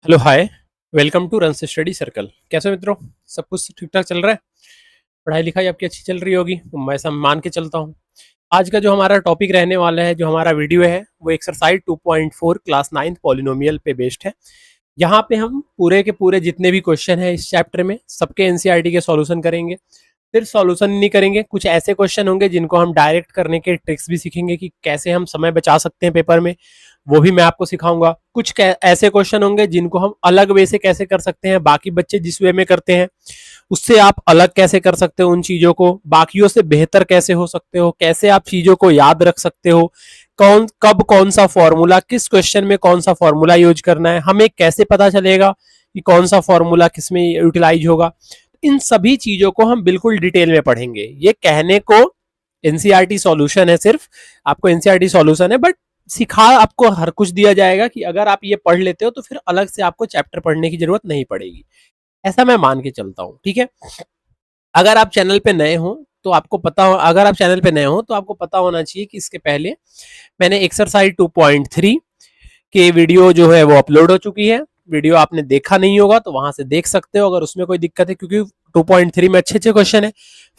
Hello hi. Welcome to रन से study circle. कैसे हो मित्रों? सब कुछ ठीक ठाक चल रहा है? पढ़ाई लिखाई आपकी अच्छी चल रही होगी, मैं ऐसा मान के चलता हूँ। आज का जो हमारा टॉपिक रहने वाला है, जो हमारा वीडियो है, वो एक्सरसाइज 2.4 क्लास 9th पॉलिनोमियल पे बेस्ड है। यहाँ पे हम पूरे के पूरे जितने भी क्वेश्चन है इस चैप्टर में, सबके एनसीईआरटी के सॉल्यूशन करेंगे। सिर्फ सॉल्यूशन नहीं करेंगे, कुछ ऐसे क्वेश्चन होंगे जिनको हम डायरेक्ट करने के ट्रिक्स भी सीखेंगे कि कैसे हम समय बचा सकते हैं पेपर में, वो भी मैं आपको सिखाऊंगा। कुछ ऐसे क्वेश्चन होंगे जिनको हम अलग वे से कैसे कर सकते हैं, बाकी बच्चे जिस वे में करते हैं उससे आप अलग कैसे कर सकते हो, उन चीजों को बाकियों से बेहतर कैसे हो सकते हो, कैसे आप चीजों को याद रख सकते हो, कौन कब कौन सा फॉर्मूला, किस क्वेश्चन में कौन सा फॉर्मूला यूज करना है, हमें कैसे पता चलेगा कि कौन सा फॉर्मूला किस में यूटिलाइज होगा। इन सभी चीजों को हम बिल्कुल डिटेल में पढ़ेंगे। ये कहने को एनसीईआरटी सॉल्यूशन है, सिर्फ आपको एनसीईआरटी सॉल्यूशन है, बट सिखा आपको हर कुछ दिया जाएगा कि अगर आप ये पढ़ लेते हो तो फिर अलग से आपको चैप्टर पढ़ने की जरूरत नहीं पड़ेगी। ऐसा मैं मान के चलता हूं, ठीक है। अगर आप चैनल पे नए हो तो आपको पता हो, अगर आप चैनल पे नए हो तो आपको पता होना चाहिए कि इसके पहले मैंने एक्सरसाइज 2.3 के वीडियो जो है वो अपलोड हो चुकी है। वीडियो आपने देखा नहीं होगा तो वहां से देख सकते हो अगर उसमें कोई दिक्कत है, क्योंकि 2.3 में अच्छे अच्छे क्वेश्चन है,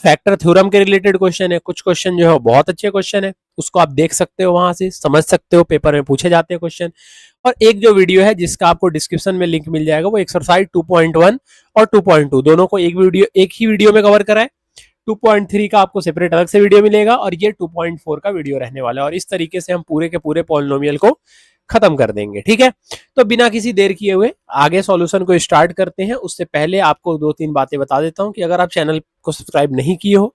फैक्टर थ्योरम के रिलेटेड क्वेश्चन है, कुछ क्वेश्चन जो है बहुत अच्छे क्वेश्चन है, उसको आप देख सकते हो, वहां से समझ सकते हो, पेपर में पूछे जाते हैं क्वेश्चन। और एक जो वीडियो है जिसका आपको डिस्क्रिप्शन में लिंक मिल जाएगा, वो एक्सरसाइज 2.1 और 2.2 दोनों को एक ही वीडियो में कवर करा है। 2.3 का आपको सेपरेट अलग से वीडियो मिलेगा और ये 2.4 का वीडियो रहने वाला है, और इस तरीके से हम पूरे के पूरे पॉलिनोमियल को खत्म कर देंगे, ठीक है। तो बिना किसी देर किए हुए आगे सॉल्यूशन को स्टार्ट करते हैं। उससे पहले आपको दो तीन बातें बता देता हूं कि अगर आप चैनल को सब्सक्राइब नहीं किए हो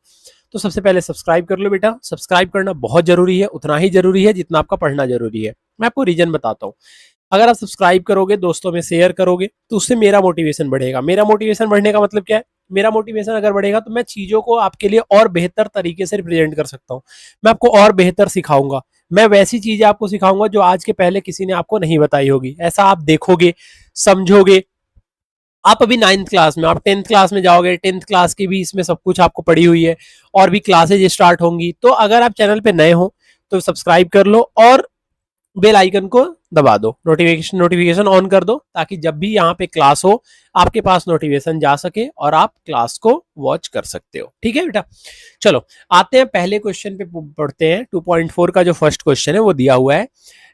तो सबसे पहले सब्सक्राइब कर लो बेटा। सब्सक्राइब करना बहुत जरूरी है, उतना ही जरूरी है जितना आपका पढ़ना जरूरी है। मैं आपको रीजन बताता हूँ। अगर आप सब्सक्राइब करोगे, दोस्तों में शेयर करोगे, तो उससे मेरा मोटिवेशन बढ़ेगा। मेरा मोटिवेशन बढ़ने का मतलब क्या है? मेरा मोटिवेशन अगर बढ़ेगा तो मैं चीजों को आपके लिए और बेहतर तरीके से रिप्रेजेंट कर सकता हूँ। मैं आपको और बेहतर सिखाऊंगा। मैं वैसी चीजें आपको सिखाऊंगा जो आज के पहले किसी ने आपको नहीं बताई होगी। ऐसा आप देखोगे, समझोगे। आप अभी 9th क्लास में, आप 10th क्लास में जाओगे, 10th क्लास की भी इसमें सब कुछ आपको पड़ी हुई है, और भी क्लासेज स्टार्ट होंगी। तो अगर आप चैनल पे नए हो तो सब्सक्राइब कर लो और बेल आइकन को दबा दो, नोटिफिकेशन नोटिफिकेशन ऑन कर दो, ताकि जब भी यहाँ पे क्लास हो आपके पास नोटिफिकेशन जा सके और आप क्लास को वॉच कर सकते हो, ठीक है बेटा। चलो आते हैं पहले क्वेश्चन पे, पढ़ते हैं। 2.4 का जो फर्स्ट क्वेश्चन है वो दिया हुआ है,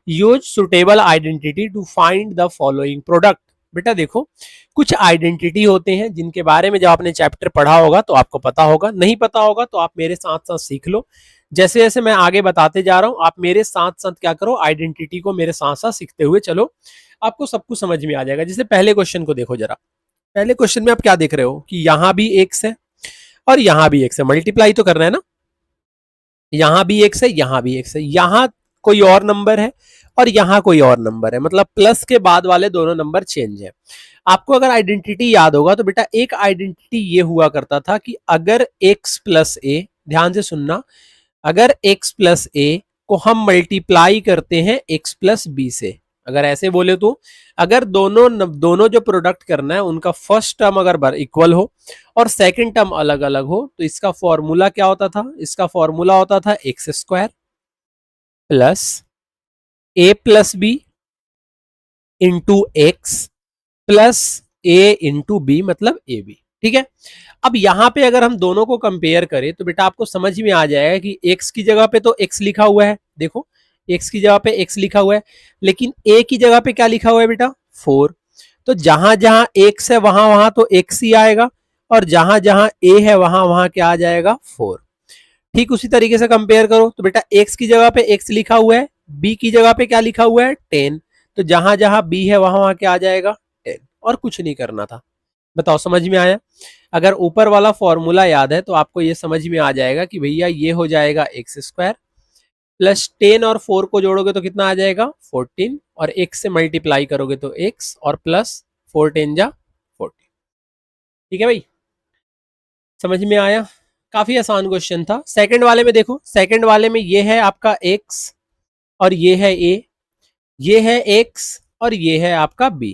use suitable identity to find the following product. बेटा देखो, कुछ आइडेंटिटी होते हैं जिनके बारे में जब आपने चैप्टर पढ़ा होगा तो आपको पता होगा, नहीं पता होगा तो आप मेरे साथ साथ सीख लो। जैसे जैसे मैं आगे बताते जा रहा हूं आप मेरे साथ साथ क्या करो, आइडेंटिटी को मेरे साथ साथ सीखते हुए चलो, आपको सब कुछ समझ में आ जाएगा। जैसे पहले क्वेश्चन को देखो जरा। पहले क्वेश्चन में आप क्या देख रहे हो कि यहां भी एक्स है और यहां भी एक्स है, मल्टीप्लाई तो करना है ना। यहां भी एक्स है, यहां भी एक्स है, यहां कोई और नंबर है और यहां कोई और नंबर है, मतलब प्लस के बाद वाले दोनों नंबर चेंज है। आपको अगर आइडेंटिटी याद होगा तो बेटा एक आइडेंटिटी ये हुआ करता था कि अगर एक्स प्लस ए, ध्यान से सुनना, अगर x प्लस ए को हम मल्टीप्लाई करते हैं x प्लस बी से, अगर ऐसे बोले तो अगर दोनों जो प्रोडक्ट करना है उनका फर्स्ट टर्म अगर इक्वल हो और सेकंड टर्म अलग अलग हो तो इसका फॉर्मूला क्या होता था? इसका फॉर्मूला होता था X square plus A plus B into x plus A into B, मतलब ए बी, ठीक है। अब यहां पे अगर हम दोनों को कंपेयर करें तो बेटा आपको समझ में आ जाएगा कि x की जगह पे तो x लिखा हुआ है, देखो x की जगह पे x लिखा हुआ है, लेकिन a की जगह पे क्या लिखा हुआ है बेटा? 4। तो जहां जहां x है वहां वहां तो x ही आएगा, और जहां जहां a है वहां वहां क्या आ जाएगा? 4। ठीक उसी तरीके से कंपेयर करो तो बेटा x की जगह पे x लिखा हुआ है, b की जगह पे क्या लिखा हुआ है? 10। तो जहां जहां b है वहां वहां क्या आ जाएगा? 10। और कुछ नहीं करना था। बताओ समझ में आया? अगर ऊपर वाला फॉर्मूला याद है तो आपको ये समझ में आ जाएगा कि भैया ये हो जाएगा एक्स स्क्वायर प्लस 10 और 4 को जोड़ोगे तो कितना आ जाएगा? 14, और x से मल्टीप्लाई करोगे तो x और प्लस 4 10 जा 14। ठीक है भाई, समझ में आया? काफी आसान क्वेश्चन था। सेकंड वाले में देखो, सेकंड वाले में ये है आपका x और ये है a, ये है x और ये है आपका b।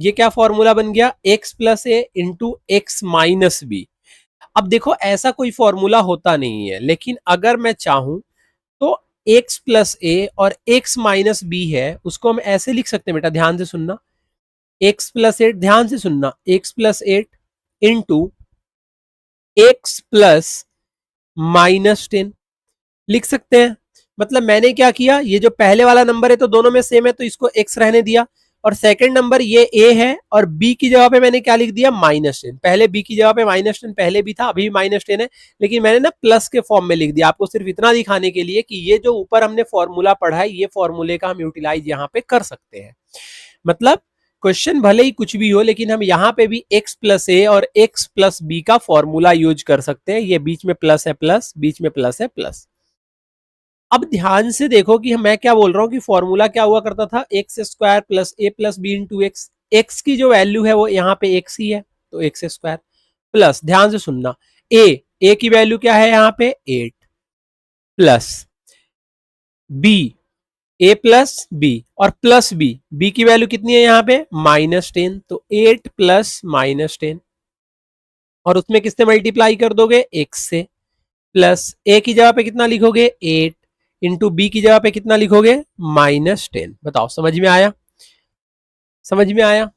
ये क्या फॉर्मूला बन गया? x plus A into x minus B. अब देखो ऐसा कोई फॉर्मूला होता नहीं है, लेकिन अगर मैं चाहूं तो x प्लस ए और x माइनस बी है उसको हम ऐसे लिख सकते हैं बेटा, ध्यान से सुनना। एक्स प्लस एट, ध्यान से सुनना, x plus eight into x plus minus ten लिख सकते हैं। मतलब मैंने क्या किया, ये जो पहले वाला नंबर है तो दोनों में सेम है तो इसको एक्स रहने दिया, और सेकंड नंबर ये ए है और बी की जगह पे मैंने क्या लिख दिया, माइनस टेन। पहले बी की जगह पे माइनस टेन पहले भी था, अभी माइनस टेन है, लेकिन मैंने ना प्लस के फॉर्म में लिख दिया, आपको सिर्फ इतना दिखाने के लिए कि ये जो ऊपर हमने फॉर्मूला पढ़ा है ये फॉर्मूले का हम यूटिलाइज यहाँ पे कर सकते हैं। मतलब क्वेश्चन भले ही कुछ भी हो लेकिन हम यहाँ पे भी x प्लस ए और x प्लस बी का फॉर्मूला यूज कर सकते हैं। ये बीच में प्लस है प्लस, बीच में प्लस है प्लस। अब ध्यान से देखो कि मैं क्या बोल रहा हूं कि फॉर्मूला क्या हुआ करता था, X square plus A plus B into X. X की जो वैल्यू है वो यहाँ पे एक्स ही है तो एक्स स्क्वायर प्लस, ध्यान से सुनना, ए की वैल्यू क्या है यहाँ पे 8 प्लस बी, ए प्लस बी और प्लस बी की वैल्यू कितनी है यहाँ पे -10, तो 8 प्लस -10 और उसमें किससे मल्टीप्लाई कर दोगे, एक्स से, प्लस ए की जगह पे कितना लिखोगे 8 इंटू बी की जगह पे कितना लिखोगे -10। बताओ समझ में आया, समझ में आया,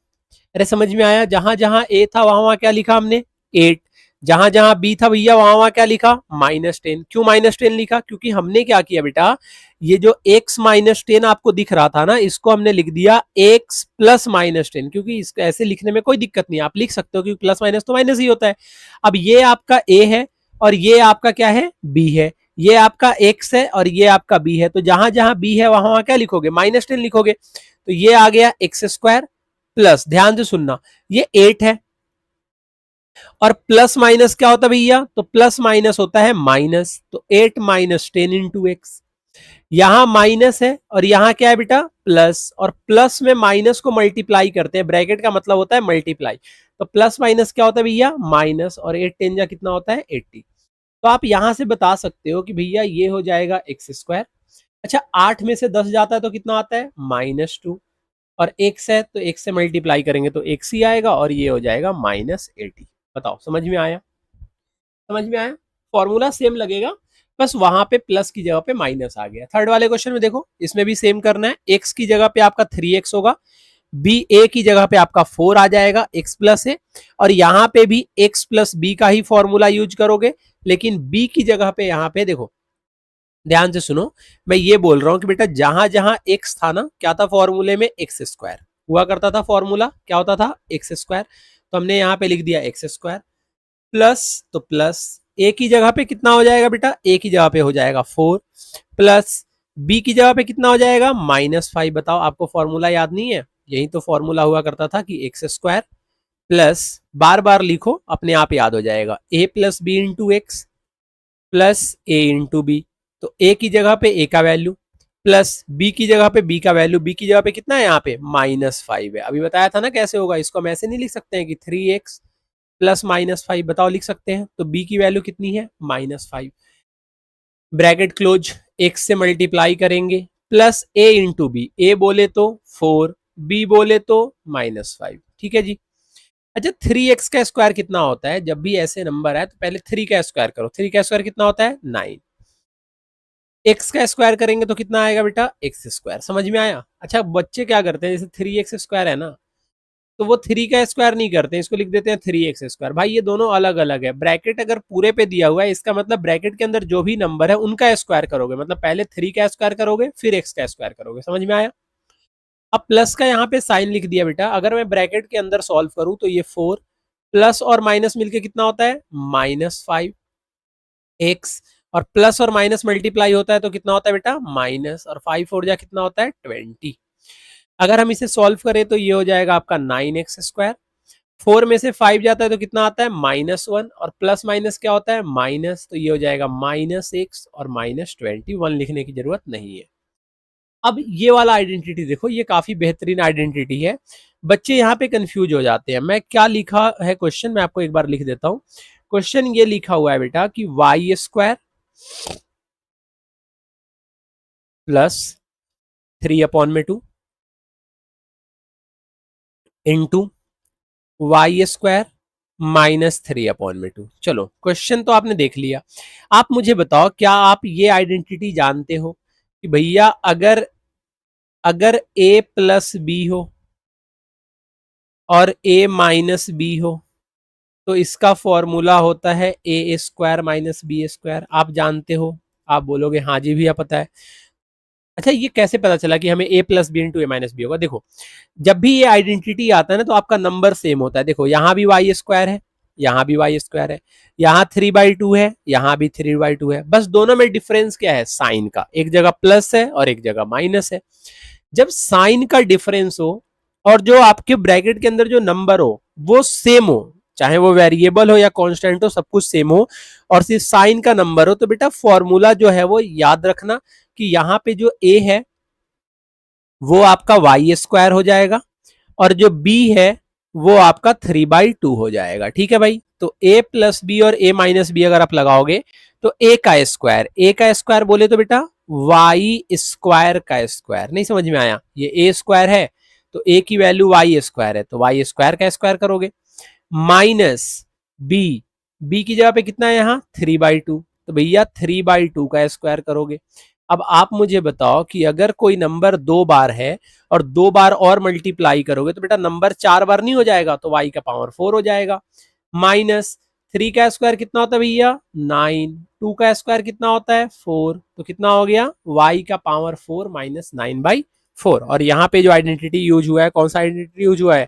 अरे समझ में आया। जहां जहां ए था वहां वहां क्या लिखा हमने 8, जहां जहां बी था भैया वहां वहां क्या लिखा -10। क्यों -10 लिखा, क्योंकि हमने क्या किया बेटा, ये जो x -10 आपको दिख रहा था ना, इसको हमने लिख दिया x प्लस -10, क्योंकि इसको ऐसे लिखने में कोई दिक्कत नहीं, आप लिख सकते हो क्योंकि प्लस माइनस तो माइनस ही होता है। अब ये आपका a है और ये आपका क्या है b है, ये आपका x है और ये आपका b है, तो जहां जहां b है वहां वहां क्या लिखोगे -10 लिखोगे, तो ये आ गया एक्स स्क्वायर प्लस, ध्यान से सुनना, ये 8 है और प्लस माइनस क्या होता है भैया, तो प्लस माइनस होता है माइनस, तो 8 माइनस 10 इंटू एक्स। यहां माइनस है और यहां क्या है बेटा प्लस, और प्लस में माइनस को मल्टीप्लाई करते हैं, ब्रैकेट का मतलब होता है मल्टीप्लाई, तो प्लस माइनस क्या होता है भैया माइनस, और 8 10 जा कितना होता है 80। तो आप यहां से बता सकते हो कि भैया ये हो जाएगा एक्स स्क्वायर। अच्छा 8 में से 10 जाता है तो कितना आता है -2, और एक्स है तो एक्स से मल्टीप्लाई करेंगे तो एक्स ही आएगा और ये हो जाएगा -80। बताओ समझ में आया, समझ में आया, फॉर्मूला सेम लगेगा, बस वहां पे प्लस की जगह पे माइनस आ गया। थर्ड वाले क्वेश्चन में देखो, इसमें भी सेम करना है, एक्स की जगह पे आपका 3x होगा, बी ए की जगह पे आपका 4 आ जाएगा, एक्स प्लस है, और यहाँ पे भी एक्स प्लस बी का ही फॉर्मूला यूज करोगे, लेकिन बी की जगह पे यहाँ पे देखो, ध्यान से सुनो, मैं ये बोल रहा हूं कि बेटा जहां जहां एक्स था ना, क्या था फॉर्मूले में एक्स स्क्वायर हुआ करता था, फॉर्मूला क्या होता था एक्स स्क्वायर, तो हमने यहाँ पे लिख दिया एक्स स्क्वायर प्लस, तो प्लस ए की जगह पे कितना हो जाएगा बेटा, ए की जगह पे हो जाएगा 4 प्लस बी की जगह पे कितना हो जाएगा -5। बताओ आपको फॉर्मूला याद नहीं है, यही तो फॉर्मूला हुआ करता था कि एक्स स्क्वायर प्लस, बार बार लिखो अपने आप याद हो जाएगा, A plus B into x plus A into B, तो ए की जगह पे ए का वैल्यू प्लस बी की जगह पे बी का वैल्यू, बी की जगह पे कितना है यहाँ पे -5 है। अभी बताया था ना कैसे होगा, इसको हम ऐसे नहीं लिख सकते हैं कि 3x प्लस -5, बताओ लिख सकते हैं, तो b की वैल्यू कितनी है -5, ब्रैकेट क्लोज, x से मल्टीप्लाई करेंगे प्लस a इंटू बी, ए बोले तो 4, b बोले तो -5, ठीक है जी। अच्छा 3x का स्क्वायर कितना होता है, जब भी ऐसे नंबर है तो पहले 3 का स्क्वायर करो, 3 का स्क्वायर कितना होता है 9, एक्स का स्क्वायर करेंगे तो कितना आएगा बेटा एक्स स्क्वायर, समझ में आया। अच्छा बच्चे क्या करते हैं, जैसे 3x स्क्वायर है ना, तो वो 3 का स्क्वायर नहीं करते, इसको लिख देते हैं 3x स्क्वायर। भाई ये दोनों अलग अलग है, ब्रैकेट अगर पूरे पे दिया हुआ है इसका मतलब ब्रैकेट के अंदर जो भी नंबर है उनका स्क्वायर करोगे, मतलब पहले 3 का स्क्वायर करोगे फिर x का स्क्वायर करोगे, समझ में आया। अब प्लस का यहाँ पे साइन लिख दिया बेटा, अगर मैं ब्रैकेट के अंदर सॉल्व करूं तो ये 4 प्लस और माइनस मिलके कितना होता है -5 एक्स, और प्लस और माइनस मल्टीप्लाई होता है तो कितना होता है बेटा माइनस, और 5 और जा कितना होता है 20। अगर हम इसे सॉल्व करें तो ये हो जाएगा आपका 9x स्क्वायर, 4 में से 5 जाता है तो कितना आता है -1, और प्लस माइनस क्या होता है माइनस, तो ये हो जाएगा -x और -20, 1 लिखने की जरूरत नहीं है। अब ये वाला आइडेंटिटी देखो, ये काफी बेहतरीन आइडेंटिटी है, बच्चे यहाँ पे कंफ्यूज हो जाते हैं। मैं क्या लिखा है क्वेश्चन, मैं आपको एक बार लिख देता हूँ। क्वेश्चन ये लिखा हुआ है बेटा कि y square plus 3/2 into y square -3/2। चलो क्वेश्चन तो आपने देख लिया, आप मुझे बताओ क्या आप ये आइडेंटिटी जानते हो कि भैया अगर अगर a प्लस बी हो और a माइनस बी हो तो इसका फॉर्मूला होता है A square minus B square. आप जानते हो, आप बोलोगे हाँ जी भैया पता है। अच्छा ये कैसे पता चला कि हमें ए plus B into a minus B होगा? देखो जब भी ये आइडेंटिटी आता है ना तो आपका नंबर सेम होता है। देखो यहाँ भी वाई स्क्वायर है, यहाँ भी वाई स्क्वायर है, यहाँ 3/2 है, यहाँ भी 3/2 है, बस दोनों में डिफरेंस क्या है? साइन का। एक जगह प्लस है और एक जगह माइनस है। जब साइन का डिफरेंस हो और जो आपके ब्रैकेट के अंदर जो नंबर हो वो सेम हो, चाहे वो वेरिएबल हो या कांस्टेंट हो, सब कुछ सेम हो, और सिर्फ साइन का नंबर हो, तो बेटा फॉर्मूला जो है वो याद रखना कि यहाँ पे जो ए है वो आपका वाई स्क्वायर हो जाएगा और जो बी है वो आपका 3/2 हो जाएगा। ठीक है भाई, तो ए प्लस बी और ए माइनस बी अगर आप लगाओगे तो ए का स्क्वायर बोले तो बेटा वाई स्क्वायर का स्क्वायर। नहीं समझ में आया? ये ए स्क्वायर है तो ए की वैल्यू वाई स्क्वायर है तो वाई स्क्वायर का स्क्वायर करोगे, माइनस बी, बी की जगह पे कितना है यहाँ 3/2, तो भैया 3/2 का स्क्वायर करोगे। अब आप मुझे बताओ कि अगर कोई नंबर 2 बार है और 2 बार और मल्टीप्लाई करोगे तो बेटा नंबर 4 बार नहीं हो जाएगा? तो y का पावर 4 हो जाएगा। माइनस 3 का स्क्वायर कितना होता है भैया 9, 2 का स्क्वायर कितना होता है 4, तो कितना हो गया y का पावर 4 माइनस 9/4। और यहाँ पे जो आइडेंटिटी यूज हुआ है, कौन सा आइडेंटिटी यूज हुआ है?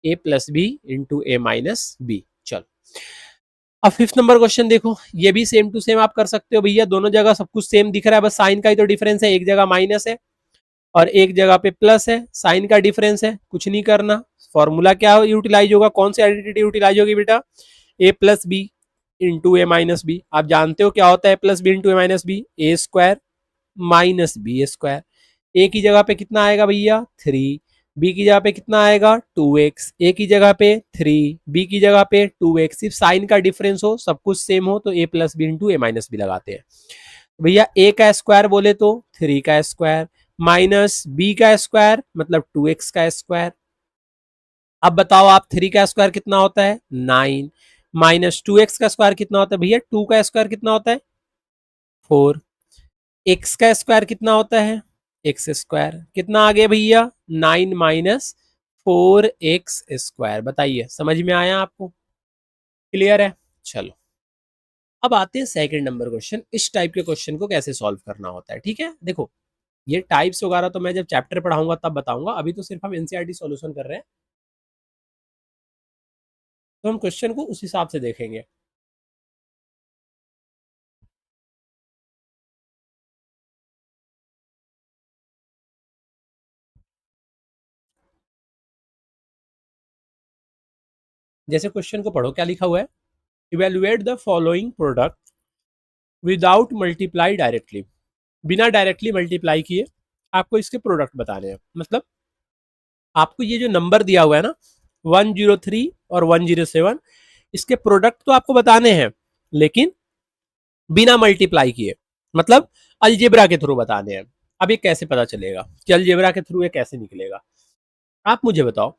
a plus B into a minus b. चलो अब फिफ्थ नंबर क्वेश्चन देखो, ये भी सेम टू सेम आप कर सकते हो भैया, दोनों जगह सब कुछ सेम दिख रहा है, बस साइन का ही तो डिफरेंस है, एक जगह माइनस है और एक जगह पे प्लस है, साइन का डिफरेंस है, कुछ नहीं करना। फॉर्मूला क्या यूटिलाइज होगा, कौन सी आइडेंटिटी यूटिलाइज होगी बेटा? ए plus B into a minus B. आप जानते हो क्या होता है plus B into a minus B? A square minus B square. ए की जगह पे कितना आएगा भैया 3, बी की जगह पे कितना आएगा 2x, ए की जगह पे 3, बी की जगह पे 2x, सिर्फ साइन का डिफरेंस हो, सब कुछ सेम हो, तो ए plus B into a minus B लगाते हैं। भैया ए का स्क्वायर बोले तो 3 का स्क्वायर माइनस बी का स्क्वायर मतलब 2x का स्क्वायर। अब बताओ आप 3 का स्क्वायर कितना होता है 9, माइनस 2x का स्क्वायर कितना होता है भैया 2 का स्क्वायर कितना होता है 4, एक्स का स्क्वायर कितना होता है एक्स स्क्वायर, कितना आ गया भैया 9 माइनस 4x स्क्वायर। बताइए समझ में आया आपको? क्लियर है? चलो अब आते हैं सेकंड नंबर क्वेश्चन। इस टाइप के क्वेश्चन को कैसे सॉल्व करना होता है। ठीक है, देखो ये टाइप्स वगैरह तो मैं जब चैप्टर पढ़ाऊंगा तब बताऊंगा, अभी तो सिर्फ हम एनसीईआरटी सॉल्यूशन कर रहे हैं, तो हम क्वेश्चन को उस हिसाब से देखेंगे। जैसे क्वेश्चन को पढ़ो, क्या लिखा हुआ है? Evaluate the following product without multiply directly. बिना डायरेक्टली मल्टीप्लाई किए आपको इसके प्रोडक्ट बताने हैं। मतलब आपको ये जो नंबर दिया हुआ है ना 103 और 107, इसके प्रोडक्ट तो आपको बताने हैं लेकिन बिना मल्टीप्लाई किए, मतलब अलजेब्रा के थ्रू बताने हैं। अब ये कैसे पता चलेगा कि अलजेब्रा के थ्रू ये कैसे निकलेगा? आप मुझे बताओ,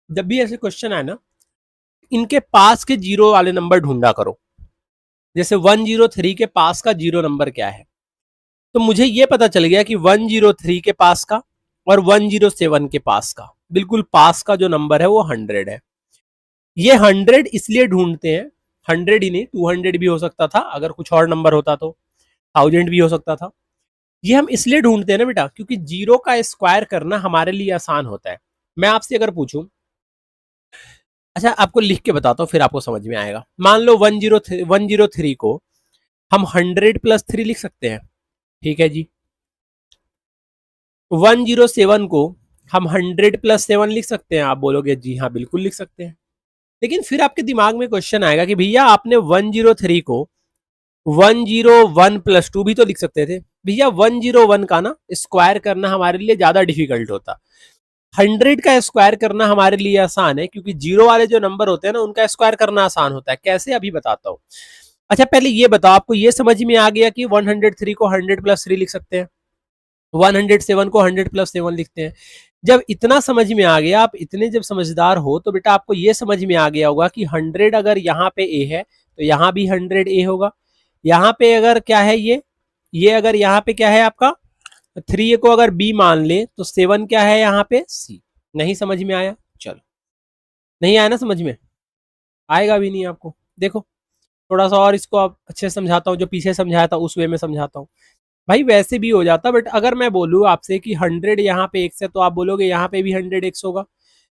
जब भी ऐसे क्वेश्चन आए ना, इनके पास के जीरो वाले नंबर ढूंढा करो। जैसे 103 के पास का जीरो नंबर क्या है, तो मुझे ये पता चल गया कि 103 के पास का और 107 के पास का बिल्कुल पास का जो नंबर है वो 100 है। ये 100 इसलिए ढूंढते हैं, 100 ही नहीं 200 भी हो सकता था, अगर कुछ और नंबर होता तो 1000 भी हो सकता था। ये हम इसलिए ढूंढते हैं ना बेटा क्योंकि जीरो का स्क्वायर करना हमारे लिए आसान होता है। मैं आपसे अगर पूछूं, अच्छा आपको लिख के बताता हूँ फिर आपको समझ में आएगा। मान लो 103 को हम 100+3 लिख सकते हैं, ठीक है जी। 107 को हम 100+7 लिख सकते हैं, आप बोलोगे जी हाँ बिल्कुल लिख सकते हैं। लेकिन फिर आपके दिमाग में क्वेश्चन आएगा कि भैया आपने 103 को 101+2 भी तो लिख सकते थे। भैया 101 का ना स्क्वायर करना हमारे लिए ज्यादा डिफिकल्ट होता, 100 का स्क्वायर करना हमारे लिए आसान है, क्योंकि जीरो वाले जो नंबर होते हैं ना उनका स्क्वायर करना आसान होता है। कैसे अभी बताता हूँ। अच्छा पहले ये बताओ, आपको ये समझ में आ गया कि 103 को 100+3 लिख सकते हैं, 107 को 100+7 लिखते हैं। जब इतना समझ में आ गया, आप इतने जब समझदार हो, तो बेटा आपको ये समझ में आ गया होगा कि 100 अगर यहाँ पे ए है तो यहाँ भी 100 ए होगा। यहाँ पे अगर क्या है ये अगर यहाँ पे क्या है आपका 3 को अगर बी मान ले तो 7 क्या है यहाँ पे सी। नहीं समझ में आया? चलो नहीं आया ना समझ में, आएगा भी नहीं आपको। देखो थोड़ा सा और इसको आप अच्छे से समझाता हूँ, जो पीछे समझाया था उस वे में समझाता हूँ। भाई वैसे भी हो जाता, बट अगर मैं बोलूँ आपसे कि 100 यहाँ पे एक्स है, तो आप बोलोगे यहाँ पे भी 100 एक्स होगा।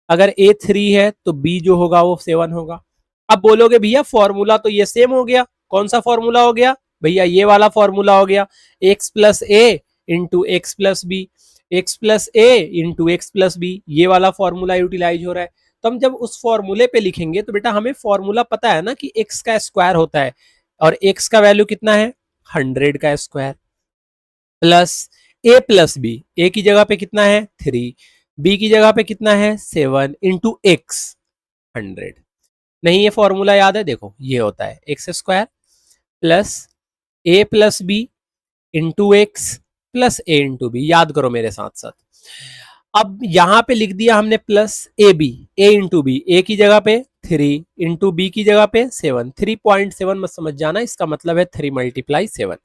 अगर ए 3 है तो बी जो होगा वो 7 होगा। अब बोलोगे भैया फॉर्मूला तो ये सेम हो गया, कौन सा फॉर्मूला हो गया भैया, ये वाला फॉर्मूला हो गया, X plus A into x plus B, X plus A into x plus B, ये वाला फॉर्मूला यूटिलाइज हो रहा है। तो हम जब उस फॉर्मूले पे लिखेंगे तो बेटा हमें फॉर्मूला पता है ना कि एक्स का स्क्वायर होता है, और एक्स का वैल्यू कितना है 100 का square, plus A plus B, A की जगह पे कितना है 3, बी की जगह पे कितना है 7 इंटू एक्स 100। नहीं ये फॉर्मूला याद है, देखो ये होता है X square plus A plus B into x plus A into B, याद करो मेरे साथ साथ। अब यहां पे लिख दिया हमने plus A B, A into B, A की जगह पे 3 इंटू बी की जगह पे 7, 3.7 मत समझ जाना, इसका मतलब है 3 मल्टीप्लाई 7।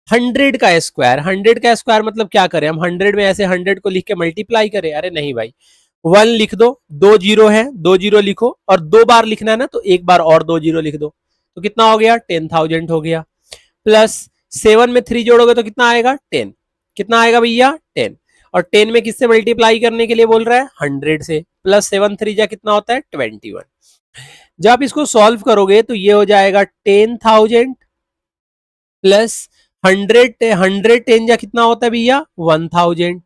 100 का स्क्वायर, 100 का स्क्वायर मतलब क्या करें हम, 100 में ऐसे 100 को लिख के मल्टीप्लाई करें, अरे नहीं भाई, 1 लिख दो, 2 जीरो है 2 जीरो लिखो, और 2 बार लिखना है ना तो एक बार और 2 जीरो लिख दो, तो कितना हो गया 10,000 हो गया। प्लस 7 में 3 जोड़ोगे तो कितना आएगा 10, कितना आएगा भैया 10, और 10 में किससे मल्टीप्लाई करने के लिए बोल रहा है 100 से, प्लस 7 3 जा कितना होता है 21। जब आप इसको सॉल्व करोगे तो ये हो जाएगा 10,000 प्लस 110 जा कितना होता है भैया 1000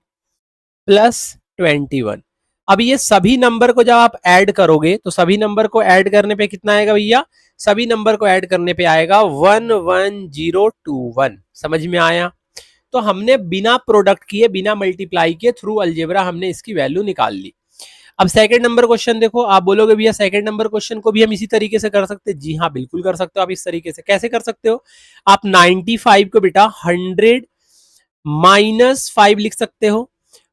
प्लस 21। अब ये सभी नंबर को जब आप ऐड करोगे तो सभी नंबर को ऐड करने पे कितना आएगा भैया, सभी नंबर को ऐड करने पे आएगा 11021। समझ में आया? तो हमने बिना प्रोडक्ट किए बिना मल्टीप्लाई किए थ्रू अलजेब्रा हमने इसकी वैल्यू निकाल ली। अब सेकंड नंबर क्वेश्चन देखो, आप बोलोगे भैया सेकंड नंबर क्वेश्चन को भी हम इसी तरीके से कर सकते हैं। जी हाँ बिल्कुल कर सकते हो आप इस तरीके से। कैसे कर सकते हो, आप 95 को बेटा 100 माइनस 5 लिख सकते हो,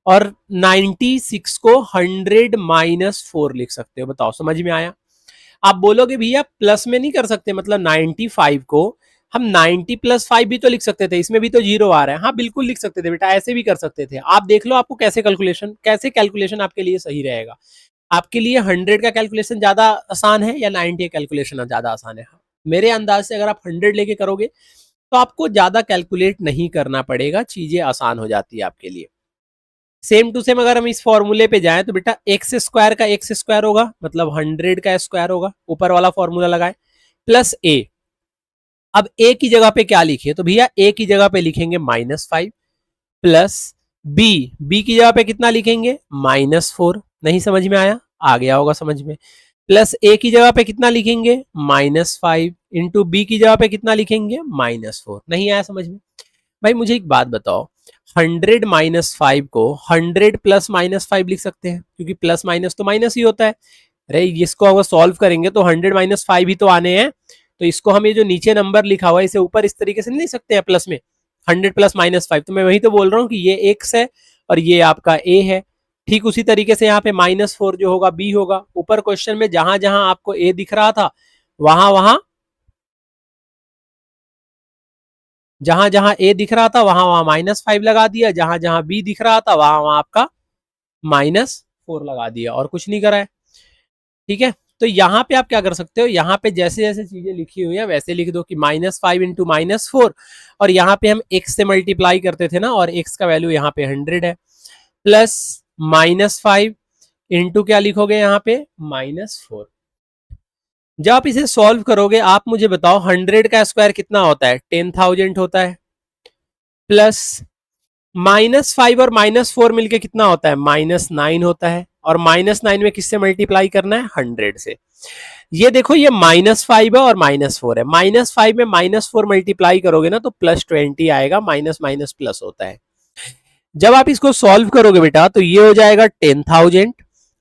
और 96 को 100 माइनस 4 लिख सकते हो। बताओ समझ में आया? आप बोलोगे भैया प्लस में नहीं कर सकते, मतलब 95 को हम 90 प्लस 5 भी तो लिख सकते थे, इसमें भी तो जीरो आ रहा है। हाँ बिल्कुल लिख सकते थे बेटा, ऐसे भी कर सकते थे। आप देख लो आपको कैसे कैलकुलेशन आपके लिए सही रहेगा। आपके लिए 100 का कैलकुलेशन ज्यादा आसान है या 90 का कैलकुलेशन ज्यादा आसान है? मेरे अंदाज से अगर आप 100 लेके करोगे तो आपको ज्यादा कैलकुलेट नहीं करना पड़ेगा, चीजें आसान हो जाती है आपके लिए। सेम टू सेम अगर हम इस फॉर्मूले पे जाएं तो बेटा एक्स स्क्वायर का एक्स स्क्वायर होगा, मतलब 100 का स्क्वायर होगा, ऊपर वाला फॉर्मूला लगाए, प्लस ए। अब ए की जगह पे क्या लिखे, तो भैया ए की जगह पे लिखेंगे -5, प्लस बी, बी की जगह पे कितना लिखेंगे -4। नहीं समझ में आया? आ गया होगा समझ में। प्लस ए की जगह पे कितना लिखेंगे -5 इंटू बी की जगह पे कितना लिखेंगे -4। नहीं आया समझ में? भाई मुझे एक बात बताओ, 100 माइनस 5 को 100 प्लस -5 लिख सकते हैं, क्योंकि प्लस माइनस तो माइनस ही होता है। अरे इसको अगर सॉल्व करेंगे तो 100 माइनस 5 ही तो आने हैं, तो इसको हम ये जो नीचे नंबर लिखा हुआ है इसे ऊपर इस तरीके से नहीं लिख सकते हैं प्लस में, 100 प्लस -5। तो मैं वही तो बोल रहा हूँ कि ये एक्स है और ये आपका ए है। ठीक उसी तरीके से यहाँ पे -4 जो होगा बी होगा। ऊपर क्वेश्चन में जहां जहां आपको ए दिख रहा था वहां वहां, जहां जहां ए दिख रहा था वहां वहां -5 लगा दिया, जहां जहां बी दिख रहा था वहां वहां आपका -4 लगा दिया, और कुछ नहीं करा है। ठीक है, तो यहाँ पे आप क्या कर सकते हो, यहाँ पे जैसे जैसे चीजें लिखी हुई है वैसे लिख दो कि -5 इंटू -4, और यहाँ पे हम x से मल्टीप्लाई करते थे ना, और x का वैल्यू यहाँ पे 100 है, प्लस -5 इंटू क्या लिखोगे यहाँ पे -4। जब आप इसे सॉल्व करोगे आप मुझे बताओ 100 का स्क्वायर कितना होता है 10,000 होता है, प्लस -5 और -4 मिलके कितना होता है -9 होता है, और -9 में किससे मल्टीप्लाई करना है 100 से। ये देखो ये -5 है और -4 है, -5 में -4 मल्टीप्लाई करोगे ना तो +20 आएगा, माइनस माइनस प्लस होता है। जब आप इसको सॉल्व करोगे बेटा तो ये हो जाएगा 10,000।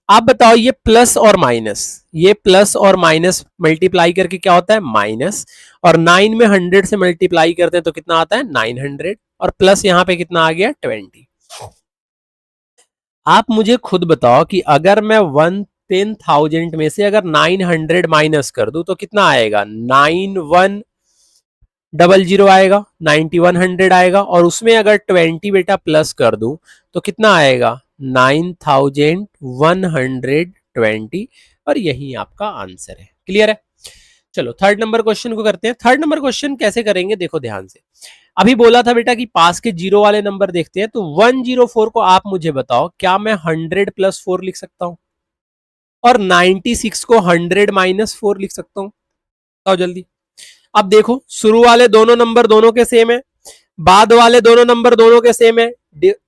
आप बताओ ये प्लस और माइनस, ये प्लस और माइनस मल्टीप्लाई करके क्या होता है माइनस, और 9 में 100 से मल्टीप्लाई करते हैं तो कितना आता है 900, और प्लस यहाँ पे कितना आ गया 20। आप मुझे खुद बताओ कि अगर मैं 10,000 में से अगर 900 माइनस कर दूं तो कितना आएगा 9100 आएगा, 9100 आएगा, और उसमें अगर 20 बेटा प्लस कर दूं तो कितना आएगा 9120, और यही आपका आंसर है। क्लियर है? चलो थर्ड नंबर क्वेश्चन को करते हैं। थर्ड नंबर क्वेश्चन कैसे करेंगे देखो ध्यान से। अभी बोला था बेटा कि पास के जीरो वाले नंबर देखते हैं, तो 104 को आप मुझे बताओ क्या मैं 100 प्लस 4 लिख सकता हूं और 96 को 100 माइनस 4 लिख सकता हूं? बताओ जल्दी। अब देखो शुरू वाले दोनों नंबर दोनों के सेम है, बाद वाले दोनों नंबर दोनों के सेम है,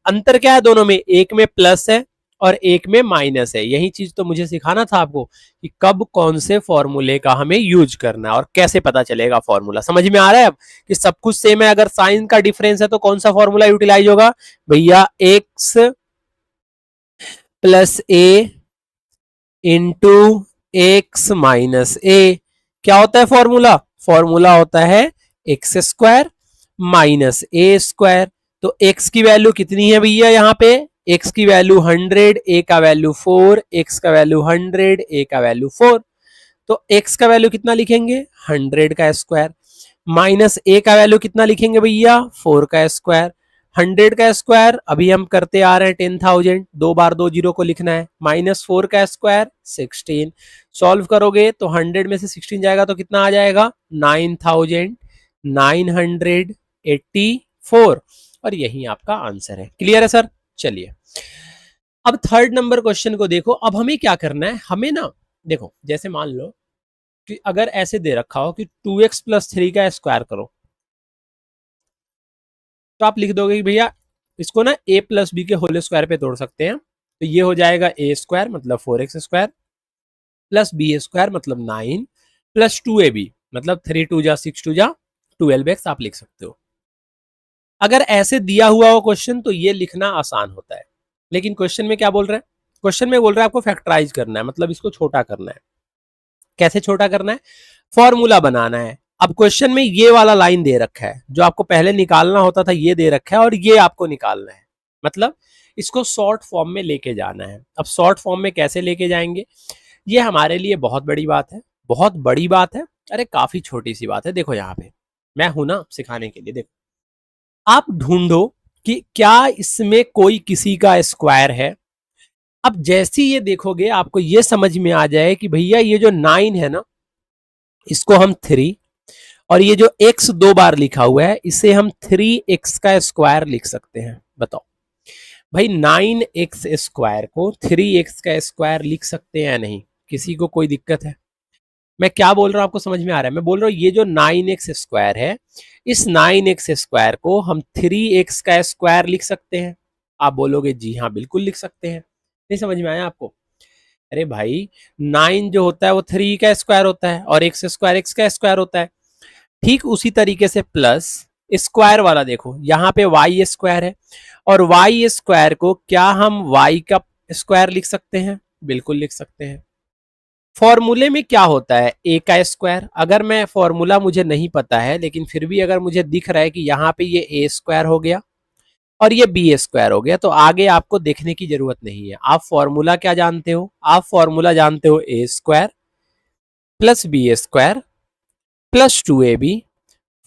अंतर क्या है दोनों में? एक में प्लस है और एक में माइनस है। यही चीज तो मुझे सिखाना था आपको कि कब कौन से फॉर्मूले का हमें यूज करना है और कैसे पता चलेगा फॉर्मूला। समझ में आ रहा है अब कि सब कुछ सेम है, अगर साइन का डिफरेंस है तो कौन सा फॉर्मूला यूटिलाइज होगा भैया? X plus A into x minus ए। क्या होता है फॉर्मूला? फॉर्मूला होता है एक्स स्क्वायर माइनस ए स्क्वायर। तो एक्स की वैल्यू कितनी है भैया? यहाँ पे एक्स की वैल्यू 100, ए का वैल्यू 4, एक्स का वैल्यू 100, ए का वैल्यू 4। तो एक्स का वैल्यू कितना लिखेंगे? 100 का स्क्वायर माइनस ए का वैल्यू कितना लिखेंगे भैया? 4 का स्क्वायर। 100 का स्क्वायर अभी हम करते आ रहे हैं 10,000, दो बार दो जीरो को लिखना है, माइनस 4 का स्क्वायर 16। सॉल्व करोगे तो 100 में से 16 जाएगा तो कितना आ जाएगा? 9,984 और यही आपका आंसर है। क्लियर है सर? चलिए अब थर्ड नंबर क्वेश्चन को देखो। अब हमें क्या करना है, हमें ना देखो जैसे मान लो कि अगर ऐसे दे रखा हो कि 2x प्लस 3 का स्क्वायर करो, तो आप लिख दोगे कि भैया इसको ना a प्लस बी के होल स्क्वायर पे तोड़ सकते हैं, तो ये हो जाएगा a स्क्वायर मतलब 4x square plus B square मतलब 9 प्लस 2ab मतलब 3 2 जा 6 2 जा 12x आप लिख सकते हो। अगर ऐसे दिया हुआ हो क्वेश्चन तो ये लिखना आसान होता है, लेकिन क्वेश्चन में क्या बोल रहा है? क्वेश्चन में बोल रहा है आपको फैक्टराइज करना है, मतलब इसको छोटा करना है। कैसे छोटा करना है? फॉर्मूला बनाना है। अब क्वेश्चन में ये वाला लाइन दे रखा है, जो आपको पहले निकालना होता था ये दे रखा है और ये आपको निकालना है, मतलब इसको शॉर्ट फॉर्म में लेके जाना है। अब शॉर्ट फॉर्म में कैसे लेके जाएंगे, ये हमारे लिए बहुत बड़ी बात है। बहुत बड़ी बात है, अरे काफी छोटी सी बात है। देखो यहाँ पे मैं हूं ना सिखाने के लिए। देखो आप ढूंढो कि क्या इसमें कोई किसी का स्क्वायर है। अब जैसे ये देखोगे आपको ये समझ में आ जाए कि भैया ये जो 9 है ना, इसको हम 3 और ये जो x दो बार लिखा हुआ है इसे हम 3x का स्क्वायर लिख सकते हैं। बताओ भाई 9x स्क्वायर को 3x का स्क्वायर लिख सकते हैं या नहीं? किसी को कोई दिक्कत है? मैं क्या बोल रहा हूं आपको समझ में आ रहा है? मैं बोल रहा हूं ये जो 9x स्क्वायर है, इस 9x स्क्वायर को हम 3x का स्क्वायर लिख सकते हैं। आप बोलोगे जी हाँ बिल्कुल लिख सकते हैं। नहीं समझ में आया आपको? अरे भाई 9 जो होता है वो 3 का स्क्वायर होता है और एक्स स्क्वायर एक्स का स्क्वायर होता है। ठीक उसी तरीके से प्लस स्क्वायर वाला देखो यहाँ पे वाई स्क्वायर है और वाई स्क्वायर को क्या हम वाई का स्क्वायर लिख सकते हैं? बिल्कुल लिख सकते हैं। फॉर्मूले में क्या होता है? ए का स्क्वायर। अगर मैं फॉर्मूला मुझे नहीं पता है लेकिन फिर भी अगर मुझे दिख रहा है कि यहाँ पे ये ए स्क्वायर हो गया और ये बी स्क्वायर हो गया, तो आगे आपको देखने की जरूरत नहीं है। आप फॉर्मूला क्या जानते हो? आप फॉर्मूला जानते हो A square plus B square plus 2ab।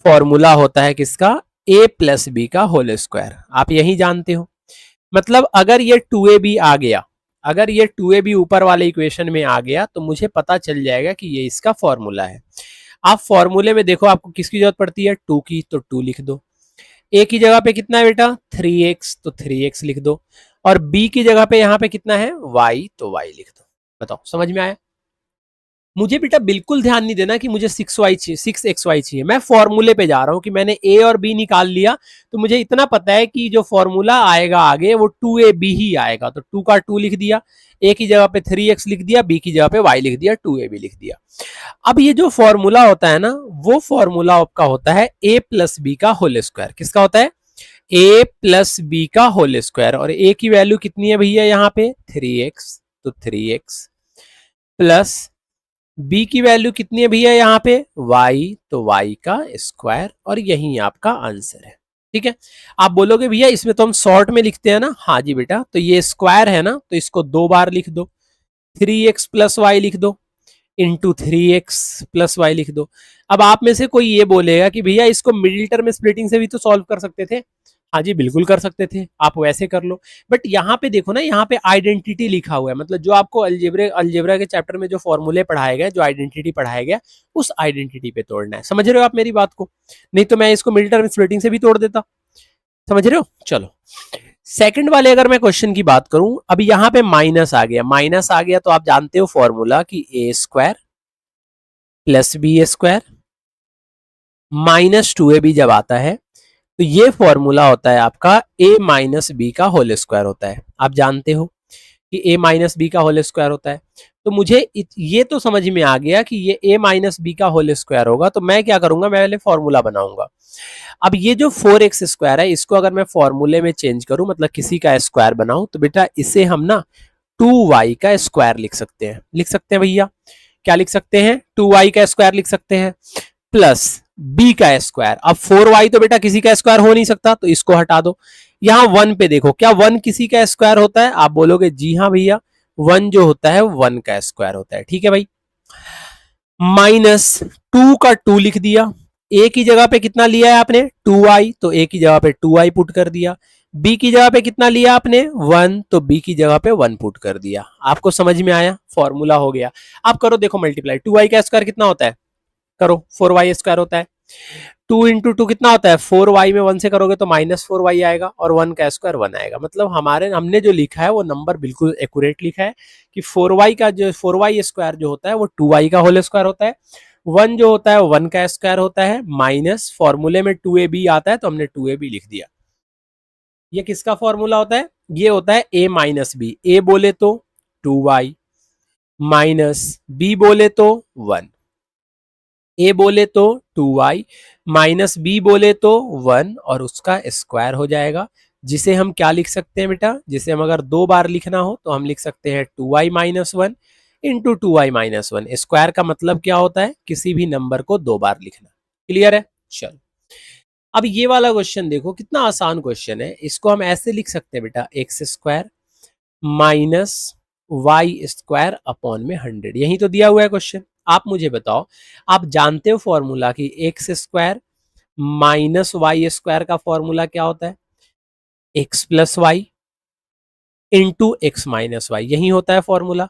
Formula होता है किसका? a प्लस बी का होल स्क्वायर। आप यही जानते हो। मतलब अगर ये 2ab आ गया, अगर ये 2ab ऊपर वाले इक्वेशन में आ गया तो मुझे पता चल जाएगा कि ये इसका फॉर्मूला है। आप फॉर्मूले में देखो आपको किसकी जरूरत पड़ती है? 2 की, तो 2 लिख दो। a की जगह पे कितना है बेटा? 3x, तो 3x लिख दो। और b की जगह पे यहाँ पे कितना है? y, तो y लिख दो। बताओ समझ में आया? मुझे बेटा बिल्कुल ध्यान नहीं देना कि मुझे 6y चाहिए 6xy चाहिए। मैं फॉर्मूले पे जा रहा हूं कि मैंने a और b निकाल लिया, तो मुझे इतना पता है कि जो फॉर्मूला आएगा आगे वो 2ab ही आएगा। तो 2 का 2 लिख दिया, a की जगह पे 3x लिख दिया, b की जगह पे y लिख दिया, 2ab लिख दिया। अब ये जो फॉर्मूला होता है ना, वो फॉर्मूला आपका होता है a प्लस बी का होल स्क्वायर। किसका होता है? a प्लस बी का होल स्क्वायर। और a की वैल्यू कितनी है भैया यहाँ पे? 3x, तो 3x प्लस b की वैल्यू कितनी है भैया यहाँ पे? y, तो y का स्क्वायर। और यही आपका आंसर है। ठीक है। आप बोलोगे भैया इसमें तो हम शॉर्ट में लिखते हैं ना। हाँ जी बेटा, तो ये स्क्वायर है ना, तो इसको दो बार लिख दो, 3x प्लस वाई लिख दो इंटू 3x प्लस वाई लिख दो। अब आप में से कोई ये बोलेगा कि भैया इसको मिडिल टर्म स्प्लिटिंग से भी तो सॉल्व कर सकते थे। हाँ जी, बिल्कुल कर सकते थे, आप वैसे कर लो। बट यहाँ पे देखो ना, यहाँ पे आइडेंटिटी लिखा हुआ है, मतलब जो आपको अलजेब्रा के चैप्टर में जो फॉर्मूले पढ़ाए गए, जो आइडेंटिटी पढ़ाया गया, उस आइडेंटिटी पे तोड़ना है। समझ रहे हो आप मेरी बात को? नहीं तो मैं इसको मिडिल टर्म स्प्लिटिंग से भी तोड़ देता। समझ रहे हो? चलो, सेकंड वाले अगर मैं क्वेश्चन की बात करूं, अभी यहाँ पे माइनस आ गया, माइनस आ गया तो आप जानते हो फॉर्मूला कि A square plus B square minus 2ab जब आता है तो ये फॉर्मूला होता है आपका a माइनस बी का होल स्क्वायर होता है। आप जानते हो कि a माइनस बी का होल स्क्वायर होता है। तो मुझे ये तो समझ में आ गया कि ये a माइनस बी का होल स्क्वायर होगा, तो मैं क्या करूंगा, मैं पहले फॉर्मूला बनाऊंगा। अब ये जो 4x स्क्वायर है, इसको अगर मैं फॉर्मूले में चेंज करूं, मतलब किसी का स्क्वायर बनाऊं, तो बेटा इसे हम ना 2y का स्क्वायर लिख सकते हैं। लिख सकते हैं भैया, क्या लिख सकते हैं? 2y का स्क्वायर लिख सकते हैं प्लस b का स्क्वायर। अब 4y तो बेटा किसी का स्क्वायर हो नहीं सकता, तो इसको हटा दो। यहां 1 पे देखो, क्या 1 किसी का स्क्वायर होता है? आप बोलोगे जी हाँ भैया, 1 जो होता है 1 का स्क्वायर होता है। ठीक है भाई, माइनस 2 का 2 लिख दिया। ए की जगह पे कितना लिया है आपने? 2y, तो ए की जगह पे 2y पुट कर दिया। बी की जगह पे कितना लिया आपने? 1, तो बी की जगह पे 1 पुट कर दिया। आपको समझ में आया? फॉर्मूला हो गया। आप करो, देखो मल्टीप्लाई, 2y का स्क्वायर कितना होता है? करो, 4y स्क्वायर होता है। 2 इंटू 2 कितना होता है? 4y में 1 से करोगे तो माइनस 4y आएगा, और 1 का स्क्वायर 1 आएगा। मतलब हमने जो लिखा है वो नंबर बिल्कुल एक्यूरेट लिखा है कि 4y का जो 4y स्क्वायर जो होता है वो 2y का होल स्क्वायर होता है। 1 जो होता है 1 का स्क्वायर होता है, माइनस फॉर्मूले में 2ab आता है तो हमने 2ab लिख दिया। ये किसका फॉर्मूला होता है? ये होता है a माइनस बी। a बोले तो 2y माइनस b बोले तो 1, ए बोले तो 2y माइनस बी बोले तो 1, और उसका स्क्वायर हो जाएगा, जिसे हम क्या लिख सकते हैं बेटा? जिसे हम अगर 2 बार लिखना हो तो हम लिख सकते हैं 2y minus 1 into 2y minus 1। Square का मतलब क्या होता है? किसी भी नंबर को 2 बार लिखना। क्लियर है? चलो, अब ये वाला क्वेश्चन देखो, कितना आसान क्वेश्चन है। इसको हम ऐसे लिख सकते हैं बेटा, x square minus y square upon में 100। यही तो दिया हुआ है क्वेश्चन। आप मुझे बताओ, आप जानते हो फॉर्मूला कि x square minus y square का फॉर्मूला क्या होता है? X plus y into x minus y, यही होता है फॉर्मूला।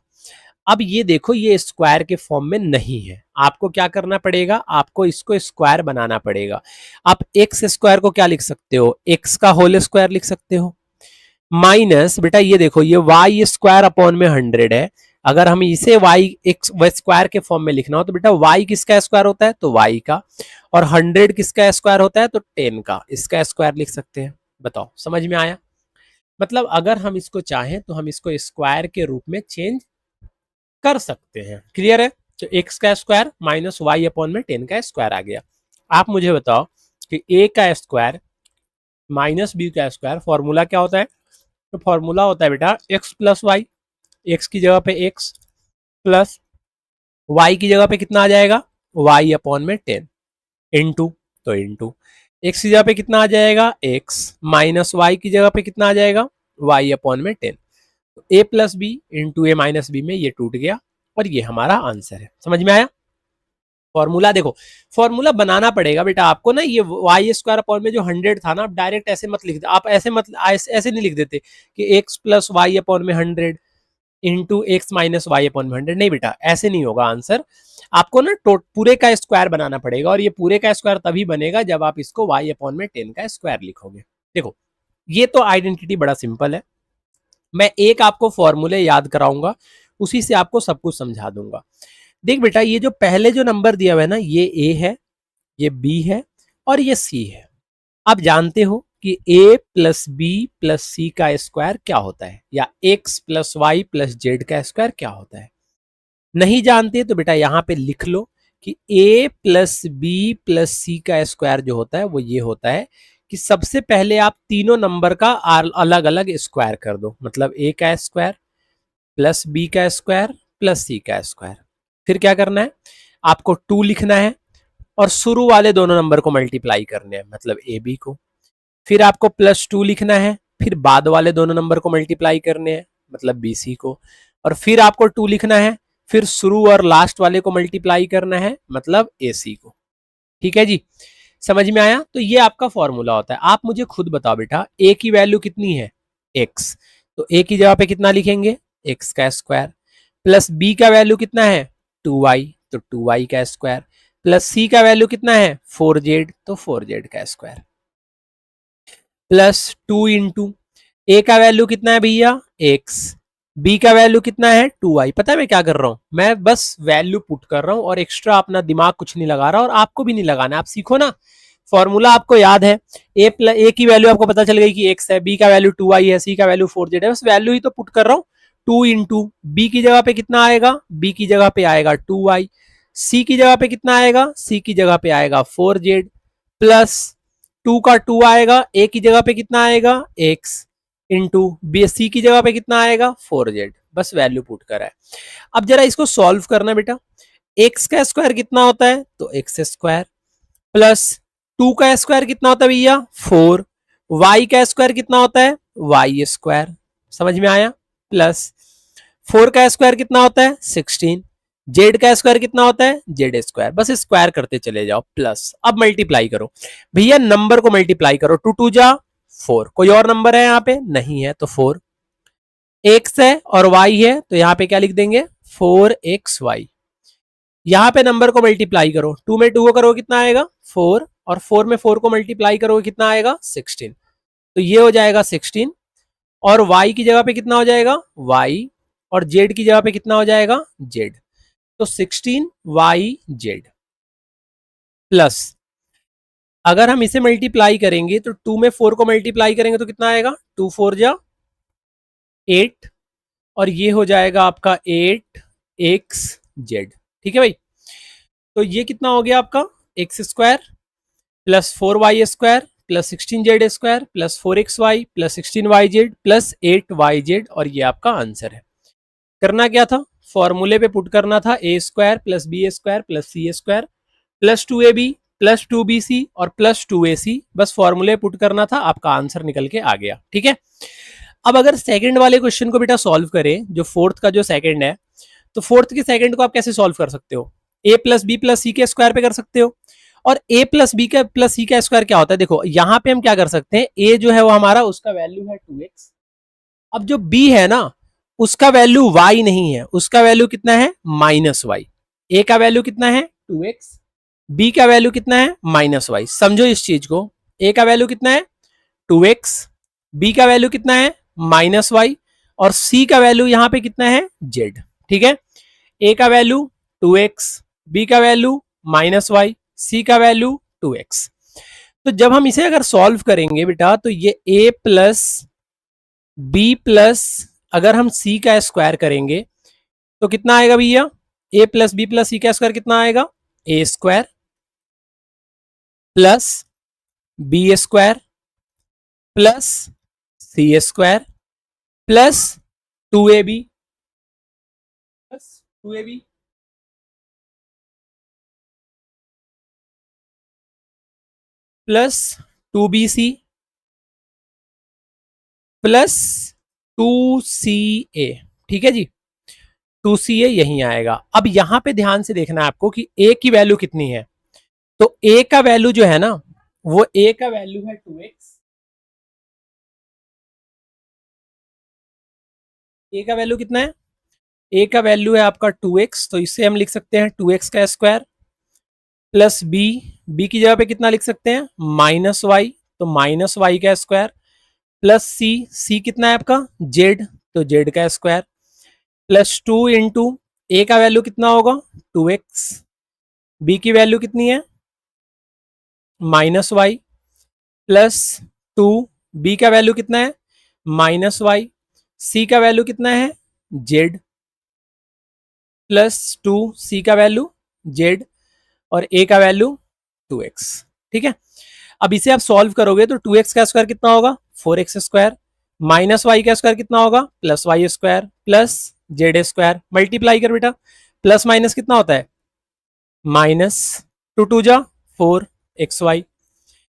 अब ये देखो, ये स्क्वायर के फॉर्म में नहीं है, आपको क्या करना पड़ेगा? आपको इसको स्क्वायर बनाना पड़ेगा। आप एक्स स्क्वायर को क्या लिख सकते हो? एक्स का होल स्क्वायर लिख सकते हो, माइनस बेटा ये देखो, ये वाई स्क्वायर अपॉन में 100 है। अगर हम इसे वाई एक्स स्क्वायर के फॉर्म में लिखना हो तो बेटा वाई किसका स्क्वायर होता है? तो वाई का। और 100 किसका स्क्वायर होता है? तो 10 का। इसका स्क्वायर लिख सकते हैं। बताओ, समझ में आया? मतलब अगर हम इसको चाहें तो हम इसको स्क्वायर के रूप में चेंज कर सकते हैं। क्लियर है? तो एक्स का स्क्वायर माइनस वाई अपॉन में 10 का स्क्वायर आ गया। आप मुझे बताओ कि ए का स्क्वायर माइनस बी का स्क्वायर फॉर्मूला क्या होता है? तो फॉर्मूला होता है बेटा एक्स प्लस वाई। एक्स की जगह पे एक्स प्लस वाई की जगह पे कितना आ जाएगा? वाई अपॉन में 10 इंटू, तो इंटू एक्स की जगह पे कितना आ जाएगा? एक्स माइनस वाई की जगह पे कितना आ जाएगा? वाई अपॉन में 10। तो ए plus B into a minus B में ये टूट गया, और ये हमारा आंसर है। समझ में आया? फॉर्मूला देखो, फॉर्मूला बनाना पड़ेगा बेटा आपको ना। ये वाई स्क्वायर अपॉन में जो 100 था ना, आप डायरेक्ट ऐसे मत लिख दे। आप ऐसे मत ऐसे नहीं लिख देते कि एक्स प्लस वाई अपॉन में 100 into x minus y upon में 100। नहीं बेटा, ऐसे नहीं होगा आंसर। आपको ना पूरे का स्क्वायर बनाना पड़ेगा, और ये पूरे का स्क्वायर तभी बनेगा जब आप इसको वाई अपॉन में 10 का स्क्वायर लिखोगे। देखो, ये तो आइडेंटिटी बड़ा सिंपल है। मैं एक आपको फॉर्मूले याद कराऊंगा, उसी से आपको सब कुछ समझा दूंगा। देख बेटा, ये जो पहले जो नंबर दिया हुआ है ना, ये ए है, ये बी है, और ये सी है। आप जानते हो कि a प्लस बी प्लस सी का स्क्वायर क्या होता है, या x plus Y plus z का स्क्वायर क्या होता है? नहीं जानते तो बेटा यहां पे लिख लो कि a प्लस बी प्लस सी का स्क्वायर जो होता है वो ये होता है कि सबसे पहले आप तीनों नंबर का अलग अलग स्क्वायर कर दो। मतलब a का स्क्वायर प्लस बी का स्क्वायर प्लस सी का स्क्वायर। फिर क्या करना है? आपको 2 लिखना है, और शुरू वाले दोनों नंबर को मल्टीप्लाई करने हैं, मतलब ए बी को। फिर आपको +2 लिखना है, फिर बाद वाले दोनों नंबर को मल्टीप्लाई करने हैं, मतलब बी सी को। और फिर आपको 2 लिखना है, फिर शुरू और लास्ट वाले को मल्टीप्लाई करना है, मतलब ए सी को। ठीक है जी? समझ में आया? तो ये आपका फॉर्मूला होता है। आप मुझे खुद बताओ बेटा, ए की वैल्यू कितनी है? एक्स। तो ए की जगह पे कितना लिखेंगे? एक्स का स्क्वायर। प्लस बी का वैल्यू कितना है? 2y, तो 2y का स्क्वायर। प्लस सी का वैल्यू कितना है? 4z, तो 4z का स्क्वायर। प्लस 2 इंटू ए का वैल्यू कितना है भैया? एक्स। बी का वैल्यू कितना है? 2y। पता है मैं क्या कर रहा हूं? मैं बस वैल्यू पुट कर रहा हूं और एक्स्ट्रा अपना दिमाग कुछ नहीं लगा रहा, और आपको भी नहीं लगाना। आप सीखो ना, फॉर्मूला आपको याद है। ए की वैल्यू आपको पता चल गई कि एक्स है, बी का वैल्यू 2y है, सी का वैल्यू 4z है। बस वैल्यू ही तो पुट कर रहा हूं। 2 इंटू बी की जगह पे कितना आएगा? बी की जगह पे आएगा 2y। सी की जगह पे कितना आएगा? सी की जगह पे आएगा 4z। प्लस 2 का 2 आएगा, ए की जगह पे कितना आएगा? एक्स। इंटू बी, सी की जगह पे कितना आएगा? 4z। बस वैल्यू पुट करा है। अब जरा इसको सॉल्व करना बेटा। एक्स का स्क्वायर कितना होता है? तो एक्स स्क्वायर। प्लस 2 का स्क्वायर कितना होता है भैया? 4। वाई का स्क्वायर कितना होता है? Y square. समझ में आया? प्लस 4 का स्क्वायर कितना होता है? 16। जेड का स्क्वायर कितना होता है? Z square. बस स्क्वायर करते चले जाओ। प्लस अब मल्टीप्लाई करो भैया, नंबर को मल्टीप्लाई करो। 2 2 जा 4। कोई और नंबर है यहाँ पे? नहीं है, तो 4। एक्स है और वाई है, तो यहाँ पे क्या लिख देंगे? 4xy। यहां पे नंबर को मल्टीप्लाई करो। 2 में 2 को करो कितना आएगा? 4। और 4 में 4 को मल्टीप्लाई करो कितना आएगा? 16। तो ये हो जाएगा 16। और y की जगह पे कितना हो जाएगा? y। और z की जगह पे कितना हो जाएगा? z। तो 16yz। प्लस अगर हम इसे मल्टीप्लाई करेंगे तो 2 में 4 को मल्टीप्लाई करेंगे तो कितना आएगा? 2 4 जा 8। और ये हो जाएगा आपका 8xz। ठीक है भाई? तो ये कितना हो गया आपका? X square plus 4y square plus 16z square plus 4xy plus 16yz plus 8yz। और ये आपका आंसर है। करना क्या था? फॉर्मूले पे पुट करना था। A square plus B square plus C square plus 2ab plus 2bc और प्लस 2ac। बस फॉर्मूले पुट करना था, आपका आंसर निकल के आ गया। ठीक है? अब अगर सेकंड वाले क्वेश्चन को बेटा सॉल्व करें, जो फोर्थ का जो सेकंड है, तो फोर्थ के सेकंड को आप कैसे सॉल्व कर सकते हो? ए प्लस बी प्लस सी के स्क्वायर पे कर सकते हो। और ए प्लस बी का प्लस सी का स्क्वायर क्या होता है? देखो यहां पे हम क्या कर सकते हैं, ए जो है वो हमारा उसका वैल्यू है 2x। अब जो बी है ना, उसका वैल्यू y नहीं है, उसका वैल्यू कितना है? -y। ए का वैल्यू कितना है? 2x। बी का वैल्यू कितना है? -y। समझो इस चीज को। ए का वैल्यू कितना है? 2x। बी का वैल्यू कितना है? -y। और सी का वैल्यू यहां पे कितना है? z। ठीक है? ए का वैल्यू 2x, बी का वैल्यू -y, सी का वैल्यू 2x। तो जब हम इसे अगर सॉल्व करेंगे बेटा, तो ये a प्लस बी प्लस, अगर हम सी का स्क्वायर करेंगे तो कितना आएगा भैया? ए प्लस बी प्लस सी का स्क्वायर कितना आएगा? A square plus B square plus C square plus 2ab plus 2ab plus 2bc plus 2ca। ठीक है जी? 2ca यहीं आएगा। अब यहां पे ध्यान से देखना है आपको कि a की वैल्यू कितनी है। तो a का वैल्यू जो है ना, वो a का वैल्यू है 2x। a का वैल्यू कितना है? a का वैल्यू है आपका 2x, तो इसे हम लिख सकते हैं 2x का स्क्वायर प्लस बी की जगह पे कितना लिख सकते हैं? -y, तो -y का स्क्वायर प्लस सी कितना है आपका? z, तो z का स्क्वायर प्लस 2 इंटू ए का वैल्यू कितना होगा? 2x। बी की वैल्यू कितनी है? -y plus 2। बी का वैल्यू कितना है? -y। सी का वैल्यू कितना है? z plus 2। सी का वैल्यू z और ए का वैल्यू 2x। ठीक है? अब इसे आप सॉल्व करोगे तो 2x का स्क्वायर कितना होगा? 4x स्क्वायर माइनस वाई का स्क्वायर कितना होगा? Plus Y square plus Z square. Multiply कर बेटा, प्लस माइनस कितना होता है? माइनस 2 2 जा 4xy।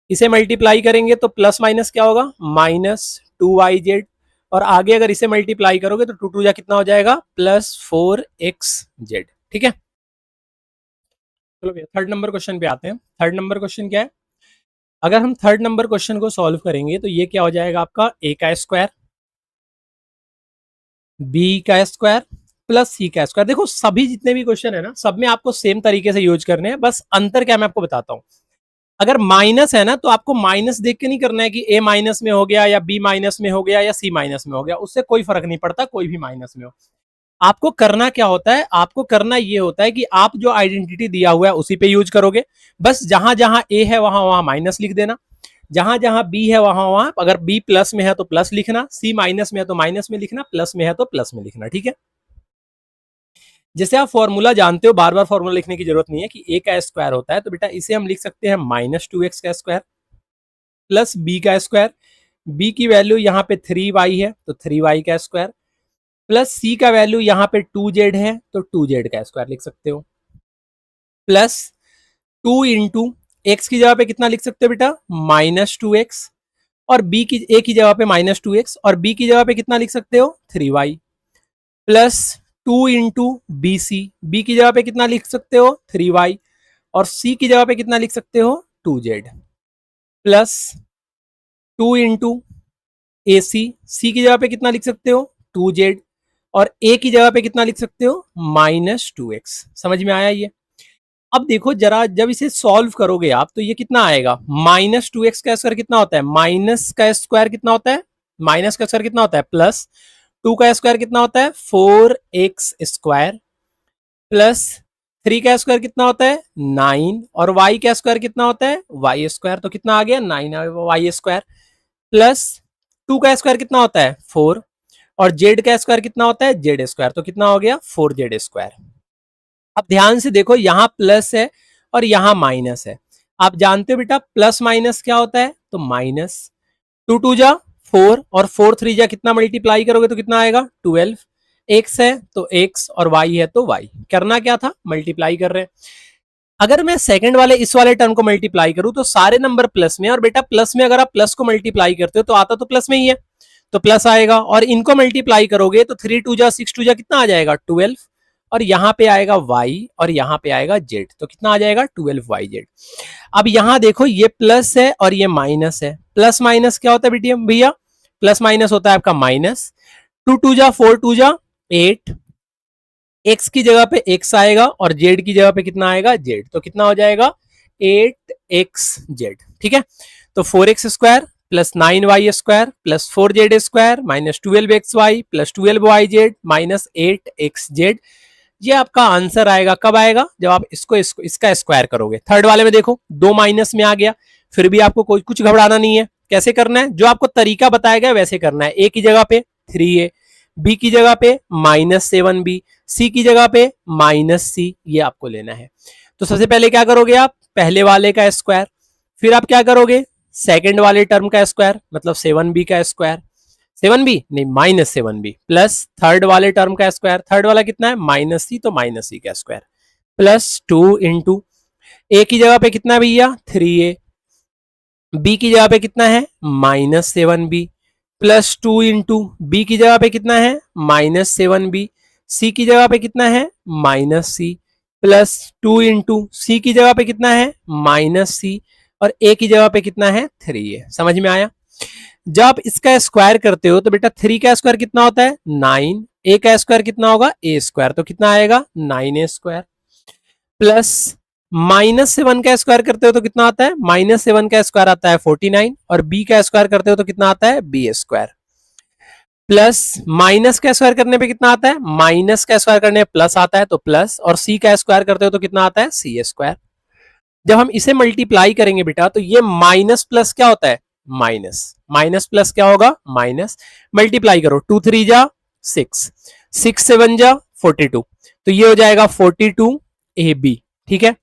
इसे मल्टीप्लाई करेंगे तो प्लस माइनस क्या होगा? -2yz। और आगे अगर इसे मल्टीप्लाई करोगे तो 2 2 जा कितना हो जाएगा? +4xz। ठीक है? चलो भैया थर्ड नंबर क्वेश्चन पे आते हैं। थर्ड नंबर क्वेश्चन क्या है? अगर हम थर्ड नंबर क्वेश्चन को सॉल्व करेंगे तो ये क्या हो जाएगा आपका a का स्क्वायर, b का स्क्वायर प्लस c का स्क्वायर। देखो सभी जितने भी क्वेश्चन है ना, सब में आपको सेम तरीके से यूज करने हैं, बस अंतर क्या मैं आपको बताता हूं। अगर माइनस है ना तो आपको माइनस देख के नहीं करना है कि a माइनस में हो गया या b माइनस में हो गया या c माइनस में हो गया, उससे कोई फर्क नहीं पड़ता, कोई भी माइनस में हो। आपको करना क्या होता है, आपको करना ये होता है कि आप जो आइडेंटिटी दिया हुआ है उसी पे यूज करोगे। बस जहां जहां a है वहां वहां माइनस लिख देना, जहां जहां b है वहां वहां, अगर b प्लस में है तो प्लस लिखना, c माइनस में है तो माइनस में लिखना, प्लस में है तो प्लस में लिखना। ठीक है, जैसे आप फॉर्मूला जानते हो, बार बार फॉर्मूला लिखने की जरूरत नहीं है कि a का स्क्वायर होता है, तो बेटा इसे हम लिख सकते हैं -2x का स्क्वायर प्लस b का स्क्वायर। b की वैल्यू यहाँ पे 3y है तो 3y का स्क्वायर, प्लस c का वैल्यू यहाँ पे 2z है तो 2z का स्क्वायर लिख सकते हो, प्लस 2 इंटू एक्स की जगह पे कितना लिख सकते हो बेटा, -2x, और b की a की जगह पे -2x, और b की जगह पे कितना लिख सकते हो, 3y, plus 2 into b c, b की जगह पे कितना लिख सकते हो, 3y, और c की जगह पे कितना लिख सकते हो, 2z, प्लस 2 इंटू ए सी की जगह पे कितना लिख सकते हो, 2z, और a की जगह पे कितना लिख सकते हो, -2x। समझ में आया ये। अब देखो जरा, जब इसे सॉल्व करोगे आप तो ये कितना आएगा, -2x का स्क्वायर कितना होता है, माइनस का स्क्वायर कितना होता है, माइनस का स्क्वायर कितना होता है, प्लस 2 का स्क्वायर कितना होता है, 4x स्क्वायर, प्लस 3 का स्क्वायर कितना होता है, 9, और y का स्क्वायर कितना होता है, y स्क्वायर, तो कितना आ गया, 9y स्क्वायर, प्लस 2 का स्क्वायर कितना होता है, 4, और z का स्क्वायर कितना होता है, z स्क्वायर, तो कितना हो गया, 4z स्क्वायर। अब ध्यान से देखो, यहां प्लस है और यहां माइनस है। आप जानते हो बेटा प्लस माइनस क्या होता है, तो माइनस, 2 2 जा 4, और 4 3 जा कितना मल्टीप्लाई करोगे तो कितना आएगा, 12, एक्स है तो एक्स और वाई है तो वाई। करना क्या था, मल्टीप्लाई कर रहे हैं। अगर मैं सेकंड वाले इस वाले टर्म को मल्टीप्लाई करूं तो सारे नंबर प्लस में, और बेटा प्लस में अगर आप प्लस को मल्टीप्लाई करते हो तो आता तो प्लस में ही है, तो प्लस आएगा, और इनको मल्टीप्लाई करोगे तो 3 2 जा 6 2 जा कितना आ जाएगा, 12, और यहाँ पे आएगा y और यहाँ पे आएगा z, तो कितना आ जाएगा, 12yz। अब यहाँ देखो ये प्लस है और ये माइनस है, प्लस माइनस क्या होता है बेटी भैया, प्लस माइनस होता है आपका माइनस, 2 2 जा 4 2 जा 8, x की जगह पे x आएगा और z की जगह पे कितना आएगा, z, तो कितना हो जाएगा 8xz। ठीक है, तो 4x square plus 9y square plus 4z square minus 12xy plus 12yz minus 8xz, ये आपका आंसर आएगा। कब आएगा, जब आप इसको इसका स्क्वायर करोगे। थर्ड वाले में देखो दो माइनस में आ गया, फिर भी आपको कोई कुछ घबराना नहीं है। कैसे करना है, जो आपको तरीका बताया गया वैसे करना है। ए की जगह पे 3a, बी की जगह पे -7b, सी की जगह पे -c, ये आपको लेना है। तो सबसे पहले क्या करोगे आप, पहले वाले का स्क्वायर, फिर आप क्या करोगे, सेकंड वाले टर्म का स्क्वायर, मतलब 7b का स्क्वायर, 7b नहीं -7b, प्लस थर्ड वाले टर्म का स्क्वायर, थर्ड वाला कितना है -c, तो -c का स्क्वायर, प्लस 2 इंटू ए की जगह पे कितना भैया 3a, बी की जगह पे कितना है -7b, प्लस 2 इंटू बी की जगह पे कितना है -7b, सी की जगह पे कितना है -c, प्लस 2 इंटू सी की जगह पे कितना है -c, और ए की जगह पे कितना है 3a। समझ में आया। जब आप इसका स्क्वायर करते हो तो बेटा 3 का स्क्वायर कितना होता है 9, ए का स्क्वायर कितना होगा ए स्क्वायर, तो कितना आएगा 9a स्क्वायर, प्लस -7 का स्क्वायर करते हो तो कितना आता है, -7 का स्क्वायर आता है 49, और बी का स्क्वायर करते हो तो कितना आता है बी स्क्वायर, प्लस माइनस का स्क्वायर करने पे कितना आता है, माइनस का स्क्वायर करने पे प्लस आता है तो प्लस, और सी का स्क्वायर करते हो तो कितना आता है सी स्क्वायर। जब हम इसे मल्टीप्लाई करेंगे बेटा तो ये माइनस प्लस क्या होता है, माइनस, माइनस प्लस क्या होगा माइनस, मल्टीप्लाई करो 2 3 जा 6, 6 7 जा 42, तो ये हो जाएगा 42ab। ठीक है,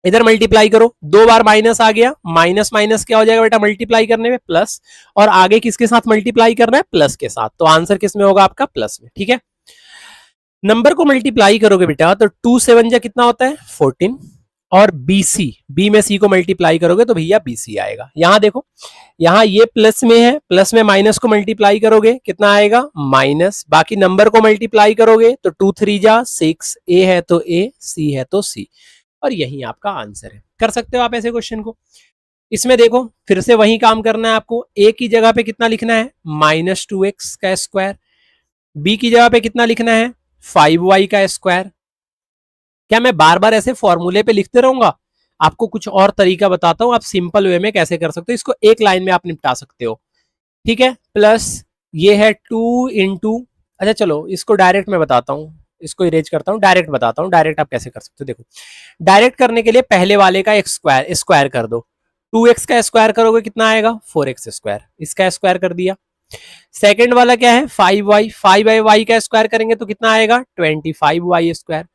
इधर मल्टीप्लाई करो, दो बार माइनस आ गया, माइनस माइनस क्या हो जाएगा बेटा मल्टीप्लाई करने में प्लस, और आगे किसके साथ मल्टीप्लाई करना है, प्लस के साथ, तो आंसर किस में होगा आपका प्लस में। ठीक है, नंबर को मल्टीप्लाई करोगे बेटा तो 2 7 जा कितना होता है 14, और BC, बी में सी को मल्टीप्लाई करोगे तो भैया BC आएगा। यहां देखो, यहां ये प्लस में है, प्लस में माइनस को मल्टीप्लाई करोगे कितना आएगा माइनस, बाकी नंबर को मल्टीप्लाई करोगे तो 2 3 जा 6, ए है तो ए, सी है तो सी, और यही आपका आंसर है। कर सकते हो आप ऐसे क्वेश्चन को। इसमें देखो फिर से वही काम करना है आपको, a की जगह पे कितना लिखना है -2x का स्क्वायर, b की जगह पे कितना लिखना है 5y का स्क्वायर। क्या मैं बार बार ऐसे फॉर्मूले पे लिखते रहूंगा? आपको कुछ और तरीका बताता हूं, आप सिंपल वे में कैसे कर सकते हो, इसको एक लाइन में आप निपटा सकते हो। ठीक है, प्लस ये है 2 इंटू, अच्छा चलो इसको डायरेक्ट मैं बताता हूं, इसको इरेज करता हूं, डायरेक्ट बताता हूं डायरेक्ट आप कैसे कर सकते हो। देखो डायरेक्ट करने के लिए पहले वाले का एक स्क्वायर स्क्वायर कर दो, 2x का स्क्वायर करोगे कितना आएगा 4x स्क्वायर, इसका स्क्वायर कर दिया। सेकंड वाला क्या है 5y, 5y का स्क्वायर करेंगे तो कितना आएगा 25y स्क्वायर।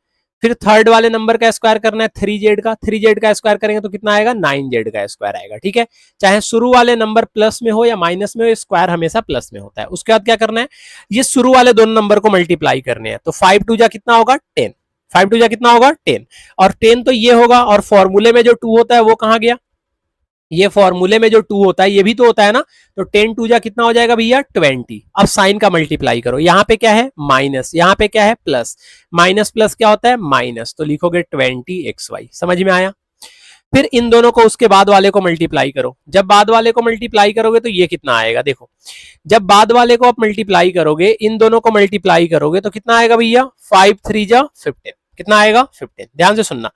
फिर थर्ड वाले नंबर का स्क्वायर करना है 3z का, 3z का स्क्वायर करेंगे तो कितना आएगा 9z का स्क्वायर आएगा। ठीक है, चाहे शुरू वाले नंबर प्लस में हो या माइनस में हो, स्क्वायर हमेशा प्लस में होता है। उसके बाद क्या करना है, ये शुरू वाले दोनों नंबर को मल्टीप्लाई करने हैं, तो 5 टू जा कितना होगा 10, 5 टू जा कितना होगा 10, और 10 तो ये होगा, और फॉर्मूले में जो 2 होता है वो कहां गया, ये फॉर्मूले में जो 2 होता है ये भी तो होता है ना, तो 10 टू जा कितना हो जाएगा भैया 20। अब साइन का मल्टीप्लाई करो, यहाँ पे क्या है माइनस, यहाँ पे क्या है प्लस, माइनस प्लस क्या होता है माइनस, तो लिखोगे 20xy। समझ में आया? फिर इन दोनों को उसके बाद वाले को मल्टीप्लाई करो, जब बाद वाले को मल्टीप्लाई करोगे तो ये कितना आएगा, देखो जब बाद वाले को आप मल्टीप्लाई करोगे, इन दोनों को मल्टीप्लाई करोगे तो कितना आएगा भैया 5 3 जा 15, कितना आएगा 15, ध्यान से सुनना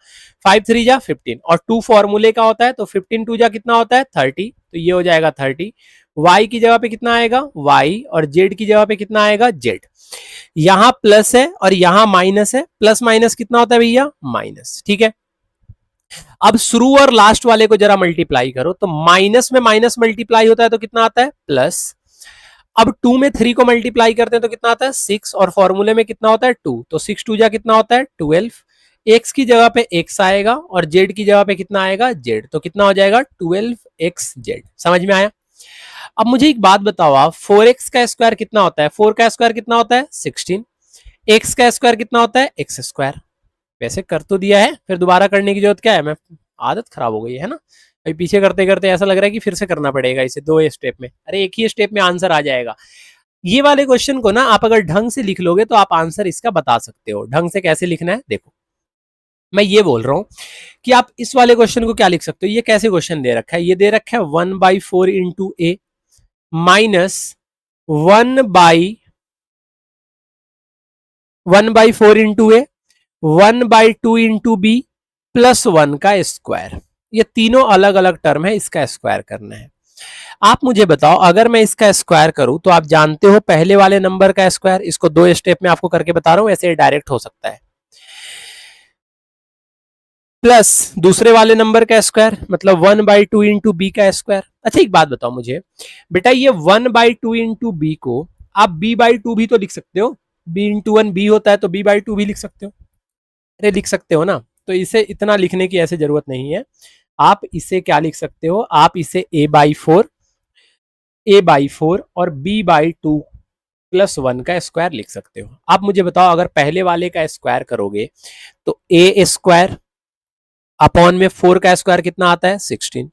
5 3 जा 15, और 2 फॉर्मूले का होता है तो 15 2 जा कितना होता है 30, तो ये हो जाएगा 30। y की जगह पे कितना आएगा y, और z की जगह पे कितना आएगा z। यहां प्लस है और यहां माइनस है, प्लस माइनस कितना होता है भैया माइनस। ठीक है, अब शुरू और लास्ट वाले को जरा मल्टीप्लाई करो, तो माइनस में माइनस मल्टीप्लाई होता है तो कितना आता है प्लस। अब 2 में 3 को मल्टीप्लाई करते हैं तो कितना आता है 6, और फॉर्मूले में कितना होता है 2, तो 6 2 जा कितना होता है 12। x की जगह पे x आएगा और z की जगह पे कितना आएगा z, तो कितना हो जाएगा 12xz। समझ में आया? अब मुझे एक बात बताओ आप, 4x का स्क्वायर कितना होता है, 4 का स्क्वायर कितना होता है 16, x का स्क्वायर कितना होता है x स्क्वायर। वैसे कर तो दिया है, फिर दोबारा करने की जरूरत क्या है, मैं आदत खराब हो गई है ना, अभी पीछे करते करते ऐसा लग रहा है कि फिर से करना पड़ेगा इसे 2 स्टेप में, अरे एक ही स्टेप में आंसर आ जाएगा। ये वाले क्वेश्चन को ना आप अगर ढंग से लिख लोगे तो आप आंसर इसका बता सकते हो। ढंग से कैसे लिखना है देखो, मैं ये बोल रहा हूं कि आप इस वाले क्वेश्चन को क्या लिख सकते हो, ये कैसे क्वेश्चन दे रखा है, ये दे रखा है 1/4 into a minus 1/4 into A, 1/2 into B plus 1 का स्क्वायर। ये तीनों अलग अलग टर्म है, इसका स्क्वायर करना है। आप मुझे बताओ अगर मैं इसका स्क्वायर करूं तो आप जानते हो पहले वाले नंबर का स्क्वायर, इसको 2 स्टेप में आपको करके बता रहा हूं, ऐसे डायरेक्ट हो सकता है, प्लस दूसरे वाले नंबर का स्क्वायर मतलब 1/2 इंटू बी का स्क्वायर। अच्छा एक बात बताओ मुझे बेटा, ये 1/2 इंटू बी को आप b/2 भी तो लिख सकते हो, b इंटू 1 b होता है तो b/2 भी लिख सकते हो, अरे लिख सकते हो ना, तो इसे इतना लिखने की ऐसे जरूरत नहीं है। आप इसे क्या लिख सकते हो, आप इसे a/4 और b/2 प्लस 1 का स्क्वायर लिख सकते हो। आप मुझे बताओ अगर पहले वाले का स्क्वायर करोगे तो a स्क्वायर अपॉन में 4 का स्क्वायर कितना आता है 16,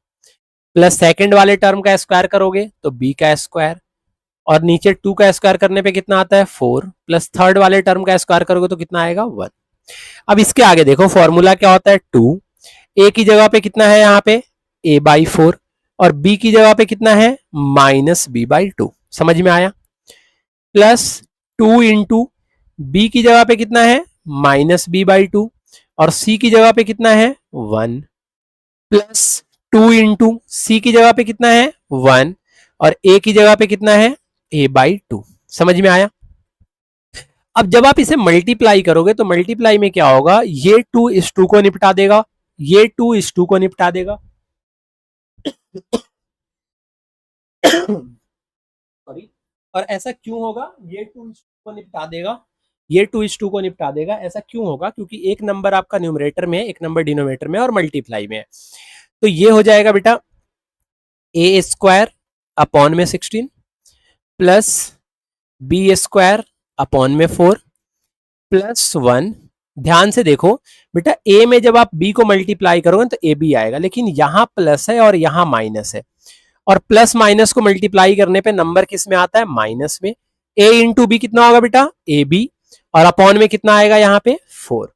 प्लस सेकंड वाले टर्म का स्क्वायर करोगे तो b का स्क्वायर, और नीचे 2 का स्क्वायर करने पे कितना आता है 4, प्लस थर्ड वाले टर्म का स्क्वायर करोगे तो कितना आएगा 1। अब इसके आगे देखो फॉर्मूला क्या होता है 2, ए की जगह पे कितना है यहाँ पे a/4, और b की जगह पे कितना है -b/2। समझ में आया? प्लस 2 इंटू बी की जगह पे कितना है -b/2, और c की जगह पे कितना है 1, प्लस 2 इंटू सी की जगह पे कितना है 1, और a की जगह पे कितना है a/2। समझ में आया? अब जब आप इसे मल्टीप्लाई करोगे तो मल्टीप्लाई में क्या होगा, ये 2 इस 2 को निपटा देगा, ये 2 इस 2 को निपटा देगा सॉरी, और ऐसा क्यों होगा, ये 2 इस 2 को निपटा देगा, ये 2 इस 2 को निपटा देगा, ऐसा क्यों होगा, क्योंकि एक नंबर आपका न्यूमरेटर में है, एक नंबर डिनोमिनेटर में और मल्टीप्लाई में है, तो ये हो जाएगा बेटा a स्क्वायर अपॉन में 16 प्लस b स्क्वायर अपॉन में 4 प्लस 1। ध्यान से देखो बेटा, a में जब आप b को मल्टीप्लाई करोगे तो ए बी आएगा, लेकिन यहां प्लस है और यहां माइनस है, और प्लस माइनस को मल्टीप्लाई करने पे नंबर किस में आता है माइनस में। a इंटू बी कितना होगा बेटा ए बी, और अपॉन में कितना आएगा यहाँ पे 4।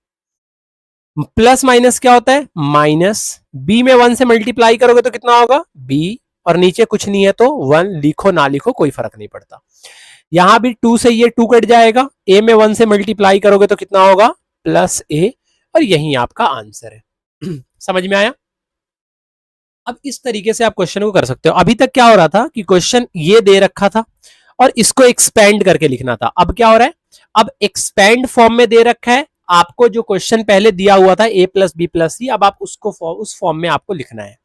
प्लस माइनस क्या होता है? माइनस। बी में 1 से मल्टीप्लाई करोगे तो कितना होगा? बी। और नीचे कुछ नहीं है तो 1 लिखो ना लिखो कोई फर्क नहीं पड़ता। यहां भी 2 से ये 2 कट जाएगा, ए में 1 से मल्टीप्लाई करोगे तो कितना होगा? प्लस ए। और यही आपका आंसर है। समझ में आया? अब इस तरीके से आप क्वेश्चन को कर सकते हो। अभी तक क्या हो रहा था कि क्वेश्चन ये दे रखा था और इसको एक्सपेंड करके लिखना था। अब क्या हो रहा है? अब एक्सपेंड फॉर्म में दे रखा है, आपको जो क्वेश्चन पहले दिया हुआ था ए प्लस बी प्लस सी, अब आप उसको उस फॉर्म में आपको लिखना है।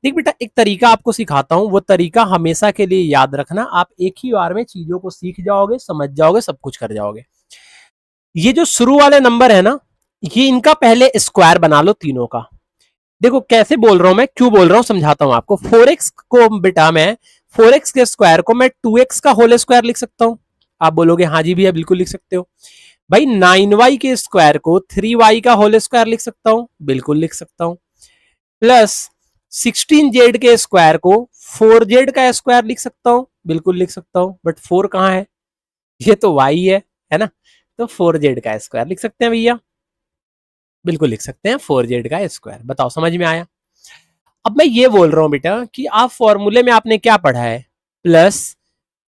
देख बेटा, एक तरीका आपको सिखाता हूं, वो तरीका हमेशा के लिए याद रखना। आप एक ही बार में चीजों को सीख जाओगे, समझ जाओगे, सब कुछ कर जाओगे। ये जो शुरू वाले नंबर है ना, ये इनका पहले स्क्वायर बना लो तीनों का। देखो कैसे बोल रहा हूं मैं, क्यों बोल रहा हूं समझाता हूं आपको। 4x को बेटा मैं 4x के स्क्वायर को मैं 2x का होल स्क्वायर लिख सकता हूं। आप बोलोगे हाँ जी भैया बिल्कुल लिख सकते हो। भाई 9y के स्क्वायर को 3y का होल स्क्वायर लिख सकता हूं, बिल्कुल लिख सकता हूं। प्लस 16z के स्क्वायर को 4z का स्क्वायर लिख सकता हूं, बिल्कुल लिख सकता हूं। बट 4 कहां है? ये तो y है ना? तो 4z का स्क्वायर लिख सकते हैं भैया, बिल्कुल लिख सकते हैं 4z का स्क्वायर। बताओ समझ में आया? अब मैं ये बोल रहा हूं बेटा कि आप फॉर्मूले में आपने क्या पढ़ा है? प्लस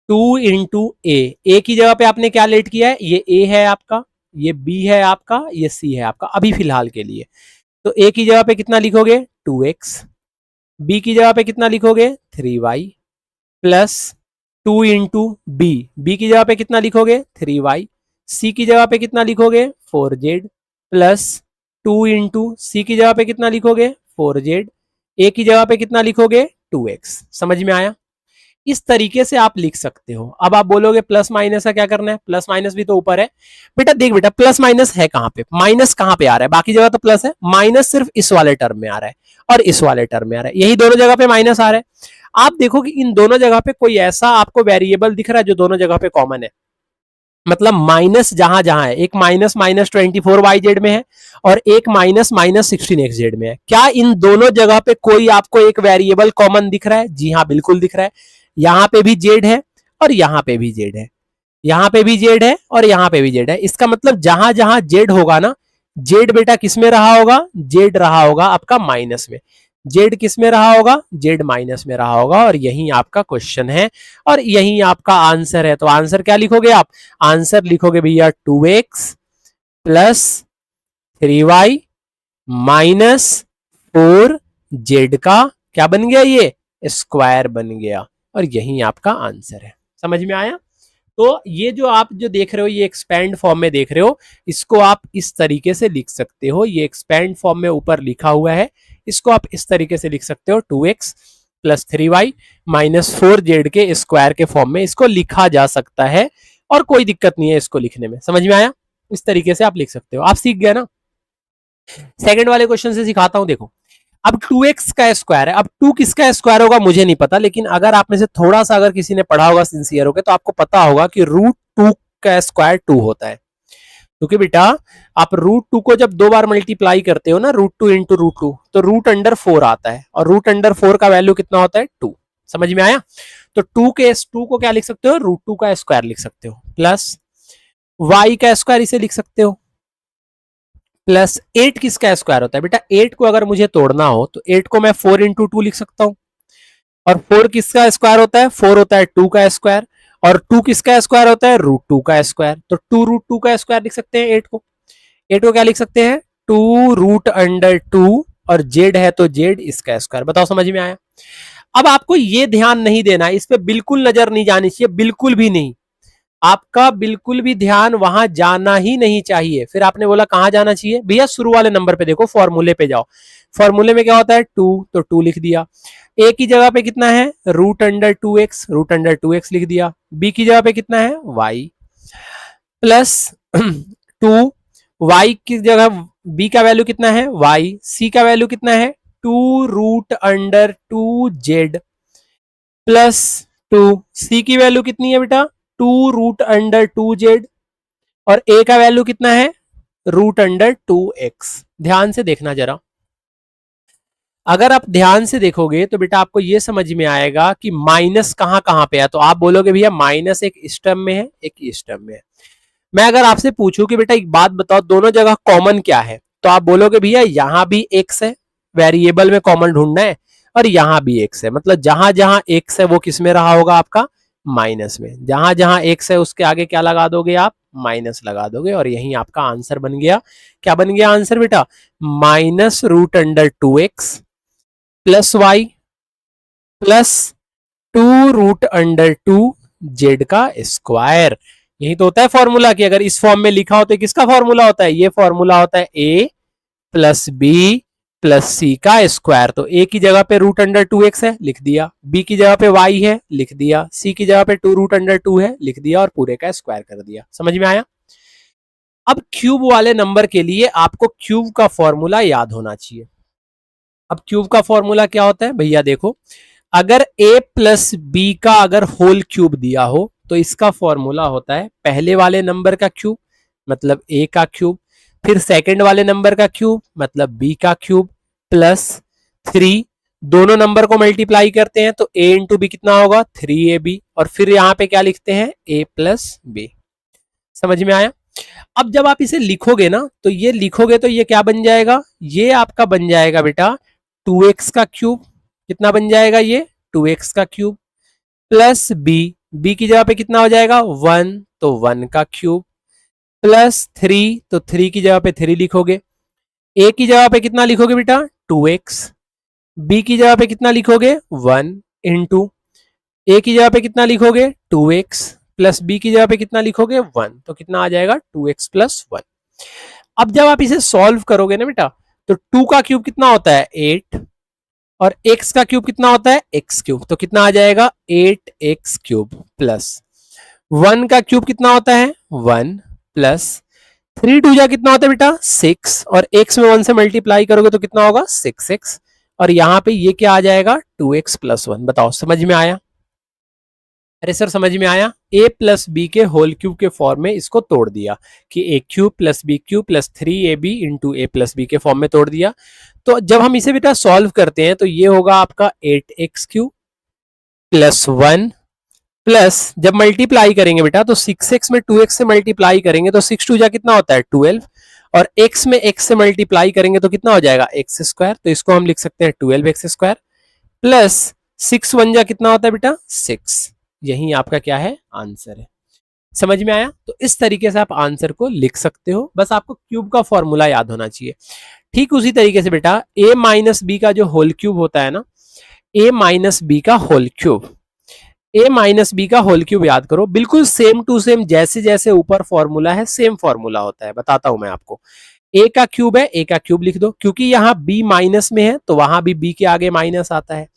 2 × ए की जगह पे आपने क्या लेट किया है? ये ए है आपका, ये बी है आपका, ये सी है आपका अभी फिलहाल के लिए। तो ए की जगह पे कितना लिखोगे? 2x। बी की जगह पे कितना लिखोगे? 3y। प्लस 2 × बी की जगह पे कितना लिखोगे? 3y। सी की जगह पे कितना लिखोगे? 4z। प्लस 2 × सी की जगह पे कितना लिखोगे? 4z। ए की जगह पे कितना लिखोगे? 2x। समझ में आया? इस तरीके से आप लिख सकते हो। अब आप बोलोगे प्लस माइनस का क्या करना है? प्लस माइनस भी तो ऊपर है। बेटा देख बेटा, प्लस माइनस है कहां पे? माइनस कहां पे आ रहा है? बाकी जगह तो प्लस है, माइनस सिर्फ इस वाले टर्म में आ रहा है और इस वाले टर्म में आ रहा है, यही दोनों जगह पे माइनस आ रहा है। आप देखो कि इन दोनों जगह पे कोई ऐसा आपको वेरिएबल दिख रहा है जो दोनों जगह पे कॉमन है। मतलब माइनस जहां जहां है, एक माइनस -24y z में है और एक -16x z में है। क्या इन दोनों जगह पे कोई आपको एक वेरिएबल कॉमन दिख रहा है? जी हाँ बिल्कुल दिख रहा है। यहां पे भी z है और यहां पे भी z है, यहां पे भी z है और यहां पे भी z है। इसका मतलब जहां जहां z होगा ना, z बेटा किस में रहा होगा? z रहा होगा आपका माइनस में। z किस में रहा होगा? z माइनस में रहा होगा। और यही आपका क्वेश्चन है और यही आपका आंसर है। तो आंसर क्या लिखोगे आप? आंसर लिखोगे भैया 2x plus 3y minus 4z का क्या बन गया? ये स्क्वायर बन गया। और यही आपका आंसर है। समझ में आया? तो ये जो आप जो देख रहे हो, ये एक्सपेंड फॉर्म में देख रहे हो, इसको आप इस तरीके से लिख सकते हो। ये एक्सपेंड फॉर्म में ऊपर लिखा हुआ है, इसको आप इस तरीके से लिख सकते हो। 2x plus 3y minus 4z के स्क्वायर के फॉर्म में इसको लिखा जा सकता है और कोई दिक्कत नहीं है इसको लिखने में। समझ में आया? इस तरीके से आप लिख सकते हो। आप सीख गए ना? सेकंड वाले क्वेश्चन से सिखाता हूं। देखो, अब 2x का स्क्वायर है। अब 2 किसका स्क्वायर होगा मुझे नहीं पता, लेकिन अगर आप में से थोड़ा सा अगर किसी ने पढ़ा होगा सिंसियर होकर, तो आपको पता होगा कि √2 का स्क्वायर 2 होता है। क्योंकि बेटा आप √2 को जब 2 बार मल्टीप्लाई करते हो ना, √2 × √2, तो √4 आता है और √4 का वैल्यू कितना होता है? 2। समझ में आया? तो 2 को क्या लिख सकते हो? √2 का स्क्वायर लिख सकते हो। प्लस y का स्क्वायर इसे लिख सकते हो। प्लस 8 किसका स्क्वायर होता है? बेटा 8 को अगर मुझे तोड़ना हो तो 8 को मैं 4 × 2 लिख सकता हूं। और 4 किसका स्क्वायर होता है? 4 होता है 2 का स्क्वायर। और 2 किसका स्क्वायर होता है? √2 का स्क्वायर। तो 2 √2 का स्क्वायर लिख सकते हैं 8 को। 8 को क्या लिख सकते हैं? 2 √2 और z है तो z इसका स्क्वायर। बताओ समझ में आया? अब आपको ये ध्यान नहीं देना, इस पे बिल्कुल नजर नहीं जानी चाहिए, बिल्कुल भी नहीं। आपका बिल्कुल भी ध्यान वहां जाना ही नहीं चाहिए। फिर आपने बोला कहां जाना चाहिए? भैया शुरू वाले नंबर पे देखो, फॉर्मूले पे जाओ। फॉर्मूले में क्या होता है? 2, तो 2 लिख दिया। ए की जगह पे कितना है? √2x, √2x लिख दिया। बी की जगह पे कितना है? y प्लस 2, y की जगह बी का वैल्यू कितना है? y। सी का वैल्यू कितना है? 2 √2z प्लस 2। सी की वैल्यू कितनी है बेटा? 2 √2z। और ए का वैल्यू कितना है? √2x। ध्यान से देखना जरा, अगर आप ध्यान से देखोगे तो बेटा आपको यह समझ में आएगा कि माइनस कहां कहां पे है। तो आप बोलोगे भैया माइनस एक इस टर्म में है, एक इस टर्म में है। मैं अगर आपसे पूछूं कि बेटा एक बात बताओ, दोनों जगह कॉमन क्या है, तो आप बोलोगे भैया यहां भी x है, वेरिएबल में कॉमन ढूंढना है, और यहां भी x है, मतलब जहां जहां x है वो किस में रहा होगा आपका माइनस में, जहां जहां x है उसके आगे क्या लगा दोगे आप माइनस लगा दोगे, और यही आपका आंसर बन गया। क्या बन गया आंसर बेटा? -√2x plus Y plus 2√2 z का स्क्वायर। यही तो होता है फॉर्मूला की, अगर इस फॉर्म में लिखा हो तो किसका फॉर्मूला होता है? ये फॉर्मूला होता है a प्लस बी प्लस सी का स्क्वायर। तो a की जगह पे √2x है, लिख दिया, b की जगह पे y है, लिख दिया, c की जगह पे 2√2 है, लिख दिया, और पूरे का स्क्वायर कर दिया। समझ में आया? अब क्यूब वाले नंबर के लिए आपको क्यूब का फॉर्मूला याद होना चाहिए। अब क्यूब का फॉर्मूला क्या होता है भैया? देखो, अगर a प्लस बी का अगर होल क्यूब दिया हो तो इसका फॉर्मूला होता है पहले वाले नंबर का क्यूब मतलब a का क्यूब, फिर सेकंड वाले नंबर का क्यूब मतलब b का क्यूब, प्लस 3, दोनों नंबर को मल्टीप्लाई करते हैं तो a इंटू बी कितना होगा 3ab, और फिर यहां पे क्या लिखते हैं a प्लस बी। समझ में आया? अब जब आप इसे लिखोगे ना तो ये लिखोगे तो ये क्या बन जाएगा? ये आपका बन जाएगा बेटा 2x का क्यूब। कितना बन जाएगा ये? 2x का क्यूब प्लस बी की जगह पे कितना हो जाएगा 1, तो 1 का क्यूब, प्लस 3, तो 3 की जगह पे 3 लिखोगे, a की जगह पे कितना लिखोगे बेटा 2x, b की जगह पे कितना लिखोगे 1 इंटू a की जगह पे कितना लिखोगे 2x, प्लस b की जगह पे कितना लिखोगे 1, तो कितना आ जाएगा 2x प्लस 1। अब जब आप इसे सॉल्व करोगे ना बेटा तो 2 का क्यूब कितना होता है 8, और x का क्यूब कितना होता है x क्यूब, तो कितना आ जाएगा 8x क्यूब, प्लस 1 का क्यूब कितना होता है 1, प्लस 3 2 जा कितना होता है बेटा 6, और x में 1 से मल्टीप्लाई करोगे तो कितना होगा 6x, और यहाँ पे ये क्या आ जाएगा 2x प्लस 1। बताओ समझ में आया? अरे सर समझ में आया? a प्लस बी के होल क्यूब के फॉर्म में इसको तोड़ दिया कि a cube plus b cube plus 3ab into A plus b के फॉर्म में तोड़ दिया। तो जब हम इसे बेटा सॉल्व करते हैं तो ये होगा आपका 8x क्यूब प्लस 1, प्लस जब मल्टीप्लाई करेंगे बेटा तो 6x में 2x से मल्टीप्लाई करेंगे तो 6 2 जा कितना होता है 12, और x में x से मल्टीप्लाई करेंगे तो कितना हो जाएगा x स्क्वायर, तो इसको हम लिख सकते हैं 12x स्क्वायर, प्लस 6 1 जा कितना होता है बेटा 6। यही आपका क्या है आंसर है। समझ में आया? तो इस तरीके से आप आंसर को लिख सकते हो, बस आपको क्यूब का फॉर्मूला याद होना चाहिए। ठीक उसी तरीके से बेटा a माइनस बी का जो होल क्यूब होता है ना, a माइनस बी का whole cube, a minus B का होल क्यूब याद करो, बिल्कुल सेम टू सेम जैसे जैसे ऊपर फॉर्मूला है सेम फॉर्मूला होता है। बताता हूं मैं आपको। a का क्यूब है, a का क्यूब लिख दो, क्योंकि यहाँ b माइनस में है तो वहां भी b के आगे माइनस आता है।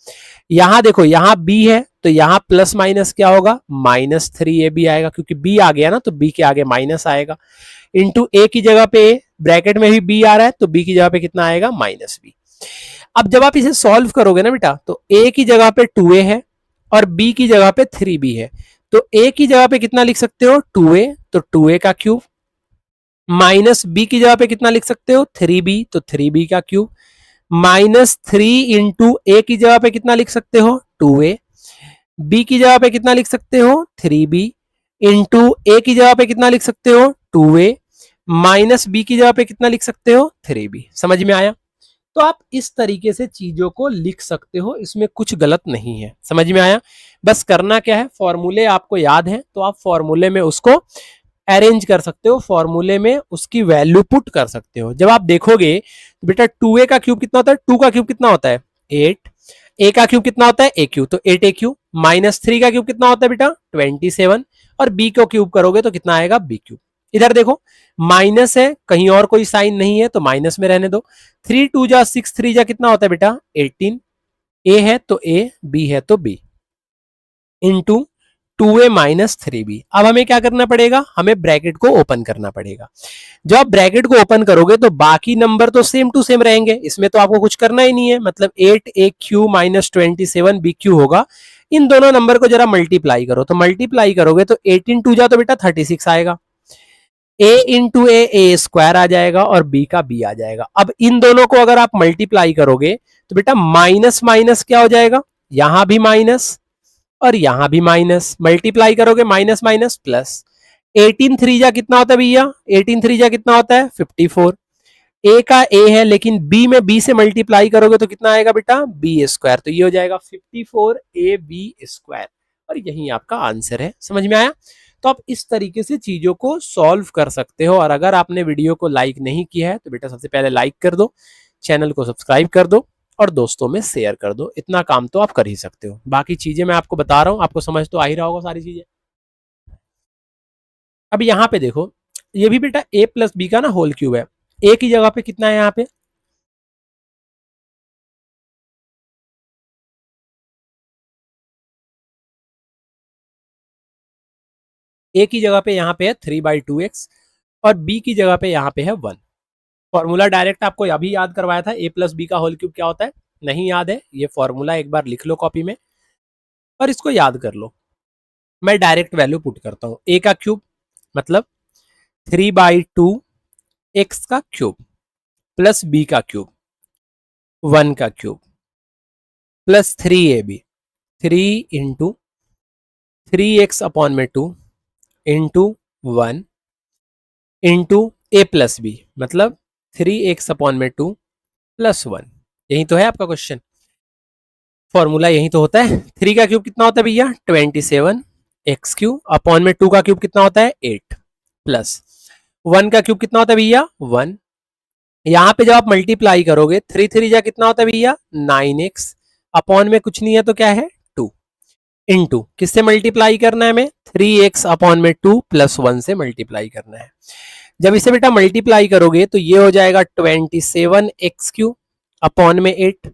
यहाँ देखो यहाँ b है तो यहाँ प्लस माइनस क्या होगा -3ab आएगा, क्योंकि b आ गया ना तो b के आगे माइनस आएगा, इंटू a की जगह पे a, ब्रैकेट में भी b आ रहा है तो b की जगह पे कितना आएगा -b। अब जब आप इसे सॉल्व करोगे ना बेटा तो a की जगह पे 2a है और b की जगह पे 3b है, तो a की जगह पे कितना लिख सकते हो 2a, तो 2a का क्यूब, माइनस b की जगह पे कितना लिख सकते हो 3b, तो 3b का क्यूब, -3 इंटू a की जगह पे कितना लिख सकते हो 2a, b की जगह पे कितना लिख सकते हो 3b, इंटू a की जगह पे कितना लिख सकते हो 2a, माइनस b की जगह पे कितना लिख सकते हो 3b। समझ में आया? तो आप इस तरीके से चीजों को लिख सकते हो, इसमें कुछ गलत नहीं है। समझ में आया? बस करना क्या है, फॉर्मूले आपको याद है तो आप फॉर्मूले में उसको अरेंज कर सकते हो, फॉर्मूले में उसकी वैल्यू पुट कर सकते हो। जब आप देखोगे तो बेटा 2a का क्यूब कितना होता है, 2 का क्यूब कितना होता है 8, a का क्यूब कितना होता है a क्यूब, तो 8a क्यूब, -3 का क्यूब कितना होता है बेटा 27, और b को क्यूब करोगे तो कितना आएगा b क्यूब। इधर देखो माइनस है, कहीं और कोई साइन नहीं है तो माइनस में रहने दो, 3 2 जा 6 3 जा कितना होता है बेटा 18, a है तो a, b है तो b, into 2a minus 3b। अब हमें क्या करना पड़ेगा, हमें ब्रैकेट को ओपन करना पड़ेगा। जब आप ब्रैकेट को ओपन करोगे तो बाकी नंबर तो सेम टू सेम रहेंगे, इसमें तो आपको कुछ करना ही नहीं है, मतलब 8a Q minus 27b Q होगा। इन दोनों नंबर को जरा मल्टीप्लाई करो, तो मल्टीप्लाई करोगे तो 18 2 जा तो बेटा 36 आएगा, a इंटू ए स्क्वायर आ जाएगा और b का b आ जाएगा। अब इन दोनों को अगर आप मल्टीप्लाई करोगे तो बेटा माइनस माइनस क्या हो जाएगा, यहां भी माइनस और यहां भी माइनस, मल्टीप्लाई करोगे माइनस माइनस प्लस, 18 3 जा कितना होता है भैया 18 3 जा कितना होता है 54, ए का ए है लेकिन बी में बी से मल्टीप्लाई करोगे तो कितना आएगा बेटा, बी स्क्वायर। तो ये हो जाएगा 54ab²। और यही आपका आंसर है। समझ में आया? तो आप इस तरीके से चीजों को सॉल्व कर सकते हो। और अगर आपने वीडियो को लाइक नहीं किया है तो बेटा सबसे पहले लाइक कर दो, चैनल को सब्सक्राइब कर दो और दोस्तों में शेयर कर दो। इतना काम तो आप कर ही सकते हो। बाकी चीजें मैं आपको बता रहा हूं, आपको समझ तो आ ही रहा होगा सारी चीजें। अब यहाँ पे देखो, ये भी बेटा a प्लस बी का ना होल क्यूब है। ए की जगह पे कितना है यहाँ पे, ए की जगह पे यहाँ पे है 3/2x और बी की जगह पे यहाँ पे है 1। फॉर्मूला डायरेक्ट आपको अभी याद करवाया था, ए प्लस बी का होल क्यूब क्या होता है। नहीं याद है, ये फॉर्मूला एक बार लिख लो कॉपी में और इसको याद कर लो। मैं डायरेक्ट वैल्यू पुट करता हूँ। ए का क्यूब मतलब 3/2x का क्यूब प्लस बी का क्यूब 1 का cube plus 3ab, 3 × 3x/2 into 1 into ए प्लस बी मतलब 3x/2 प्लस 1। यही तो है आपका क्वेश्चन। फॉर्मूला यही तो होता है। 3 का क्यूब कितना होता है भैया, 27x³ अपॉन में 2 का क्यूब कितना होता है 8 प्लस 1 का क्यूब कितना होता है भैया 1। यहाँ पे जब आप मल्टीप्लाई करोगे 3 3 जा कितना होता है भैया 9x अपॉन में कुछ नहीं है तो क्या है 2 इंटू किससे मल्टीप्लाई करना है हमें 3x/2 प्लस 1 से मल्टीप्लाई करना है। जब इसे बेटा मल्टीप्लाई करोगे तो ये हो जाएगा 27x³ अपॉन में 8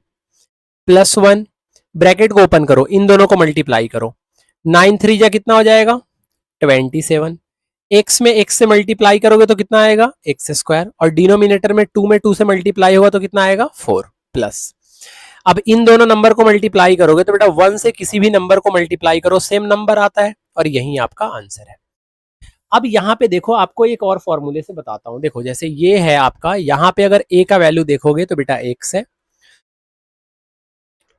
प्लस 1, ब्रैकेट को ओपन करो, इन दोनों को मल्टीप्लाई करो, 9 3 जा कितना हो जाएगा 27, एक्स में एक्स से मल्टीप्लाई करोगे तो कितना आएगा x² और डिनोमिनेटर में 2 से मल्टीप्लाई होगा तो कितना आएगा 4 प्लस। अब इन दोनों नंबर को मल्टीप्लाई करोगे तो बेटा 1 से किसी भी नंबर को मल्टीप्लाई करो सेम नंबर आता है और यही आपका आंसर है। अब यहाँ पे देखो, आपको एक और फॉर्मूले से बताता हूं। देखो जैसे ये है आपका, यहाँ पे अगर a का वैल्यू देखोगे तो बेटा x है,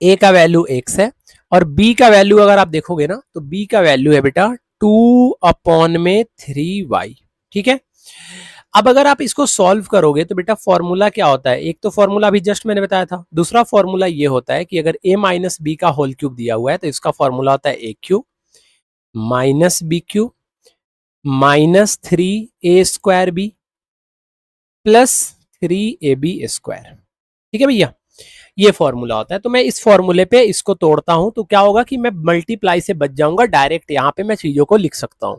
a का वैल्यू x है और b का वैल्यू अगर आप देखोगे ना तो b का वैल्यू है बेटा 2/3y। ठीक है। अब अगर आप इसको सॉल्व करोगे तो बेटा फॉर्मूला क्या होता है, एक तो फॉर्मूला अभी जस्ट मैंने बताया था, दूसरा फॉर्मूला ये होता है कि अगर a माइनस बी का होल क्यूब दिया हुआ है तो इसका फॉर्मूला होता है a³ minus b³ minus 3a² plus 3ab²। ठीक है भैया, ये फॉर्मूला होता है। तो मैं इस फॉर्मूले पे इसको तोड़ता हूं तो क्या होगा कि मैं मल्टीप्लाई से बच जाऊंगा, डायरेक्ट यहां पे मैं चीजों को लिख सकता हूं।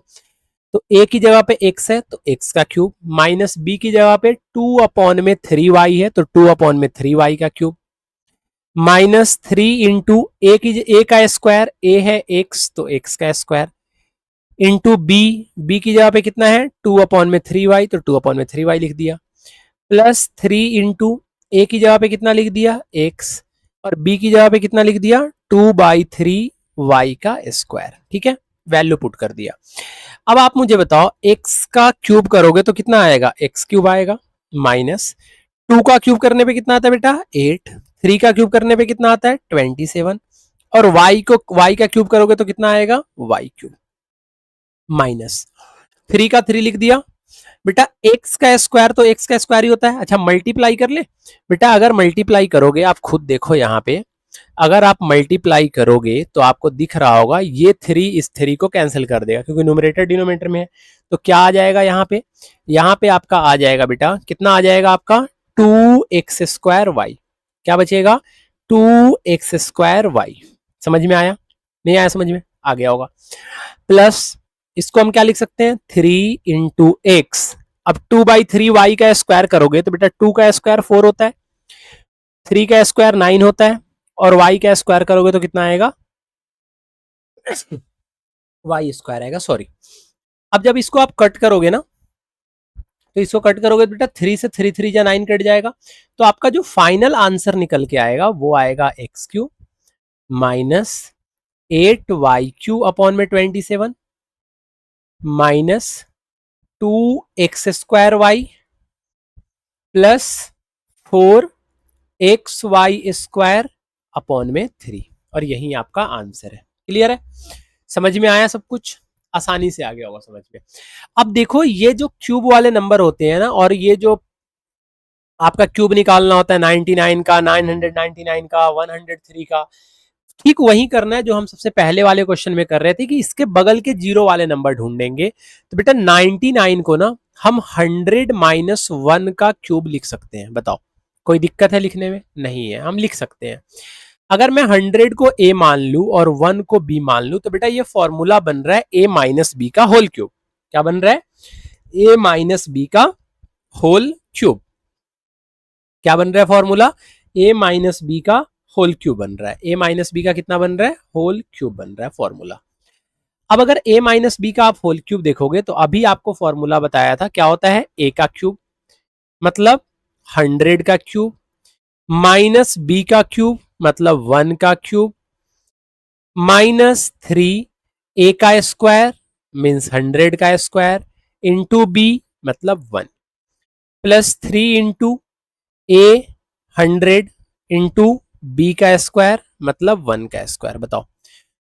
तो a की जगह पे x है तो x का क्यूब माइनस b की जगह पे 2/3y है तो 2/3y का क्यूब माइनस 3 इंटू a का स्क्वायर, a है x तो x का स्क्वायर इंटू b की जगह पे कितना है 2/3y तो 2/3y लिख दिया प्लस 3 इंटू a की जगह पे कितना लिख दिया x और b की जगह पे कितना लिख दिया 2/3y का स्क्वायर। ठीक है, वैल्यू पुट कर दिया। अब आप मुझे बताओ x का क्यूब करोगे तो कितना आएगा, x³ आएगा माइनस 2 का क्यूब करने पे कितना आता है बेटा 8, 3 का क्यूब करने पे कितना आता है 27 और y का क्यूब करोगे तो कितना आएगा y³ माइनस 3 का 3 लिख दिया बेटा, x का स्क्वायर तो x का स्क्वायर ही होता है। अच्छा मल्टीप्लाई कर ले बेटा, अगर मल्टीप्लाई करोगे आप खुद देखो यहाँ पे, अगर आप मल्टीप्लाई करोगे तो आपको दिख रहा होगा ये 3 इस 3 को कैंसिल कर देगा क्योंकि न्यूमरेटर डिनोमिनेटर में है। तो क्या आ जाएगा यहाँ पे आपका आ जाएगा बेटा, कितना आ जाएगा आपका 2x² क्या बचेगा 2x²। समझ में आया, नहीं आया समझ में आ गया होगा। प्लस इसको हम क्या लिख सकते हैं 3 इंटू एक्स। अब 2/3y का स्क्वायर करोगे तो बेटा 2 का स्क्वायर 4 होता है, 3 का स्क्वायर 9 होता है और y का स्क्वायर करोगे तो कितना आएगा y² आएगा, सॉरी। अब जब इसको आप कट करोगे ना तो इसको कट करोगे तो बेटा 3 से 3 3 जा 9 कट जाएगा। तो आपका जो फाइनल आंसर निकल के आएगा वो आएगा x³ minus 8y³/27 minus 2x² plus 4xy² और यही आपका आंसर है। क्लियर है, समझ में आया सब कुछ, आसानी से आ गया होगा समझ में। अब देखो ये जो क्यूब वाले नंबर होते हैं ना और ये जो आपका क्यूब निकालना होता है 99 का, 999 का, 103 का। ठीक वही करना है जो हम सबसे पहले वाले क्वेश्चन में कर रहे थे कि इसके बगल के जीरो वाले नंबर ढूंढेंगे। तो बेटा 99 को ना हम 100 माइनस 1 का क्यूब लिख सकते हैं। बताओ कोई दिक्कत है लिखने में? नहीं है, हम लिख सकते हैं। अगर मैं 100 को a मान लू और 1 को b मान लू तो बेटा ये फॉर्मूला बन रहा है a माइनस बी का होल क्यूब। क्या बन रहा है? a माइनस बी का होल क्यूब। क्या बन रहा है फॉर्मूला? a माइनस बी का होल क्यूब बन रहा है। a माइनस बी का कितना बन रहा है? होल क्यूब बन रहा है फॉर्मूला। अब अगर a माइनस बी का आप होल क्यूब देखोगे तो अभी आपको फॉर्मूला बताया था क्या होता है? a का क्यूब मतलब 100 का क्यूब माइनस बी का क्यूब मतलब 1 का क्यूब माइनस 3 a का स्क्वायर मीन्स 100 का स्क्वायर इंटू बी मतलब 1 plus 3 into a 100 into b का स्क्वायर मतलब 1 का स्क्वायर। बताओ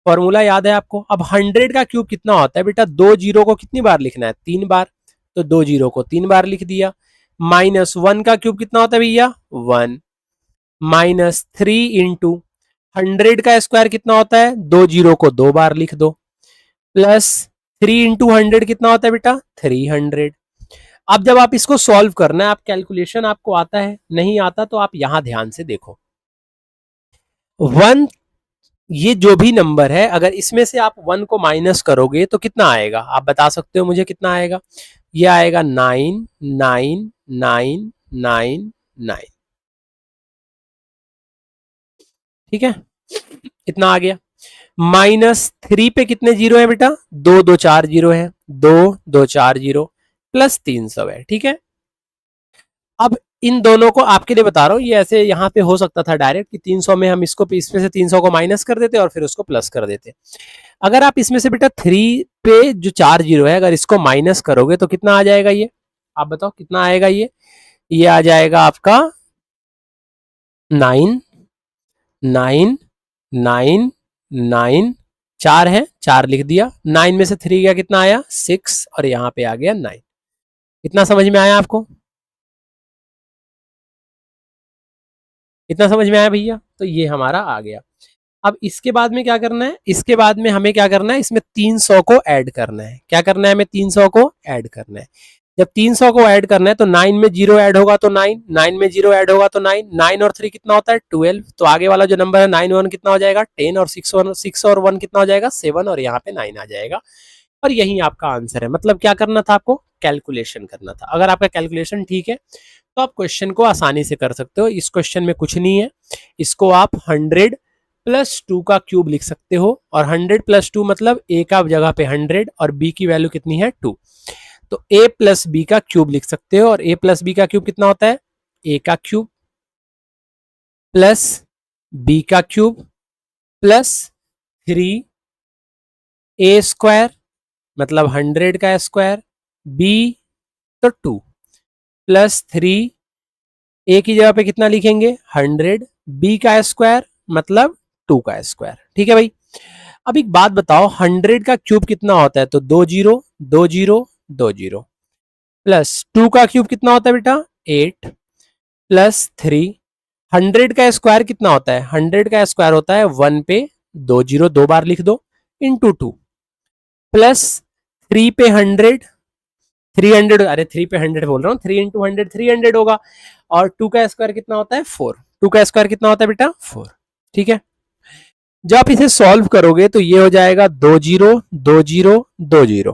फॉर्मूला याद है आपको? अब 100 का क्यूब कितना होता है बेटा? 2 जीरो को कितनी बार लिखना है? 3 बार। तो 2 जीरो को 3 बार लिख दिया। माइनस 1 का क्यूब कितना होता है भैया? 1 माइनस 3 इंटू 100 का स्क्वायर कितना होता है? 2 जीरो को 2 बार लिख दो प्लस 3 इंटू 100 कितना होता है बेटा? 300। अब जब आप इसको सॉल्व करना है, आप कैलकुलेशन आपको आता है? नहीं आता तो आप यहां ध्यान से देखो। 1 ये जो भी नंबर है अगर इसमें से आप 1 को माइनस करोगे तो कितना आएगा? आप बता सकते हो मुझे कितना आएगा? ये आएगा 99999। ठीक है, इतना आ गया। माइनस 3 पे कितने जीरो है बेटा? 2 2 4 जीरो है। 2 2 4 जीरो प्लस 300 है। ठीक है, अब इन दोनों को आपके लिए बता रहा हूं, ये ऐसे यहां पे हो सकता था डायरेक्ट कि 300 में हम इसको इसमें से 300 को माइनस कर देते और फिर उसको प्लस कर देते। अगर आप इसमें से बेटा 3 पे जो 4 जीरो है अगर इसको माइनस करोगे तो कितना आ जाएगा? ये आप बताओ कितना आएगा? ये आ जाएगा आपका 9 9 9 9। 4 है, 4 लिख दिया। 9 में से 3 गया कितना आया? 6 और यहां पे आ गया 9। इतना समझ में आया आपको? इतना समझ में आया भैया? तो ये हमारा आ गया। अब इसके बाद में क्या करना है? इसके बाद में हमें क्या करना है? इसमें 300 को ऐड करना है। क्या करना है? हमें 300 को ऐड करना है। जब 300 को ऐड करना है तो 9 में जीरो ऐड होगा तो 9, 9 में जीरो ऐड होगा तो 9, 9 और 3 कितना होता है? 12। तो आगे वाला जो नंबर है 9 1 कितना हो जाएगा? 10 और 6 और 1 कितना हो जाएगा? 7 और यहाँ पे 9 आ जाएगा। और यही आपका आंसर है। मतलब क्या करना था आपको? कैलकुलेशन करना था। अगर आपका कैलकुलेशन ठीक है तो आप क्वेश्चन को आसानी से कर सकते हो। इस क्वेश्चन में कुछ नहीं है, इसको आप 100 प्लस 2 का क्यूब लिख सकते हो। और 100 प्लस 2 मतलब a का जगह पे 100 और b की वैल्यू कितनी है? 2। तो a प्लस बी का क्यूब लिख सकते हो। और a प्लस बी का क्यूब कितना होता है? a का क्यूब प्लस b का क्यूब प्लस 3a स्क्वायर मतलब 100 का स्क्वायर, b तो 2 प्लस 3 a की जगह पे कितना लिखेंगे? 100, b का स्क्वायर मतलब 2 का स्क्वायर। ठीक है भाई। अब एक बात बताओ, 100 का क्यूब कितना होता है? तो 2 जीरो 2 जीरो 2 जीरो प्लस 2 का क्यूब कितना होता है बेटा? 8 प्लस 3 100 का स्क्वायर कितना होता है? 100 का स्क्वायर होता है 1 पे 2 जीरो 2 बार लिख दो इंटू 2 प्लस 3 पे 100 300, अरे 3 पे 100 बोल रहा हूँ, 3 इंटू 100 300 होगा। और 2 का स्क्वायर कितना होता है? 4। 2 का स्क्वायर कितना होता है बेटा? 4। ठीक है, जब आप इसे सॉल्व करोगे तो ये हो जाएगा 2 zero 2 zero 2 zero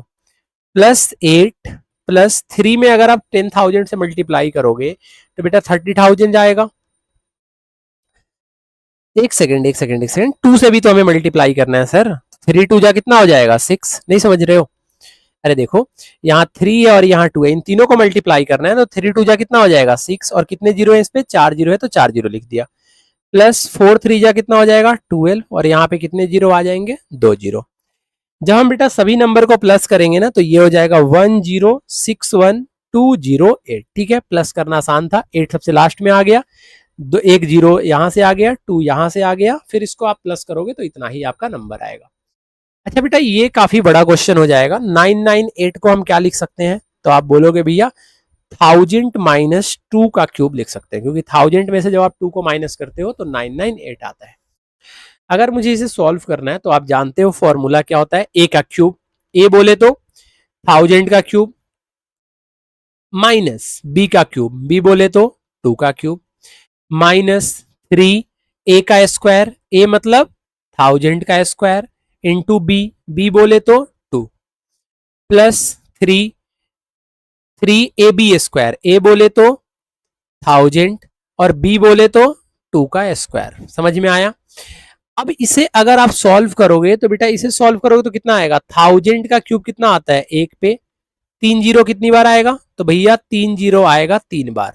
plus 8 plus 3 में अगर आप 10,000 से मल्टीप्लाई करोगे तो बेटा 30,000 जाएगा। एक सेकंड एक सेकंड एक सेकंड, 2 से भी तो हमें मल्टीप्लाई करना है सर। 3 2 जा कितना हो जाएगा? 6। नहीं समझ रहे हो? अरे देखो, यहाँ 3 है और यहाँ 2 है, इन तीनों को मल्टीप्लाई करना है तो 3 2 जा कितना हो जाएगा? 6। और कितने जीरो है इस पे? 4 जीरो है तो 4 जीरो लिख दिया प्लस 4 3 जा कितना हो जाएगा? 12। और यहाँ पे कितने जीरो आ जाएंगे? 2 जीरो। जब हम बेटा सभी नंबर को प्लस करेंगे ना तो ये हो जाएगा 1061,208। ठीक है, प्लस करना आसान था। 8 सबसे लास्ट में आ गया, दो एक जीरो यहां से आ गया, 2 यहां से आ गया, फिर इसको आप प्लस करोगे तो इतना ही आपका नंबर आएगा। अच्छा बेटा, ये काफी बड़ा क्वेश्चन हो जाएगा। 998 को हम क्या लिख सकते हैं? तो आप बोलोगे भैया 1000 माइनस 2 का क्यूब लिख सकते हैं, क्योंकि 1000 में से जब आप 2 को माइनस करते हो तो 998 आता है। अगर मुझे इसे सॉल्व करना है तो आप जानते हो फॉर्मूला क्या होता है, ए का क्यूब, ए बोले तो 1000 का क्यूब, माइनस बी का क्यूब, बी बोले तो 2 का क्यूब, माइनस 3 ए का स्क्वायर, ए मतलब 1000 का स्क्वायर, इंटू बी, बी बोले तो 2, प्लस 3 ए बी स्क्वायर, ए बोले तो 1000 और बी बोले तो 2 का स्क्वायर। समझ में आया? अब इसे अगर आप सॉल्व करोगे तो बेटा इसे सॉल्व करोगे तो कितना आएगा, 1000 का क्यूब कितना आता है, एक पे 3 जीरो कितनी बार आएगा, तो भैया 3 जीरो आएगा 3 बार।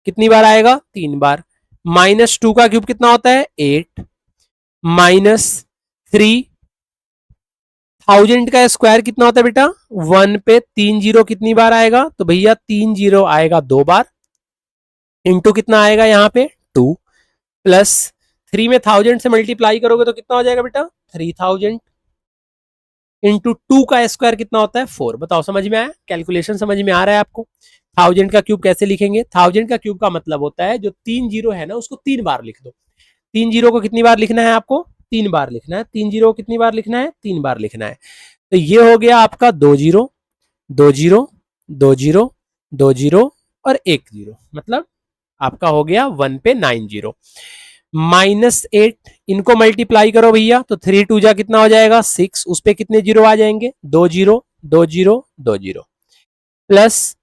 कितनी बार आएगा, 3 बार। माइनस 2 का क्यूब कितना होता है, 8, माइनस 3000 का स्क्वायर कितना होता है बेटा, 1 पे 3 जीरो कितनी बार आएगा, तो भैया 3 जीरो आएगा 2 बार, इंटू कितना आएगा यहाँ पे 2, प्लस 3 में 1000 से मल्टीप्लाई करोगे तो कितना हो जाएगा बेटा, 3000, इंटू 2 का स्क्वायर कितना होता है, 4। बताओ समझ में आया, कैलकुलेशन समझ में आ रहा है आपको? 1000 का क्यूब कैसे लिखेंगे, 1000 का क्यूब का मतलब होता है जो 3 जीरो है ना उसको 3 बार लिख दो। 3 जीरो को कितनी बार लिखना है आपको, 3 बार लिखना है। 3 जीरो को कितनी बार लिखना है, 3 बार लिखना है। तो ये हो गया आपका 2 जीरो 2 जीरो 2 जीरो 2 जीरो और 1 जीरो, मतलब आपका हो गया 1 पे 9 जीरो। -8 इनको मल्टीप्लाई करो भैया, तो 3 टू जा कितना हो जाएगा 6, उस पे कितने जीरो आ जाएंगे, 2 जीरो 2 जीरो 2 जीरो, प्लस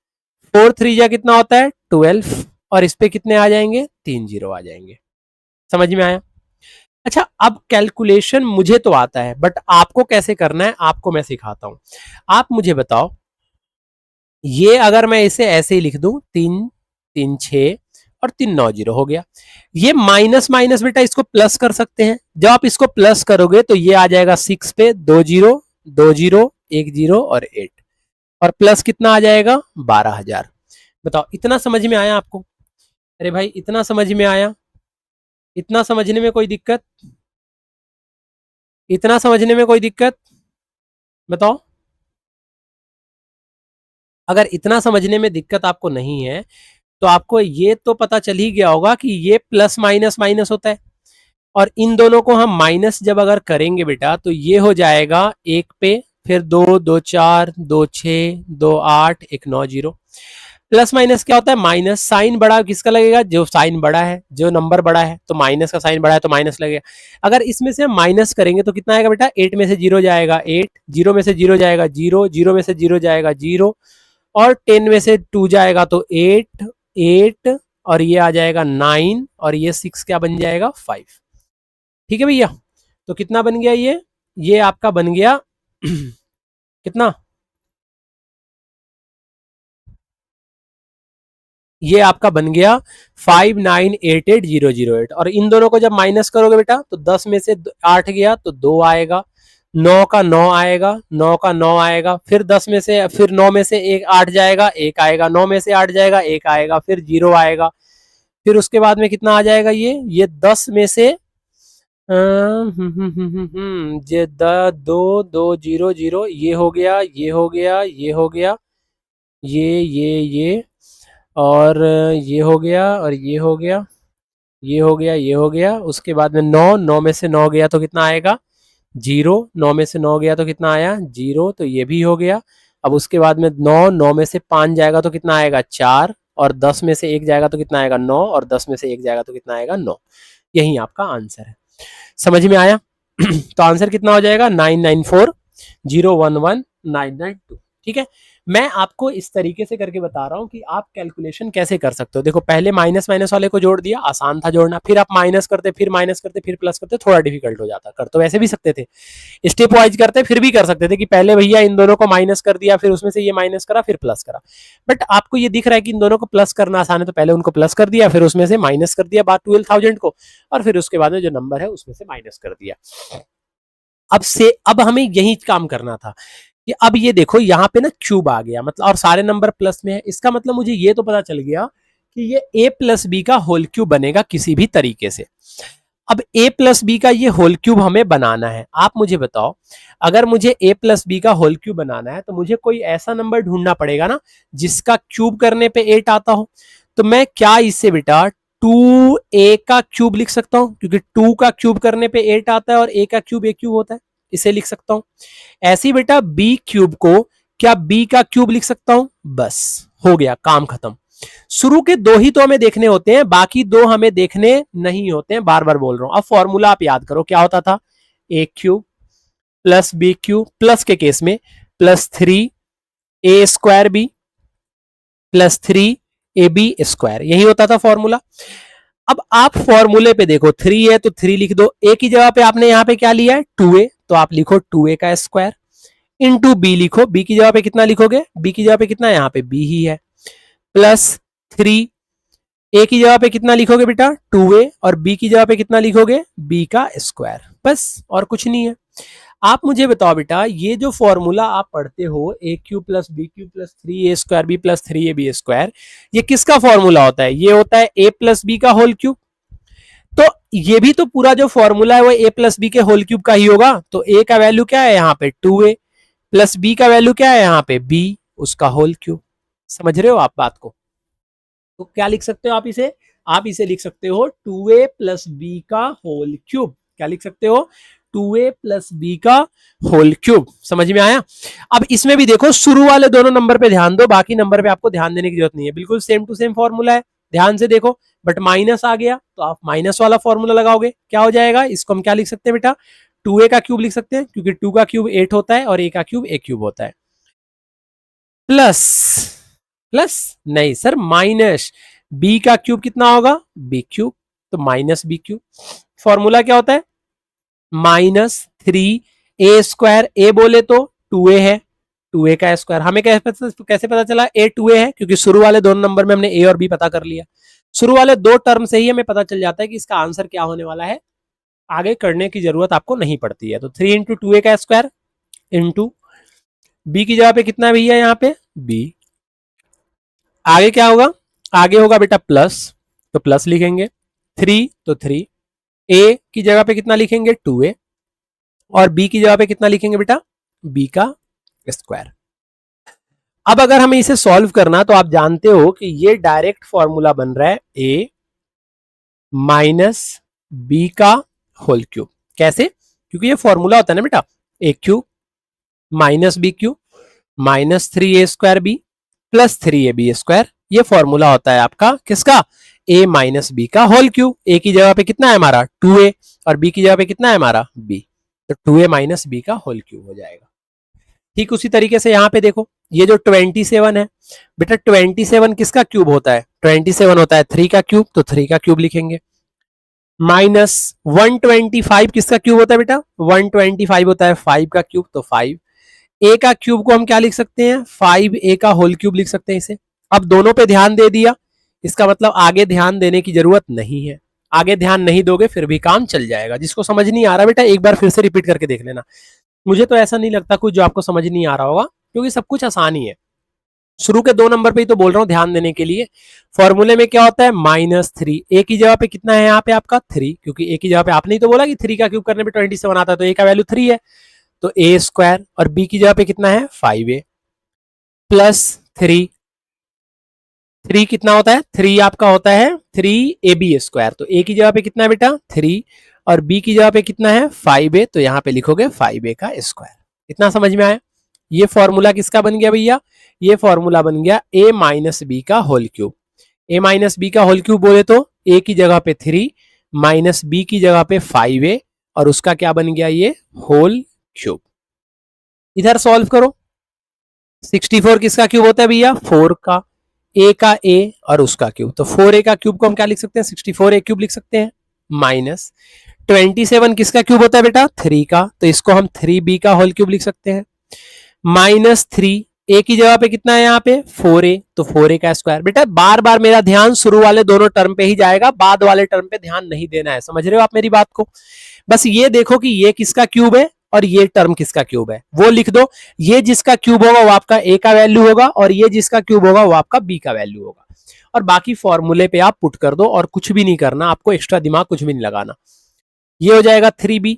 4 3 जा कितना होता है 12, और इस पे कितने आ जाएंगे, 3 जीरो आ जाएंगे। समझ में आया? अच्छा, अब कैलकुलेशन मुझे तो आता है, बट आपको कैसे करना है आपको मैं सिखाता हूं। आप मुझे बताओ, ये अगर मैं इसे ऐसे ही लिख दूं, 3 3 6 और 3 9 जीरो हो गया। ये माइनस माइनस बेटा इसको प्लस कर सकते हैं। जब आप इसको प्लस करोगे तो ये आ जाएगा 6 पे 2 जीरो 2 जीरो 1 जीरो और 8, और प्लस कितना आ जाएगा 12,000। बताओ इतना समझ में आया आपको? अरे भाई इतना समझ में आया? इतना समझने में कोई दिक्कत? इतना समझने में कोई दिक्कत? बताओ। अगर इतना समझने में दिक्कत आपको नहीं है तो आपको ये तो पता चल ही गया होगा कि ये प्लस माइनस माइनस होता है, और इन दोनों को हम माइनस जब अगर करेंगे बेटा तो ये हो जाएगा 1 पे, फिर 2 2 4 2 6 2 8 1 9 जीरो। प्लस माइनस क्या होता है, माइनस। साइन बड़ा किसका लगेगा, जो साइन बड़ा है, जो नंबर बड़ा है, तो माइनस का साइन बड़ा है तो माइनस लगेगा। अगर इसमें से हम माइनस करेंगे तो कितना आएगा बेटा, 8 में से 0 जाएगा 8, 0 में से 0 जाएगा 0, 0 में से 0 जाएगा 0, और 10 में से 2 जाएगा तो 8 8, और ये आ जाएगा 9, और ये 6 क्या बन जाएगा 5। ठीक है भैया? तो कितना बन गया ये आपका बन गया कितना, ये आपका बन गया 5988008। और इन दोनों को जब माइनस करोगे बेटा तो 10 में से 8 गया तो 2 आएगा, 9 का 9 आएगा, 9 का 9 आएगा, फिर 10 में से, फिर 9 में से 1 8 जाएगा 1 आएगा, 9 में से 8 जाएगा 1 आएगा, फिर 0 आएगा, फिर उसके बाद में कितना आ जाएगा ये 10 में से ये 2 2 0 0, ये हो गया ये हो गया ये हो गया ये और ये हो गया और ये हो गया ये हो गया ये हो गया। उसके बाद में 9 9 में से 9 गया तो कितना आएगा 0, 9 में से 9 गया तो कितना आया 0, तो ये भी हो गया। अब उसके बाद में 9 9 में से 5 जाएगा तो कितना आएगा 4, और 10 में से 1 जाएगा तो कितना आएगा 9, और 10 में से 1 जाएगा तो कितना आएगा 9। यही आपका आंसर है। समझ में आया? तो आंसर कितना हो जाएगा 994011992। ठीक है, मैं आपको इस तरीके से करके बता रहा हूं कि आप कैलकुलेशन कैसे कर सकते हो। देखो पहले माइनस माइनस वाले को जोड़ दिया, आसान था जोड़ना, फिर आप माइनस करते, फिर माइनस करते, फिर प्लस करते, थोड़ा डिफिकल्ट हो जाता। कर तो वैसे भी सकते थे, स्टेप वाइज करते फिर भी कर सकते थे कि पहले भैया इन दोनों को माइनस कर दिया, फिर उसमें से ये माइनस करा, फिर प्लस करा। बट आपको ये दिख रहा है कि इन दोनों को प्लस करना आसान है, तो पहले उनको प्लस कर दिया, फिर उसमें से माइनस कर दिया 12,000 को, और फिर उसके बाद में जो नंबर है उसमें से माइनस कर दिया। अब हमें यही काम करना था कि अब ये देखो यहाँ पे ना क्यूब आ गया, मतलब और सारे नंबर प्लस में है। इसका मतलब मुझे ये तो पता चल गया कि ये a प्लस बी का होल क्यूब बनेगा किसी भी तरीके से। अब a प्लस बी का ये होल क्यूब हमें बनाना है। आप मुझे बताओ, अगर मुझे a प्लस बी का होल क्यूब बनाना है तो मुझे कोई ऐसा नंबर ढूंढना पड़ेगा ना जिसका क्यूब करने पे 8 आता हो। तो मैं क्या इससे बेटा 2a का क्यूब लिख सकता हूं, क्योंकि 2 का क्यूब करने पे 8 आता है और a का क्यूब a क्यूब होता है, इसे लिख सकता हूं। ऐसे ही बेटा b क्यूब को क्या b का क्यूब लिख सकता हूं, बस हो गया, काम खत्म। शुरू के दो ही तो हमें देखने होते हैं, बाकी दो हमें देखने नहीं होते हैं, बार बार बोल रहा हूं। अब फॉर्मूला आप याद करो, क्या होता था, a cube plus b cube, plus के केस में plus 3a² b plus 3ab², यही होता था फॉर्मूला। अब आप फॉर्मूले पे देखो, 3 है तो 3 लिख दो, a की जगह पे आपने यहां पे क्या लिया है 2a, तो आप लिखो 2a का स्क्वायर, इंटू b लिखो, b की जगह पे कितना लिखोगे, b की जगह पे कितना है, यहाँ पे b ही है, प्लस 3, a की जगह पे कितना लिखोगे बेटा 2a, और b की जगह पे कितना लिखोगे b का स्क्वायर, बस और कुछ नहीं है। आप मुझे बताओ बेटा, ये जो फॉर्मूला आप पढ़ते हो a cube plus b cube plus 3a² b plus 3ab², ये किसका फॉर्मूला होता है, ये होता है a प्लस बी का होल क्यूब। तो ये भी तो पूरा जो फॉर्मूला है वो a प्लस बी के होल क्यूब का ही होगा। तो a का वैल्यू क्या है यहाँ पे 2a, प्लस b का वैल्यू क्या है यहाँ पे b, उसका होल क्यूब। समझ रहे हो आप बात को? तो क्या लिख सकते हो आप इसे लिख सकते हो 2a प्लस बी का होल क्यूब। क्या लिख सकते हो, 2a प्लस बी का होल क्यूब। समझ में आया? अब इसमें भी देखो, शुरू वाले दोनों नंबर पे ध्यान दो, बाकी नंबर पे आपको ध्यान देने की जरूरत नहीं है, बिल्कुल सेम टू सेम फॉर्मूला है, ध्यान से देखो। बट माइनस आ गया तो आप माइनस वाला फॉर्मूला लगाओगे, क्या हो जाएगा, इसको हम क्या लिख सकते हैं बेटा, 2a का क्यूब लिख सकते हैं, क्योंकि 2 का क्यूब 8 होता है और a का क्यूब a क्यूब होता है, प्लस प्लस नहीं सर, माइनस b का क्यूब कितना होगा b क्यूब, तो माइनस b क्यूब। फॉर्मूला क्या होता है, -3a², a बोले तो 2a है, 2a का स्क्वायर। हमें कैसे पता चला a 2a है, क्योंकि शुरू वाले दोनों नंबर में हमने a और b पता कर लिया। शुरू वाले दो टर्म से ही हमें पता चल जाता है कि इसका आंसर क्या होने वाला है, आगे करने की जरूरत आपको नहीं पड़ती है। तो 3 इंटू 2a का स्क्वायर इंटू b की जगह पे कितना है भैया यहाँ पे b, आगे क्या होगा, आगे होगा बेटा प्लस, तो प्लस लिखेंगे, 3 तो 3, a की जगह पे कितना लिखेंगे 2a, और b की जगह पे कितना लिखेंगे बेटा b का स्क्वायर। अब अगर हमें इसे सॉल्व करना, तो आप जानते हो कि ये डायरेक्ट फॉर्मूला बन रहा है a माइनस b का होल क्यूब। कैसे, क्योंकि ये फॉर्मूला होता है ना बेटा, a cube minus b cube minus 3a² b plus 3ab², ये फॉर्मूला होता है आपका किसका, a माइनस बी का होल क्यूब। a की जगह पे कितना है हमारा 2a, और b की जगह पे कितना है हमारा b, तो 2a माइनस बी का होल क्यूब हो जाएगा। ठीक उसी तरीके से यहाँ पे देखो, ये जो 27 है बेटा, 27 किसका क्यूब होता है, 27 होता है 3 का क्यूब, तो 3 का क्यूब लिखेंगे। माइनस 125 किसका क्यूब होता है बेटा, 125 होता है 5 का क्यूब, तो 5 a का क्यूब को हम क्या लिख सकते हैं, 5a का होल क्यूब लिख सकते हैं इसे। अब दोनों पे ध्यान दे दिया, इसका मतलब आगे ध्यान देने की जरूरत नहीं है, आगे ध्यान नहीं दोगे फिर भी काम चल जाएगा। जिसको समझ नहीं आ रहा बेटा, एक बार फिर से रिपीट करके देख लेना। मुझे तो ऐसा नहीं लगता कुछ जो आपको समझ नहीं आ रहा होगा, क्योंकि सब कुछ आसान ही है। शुरू के दो नंबर पे ही तो बोल रहा हूं ध्यान देने के लिए। फॉर्मूले में क्या होता है, -3, a की जगह पे कितना है यहाँ पे आपका 3, क्योंकि a की जगह पे आपने ही तो बोला कि 3 का क्यूब करने पे 27 आता है, तो a का वैल्यू 3 है, तो a², और b की जगह पे कितना है 5a प्लस 3, 3 कितना होता है, 3 आपका होता है 3ab², तो a की जगह पे कितना है बेटा 3, और b की जगह पे कितना है 5a, तो यहाँ पे लिखोगे 5a का स्क्वायर। इतना समझ में आया? ये फॉर्मूला किसका बन गया भैया, ये फॉर्मूला बन गया a माइनस बी का whole cube. a minus B का होल क्यूब बोले तो a की जगह पे 3 माइनस b की जगह पे 5a, और उसका क्या बन गया ये होल क्यूब। इधर सॉल्व करो, 64 किसका क्यूब होता है भैया 4 का, a का a और उसका क्यूब, तो 4a का क्यूब को हम क्या लिख सकते हैं 64a क्यूब लिख सकते हैं, माइनस 27 किसका क्यूब होता है बेटा 3 का, तो इसको हम 3b का होल क्यूब लिख सकते हैं, माइनस 3, a की जगह पे कितना है यहाँ पे 4a, तो 4a का स्क्वायर। बेटा बार बार मेरा ध्यान शुरू वाले दोनों टर्म पे ही जाएगा, बाद वाले टर्म पे ध्यान नहीं देना है। समझ रहे हो आप मेरी बात को? बस ये देखो कि ये किसका क्यूब है और ये टर्म किसका क्यूब है, वो लिख दो। ये जिसका क्यूब होगा वो आपका a का वैल्यू होगा, और ये जिसका क्यूब होगा वो आपका b का वैल्यू होगा, और बाकी फॉर्मूले पे आप पुट कर दो, और कुछ भी नहीं करना आपको, एक्स्ट्रा दिमाग कुछ भी नहीं लगाना। ये हो जाएगा 3b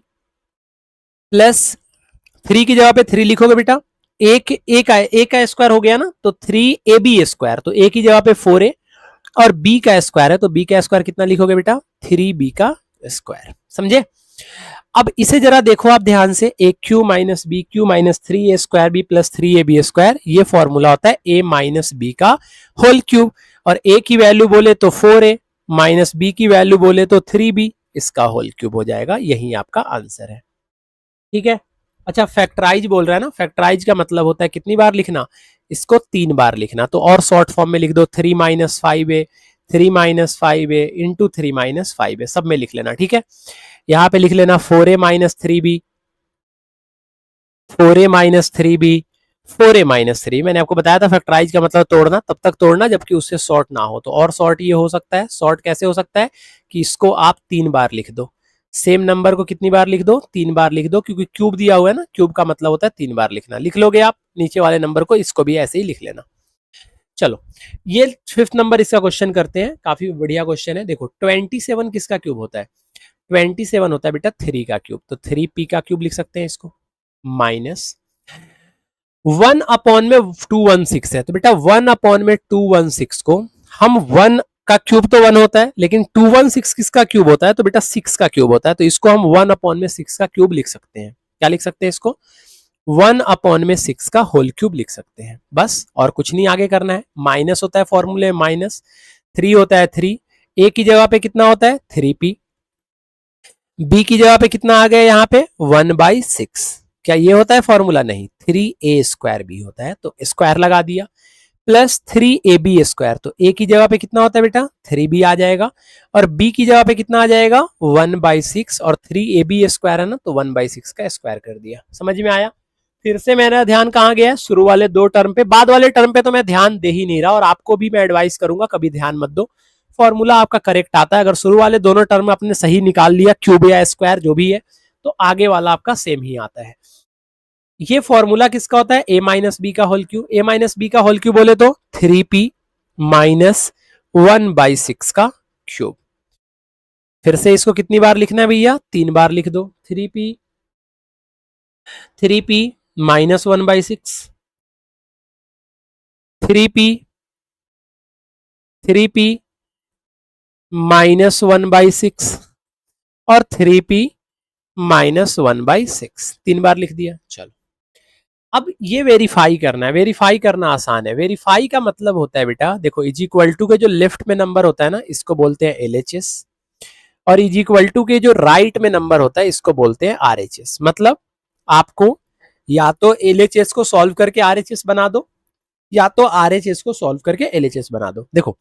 प्लस 3 की जगह पे 3 लिखोगे बेटा, ए का स्क्वायर हो गया ना, तो 3ab स्क्वायर, तो ए की जगह पे 4a, और b का स्क्वायर है तो b का स्क्वायर कितना लिखोगे बेटा, 3b का स्क्वायर। समझे? अब इसे जरा देखो आप ध्यान से, A cube minus B cube minus 3a square B plus 3ab square, ये फॉर्मूला होता है a माइनस बी का होल क्यूब, और a की वैल्यू बोले तो 4a माइनस बी की वैल्यू बोले तो 3b, इसका होल क्यूब हो जाएगा। यही आपका आंसर है। ठीक है। अच्छा, फैक्टराइज बोल रहा है ना, फैक्टराइज का मतलब होता है कितनी बार लिखना, इसको 3 बार लिखना। तो और शॉर्ट फॉर्म में लिख दो 3 minus 5a, 3 minus 5a into 3 minus 5a, सब में लिख लेना। ठीक है। यहां पे लिख लेना 4a minus 3b, 4a minus 3b, 4a minus 3। मैंने आपको बताया था फैक्टराइज का मतलब तोड़ना, तब तक तोड़ना जबकि उससे शॉर्ट ना हो। तो और शॉर्ट ये हो सकता है, शॉर्ट कैसे हो सकता है कि इसको आप 3 बार लिख दो, सेम नंबर को कितनी बार लिख दो, 3 बार लिख दो, क्योंकि क्यूब दिया हुआ है ना, क्यूब का मतलब होता है 3 बार लिखना। लिख लोगे आप नीचे वाले नंबर को, इसको भी ऐसे ही लिख लेना। चलो, ये 5th नंबर इसका क्वेश्चन करते हैं, काफी बढ़िया क्वेश्चन है। देखो 27 किसका क्यूब होता है, 27 होता है बेटा 3 का क्यूब, तो 3p का क्यूब लिख सकते हैं इसको, माइनस 1 अपॉन में 216 है, तो बेटा 1 अपॉन में 216 को हम 1 का क्यूब तो 1 होता है, लेकिन 216 किसका क्यूब होता है, तो बेटा 6 का क्यूब होता है, तो इसको हम 1 अपॉन में 6 का क्यूब लिख सकते हैं। क्या लिख सकते हैं इसको, 1 अपॉन में 6 का होल क्यूब लिख सकते हैं, बस। और कुछ नहीं आगे करना है। माइनस होता है फॉर्मूले में, माइनस 3 होता है 3, ए की जगह पे कितना होता है 3p, बी की जगह पे कितना आ गया यहाँ पे 1/6। क्या ये होता है फॉर्मूला, नहीं, 3a स्क्वायर बी होता है, तो स्क्वायर लगा दिया, प्लस 3ab स्क्वायर, तो a की जगह पे कितना होता है बेटा 3b आ जाएगा, और b की जगह पे कितना आ जाएगा 1/6, और 3ab स्क्वायर है ना, तो 1/6 का स्क्वायर कर दिया। समझ में आया? फिर से मेरा ध्यान कहाँ गया है, शुरू वाले 2 टर्म पे, बाद वाले टर्म पे तो मैं ध्यान दे ही नहीं रहा, और आपको भी मैं एडवाइस करूंगा कभी ध्यान मत दो, फॉर्मूला आपका करेक्ट आता है। अगर शुरू वाले दोनों टर्म आपने सही निकाल लिया, क्यूब या स्क्वायर जो भी है, तो आगे वाला आपका सेम ही आता है। ये फॉर्मूला किसका होता है, ए माइनस बी का होल क्यूब। ए माइनस बी का होल क्यूब बोले तो 3p माइनस 1/6 का क्यूब। फिर से इसको कितनी बार लिखना है भैया, 3 बार लिख दो, 3p minus 1/6, 3p, 3p minus 1/6, और 3p माइनस 1/6, 3 बार लिख दिया। चलो, अब ये वेरीफाई करना है। वेरीफाई करना आसान है। वेरीफाई का मतलब होता है बेटा, देखो इज इक्वल टू के जो लेफ्ट में नंबर होता है ना, इसको बोलते हैं LHS, और इज इक्वल टू के जो राइट में नंबर होता है, इसको बोलते हैं RHS। मतलब आपको या तो LHS को सॉल्व करके RHS बना दो, या तो RHS को सॉल्व करके LHS बना दो। देखो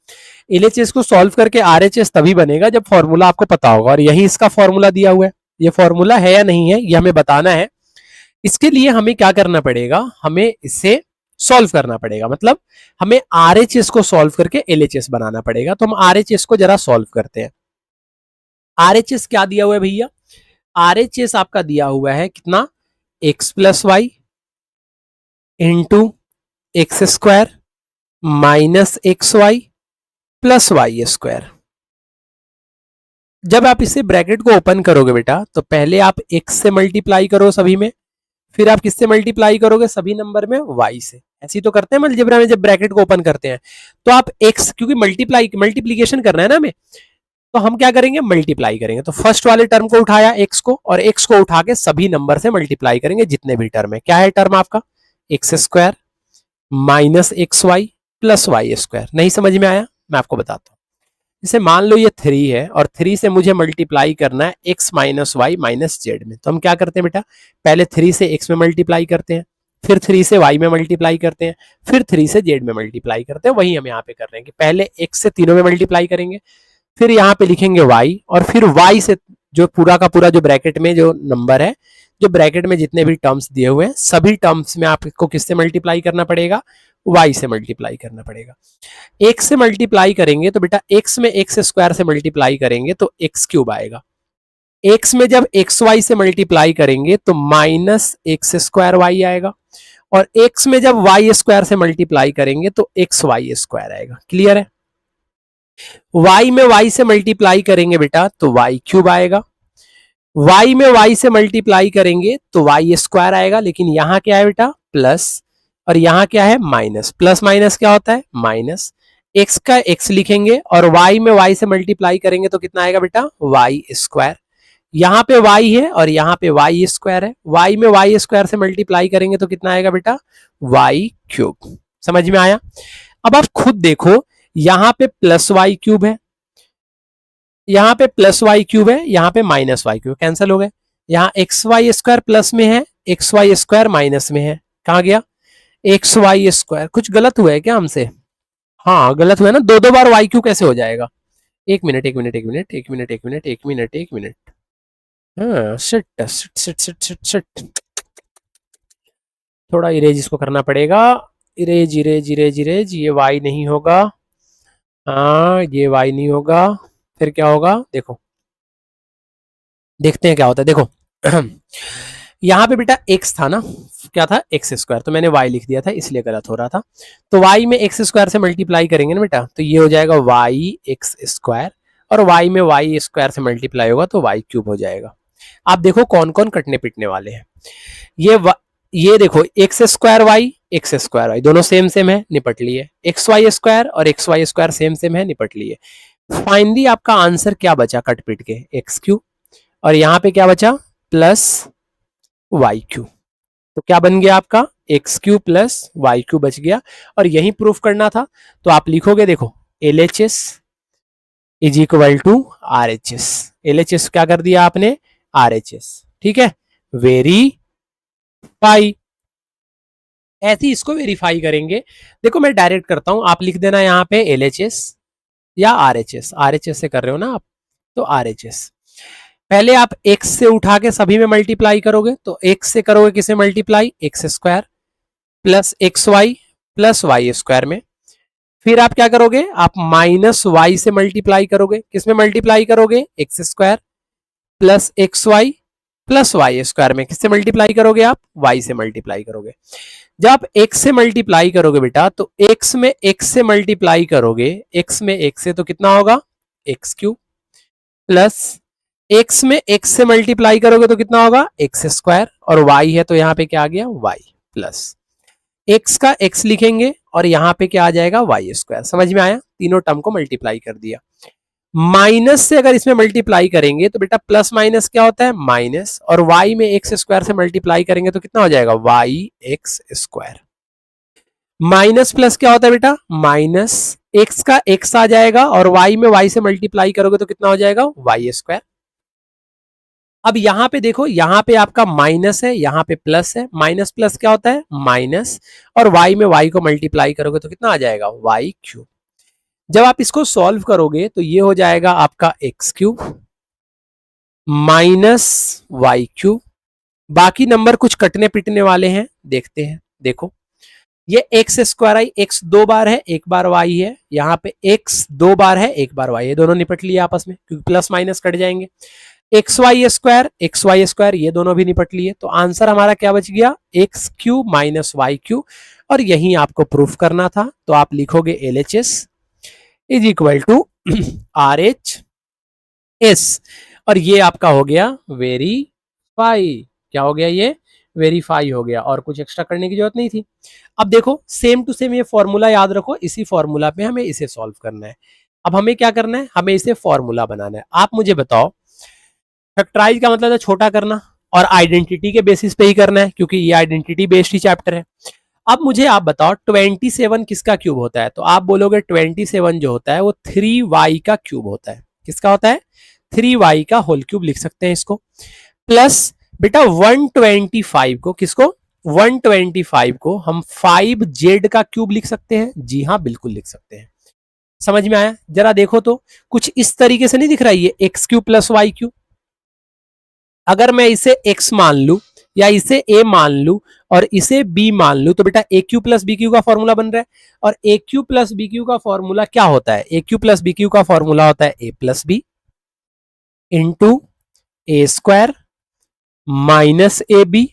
LHS को सॉल्व करके RHS तभी बनेगा जब फॉर्मूला आपको पता होगा, और यही इसका फॉर्मूला दिया हुआ है। ये फॉर्मूला है या नहीं है, ये हमें बताना है। इसके लिए हमें क्या करना पड़ेगा, हमें इसे सॉल्व करना पड़ेगा, मतलब हमें RHS को सॉल्व करके LHS बनाना पड़ेगा। तो हम RHS को जरा सॉल्व करते हैं। RHS क्या दिया हुआ है भैया, RHS आपका दिया हुआ है कितना, x plus y into x square minus x y plus Y square. जब आप इसे ब्रैकेट को ओपन करोगे बेटा, तो पहले आप x से मल्टीप्लाई करो सभी में, फिर आप किससे मल्टीप्लाई करोगे, सभी नंबर में y से। ऐसे ही तो करते हैं अलजेब्रा में, जब ब्रैकेट को ओपन करते हैं तो आप x, क्योंकि मल्टीप्लीकेशन करना है ना हमें, तो हम क्या करेंगे, मल्टीप्लाई करेंगे। तो फर्स्ट वाले टर्म को उठाया x को, और x को उठा के सभी नंबर से मल्टीप्लाई करेंगे जितने भी टर्म है। क्या है टर्म आपका, x square minus x y plus Y square. नहीं समझ में आया, मैं आपको बताता हूँ। जैसे मान लो ये 3 है, और 3 से मुझे मल्टीप्लाई करना है x minus y minus z में, तो हम क्या करते हैं बेटा, पहले 3 से x में मल्टीप्लाई करते हैं, फिर 3 से y में मल्टीप्लाई करते हैं, फिर 3 से z में मल्टीप्लाई करते हैं। वही हम यहाँ पे कर रहे हैं कि पहले x से तीनों में मल्टीप्लाई करेंगे, फिर यहाँ पे लिखेंगे y, और फिर y से जो पूरा का पूरा जो ब्रैकेट में जो नंबर है, जो ब्रैकेट में जितने भी टर्म्स दिए हुए हैं, सभी टर्म्स में आपको किससे मल्टीप्लाई करना पड़ेगा, y से मल्टीप्लाई करना पड़ेगा। x से मल्टीप्लाई करेंगे तो बेटा x में x स्क्वायर से मल्टीप्लाई करेंगे तो x क्यूब आएगा। x में जब एक्स वाई से मल्टीप्लाई करेंगे तो माइनस एक्स स्क्वायर वाई आएगा, और x में जब y स्क्वायर से मल्टीप्लाई करेंगे तो एक्स वाई स्क्वायर आएगा। क्लियर है? y में y से मल्टीप्लाई करेंगे बेटा तो y क्यूब आएगा, y में y से मल्टीप्लाई करेंगे तो y स्क्वायर आएगा, लेकिन यहां क्या है बेटा प्लस, और यहां क्या है माइनस, प्लस माइनस क्या होता है माइनस, x का x लिखेंगे और y में y से मल्टीप्लाई करेंगे तो कितना आएगा बेटा y स्क्वायर, यहाँ पे y है और यहाँ पे y स्क्वायर है, y में y स्क्वायर से मल्टीप्लाई करेंगे तो कितना आएगा बेटा y क्यूब। समझ में आया? अब आप खुद देखो, यहाँ पे प्लस वाई क्यूब है, यहाँ पे प्लस वाई क्यूब है, यहाँ पे माइनस वाई क्यूब, कैंसिल हो गए। यहाँ एक्स वाई स्क्वायर प्लस में है, एक्स वाई स्क्वायर माइनस में है, कहाँ गया एक्स वाई स्क्वायर। कुछ गलत हुआ है क्या हमसे? हाँ गलत हुआ है ना, दो दो बार वाई क्यूब कैसे हो जाएगा? एक मिनट एक मिनट एक मिनट एक मिनट एक मिनट एक मिनट एक मिनट, हाँ sit sit sit sit sit sit, थोड़ा इरेज इसको करना पड़ेगा, इरेज इरेज इरेज इरेज, ये वाई नहीं होगा, हाँ ये वाई नहीं होगा, फिर क्या होगा देखो, देखते हैं क्या होता है देखो। यहाँ पे बेटा x था ना, क्या था एक्स स्क्वायर, तो मैंने y लिख दिया था इसलिए गलत हो रहा था। तो y में एक्स स्क्वायर से मल्टीप्लाई करेंगे ना बेटा, तो ये हो जाएगा y एक्स स्क्वायर, और y में y स्क्वायर से मल्टीप्लाई होगा तो y क्यूब हो जाएगा। आप देखो कौन कौन कटने पिटने वाले हैं। ये देखो एक्स स्क्वायर वाई दोनों सेम सेम है, निपट लिए। एक्स वाई स्क्वायर और x y square same same है, निपट लिए। फाइनली आपका आंसर क्या बचा कट पिट के, एक्स क्यू, और यहाँ पे क्या बचा प्लस वाई क्यू। तो क्या बन गया आपका x cube plus Y cube बच गया, और यही प्रूफ करना था। तो आप लिखोगे देखो L H S is equal to R H S, L H S क्या कर दिया आपने आर एच एस, ठीक है, वेरीफाई। ऐसे ही इसको वेरीफाई करेंगे। देखो मैं डायरेक्ट करता हूं, आप लिख देना यहाँ पे एल एच एस या are H S, are H S से कर रहे हो ना आप, तो आर एच एस। पहले आप x से उठा के सभी में मल्टीप्लाई करोगे, तो x से करोगे किसे multiply x square plus x y plus Y square में। फिर आप क्या करोगे, आप माइनस वाई से मल्टीप्लाई करोगे, किसमें मल्टीप्लाई करोगे x square plus x y plus Y square में, किससे मल्टीप्लाई करोगे आप वाई से मल्टीप्लाई करोगे। जब आप x से मल्टीप्लाई करोगे बेटा, तो x में x से मल्टीप्लाई करोगे, x में x से तो कितना होगा एक्स क्यूब, प्लस x में x से मल्टीप्लाई करोगे तो कितना होगा एक्स स्क्वायर, और y है तो यहाँ पे क्या आ गया y, प्लस x का x लिखेंगे और यहाँ पे क्या आ जाएगा वाई स्क्वायर। समझ में आया? तीनों टर्म को मल्टीप्लाई कर दिया। माइनस से अगर इसमें मल्टीप्लाई करेंगे तो बेटा प्लस माइनस क्या होता है माइनस, और y में एक्स स्क्वायर से मल्टीप्लाई करेंगे तो कितना हो जाएगा y x square. Minus plus क्या होता है बेटा माइनस, एक्स का एक्स आ जाएगा और y में y से मल्टीप्लाई करोगे तो कितना हो जाएगा वाई स्क्वायर। अब यहां पे देखो, यहां पे आपका माइनस है, यहां पे प्लस है, माइनस प्लस क्या होता है माइनस, और y में y को मल्टीप्लाई करोगे तो कितना आ जाएगा y क्यूब। जब आप इसको सॉल्व करोगे तो ये हो जाएगा आपका x cube minus y cube. बाकी नंबर कुछ कटने पिटने वाले हैं, देखते हैं। देखो ये एक्स स्क्वायर आई, एक्स दो बार है एक बार वाई है, यहाँ पे एक्स दो बार है एक बार वाई है, दोनों निपट लिए आपस में क्योंकि प्लस माइनस कट जाएंगे। एक्स वाई स्क्वायर ये दोनों भी निपट लिए, तो आंसर हमारा क्या बच गया x cube minus y cube, और यही आपको प्रूफ करना था। तो आप लिखोगे L H S is equal to R H S, और ये आपका हो गया वेरीफाई। क्या हो गया ये वेरीफाई हो गया, और कुछ एक्स्ट्रा करने की जरूरत नहीं थी। अब देखो सेम टू सेम ये फॉर्मूला याद रखो, इसी फॉर्मूला पे हमें इसे सॉल्व करना है। अब हमें क्या करना है, हमें इसे फॉर्मूला बनाना है। आप मुझे बताओ, फैक्टराइज का मतलब है छोटा करना, और आइडेंटिटी के बेसिस पे ही करना है क्योंकि ये आइडेंटिटी बेस्ड ही चैप्टर है। अब मुझे आप बताओ 27 किसका क्यूब होता है, तो आप बोलोगे 27 जो होता है वो 3y का क्यूब होता है। किसका होता है 3y का होल क्यूब लिख सकते हैं इसको, प्लस बेटा 125 को, किसको 125 को हम 5z का क्यूब लिख सकते हैं। जी हाँ बिल्कुल लिख सकते हैं। समझ में आया? जरा देखो तो कुछ इस तरीके से नहीं दिख रहा है ये x cube plus y cube. अगर मैं इसे x मान लू या इसे a मान लू और इसे b मान लू, तो बेटा a cube plus b cube का फॉर्मूला बन रहा है, और a cube plus b cube का फॉर्मूला क्या होता है, a cube plus b cube का फॉर्मूला होता है a plus B into a square minus a b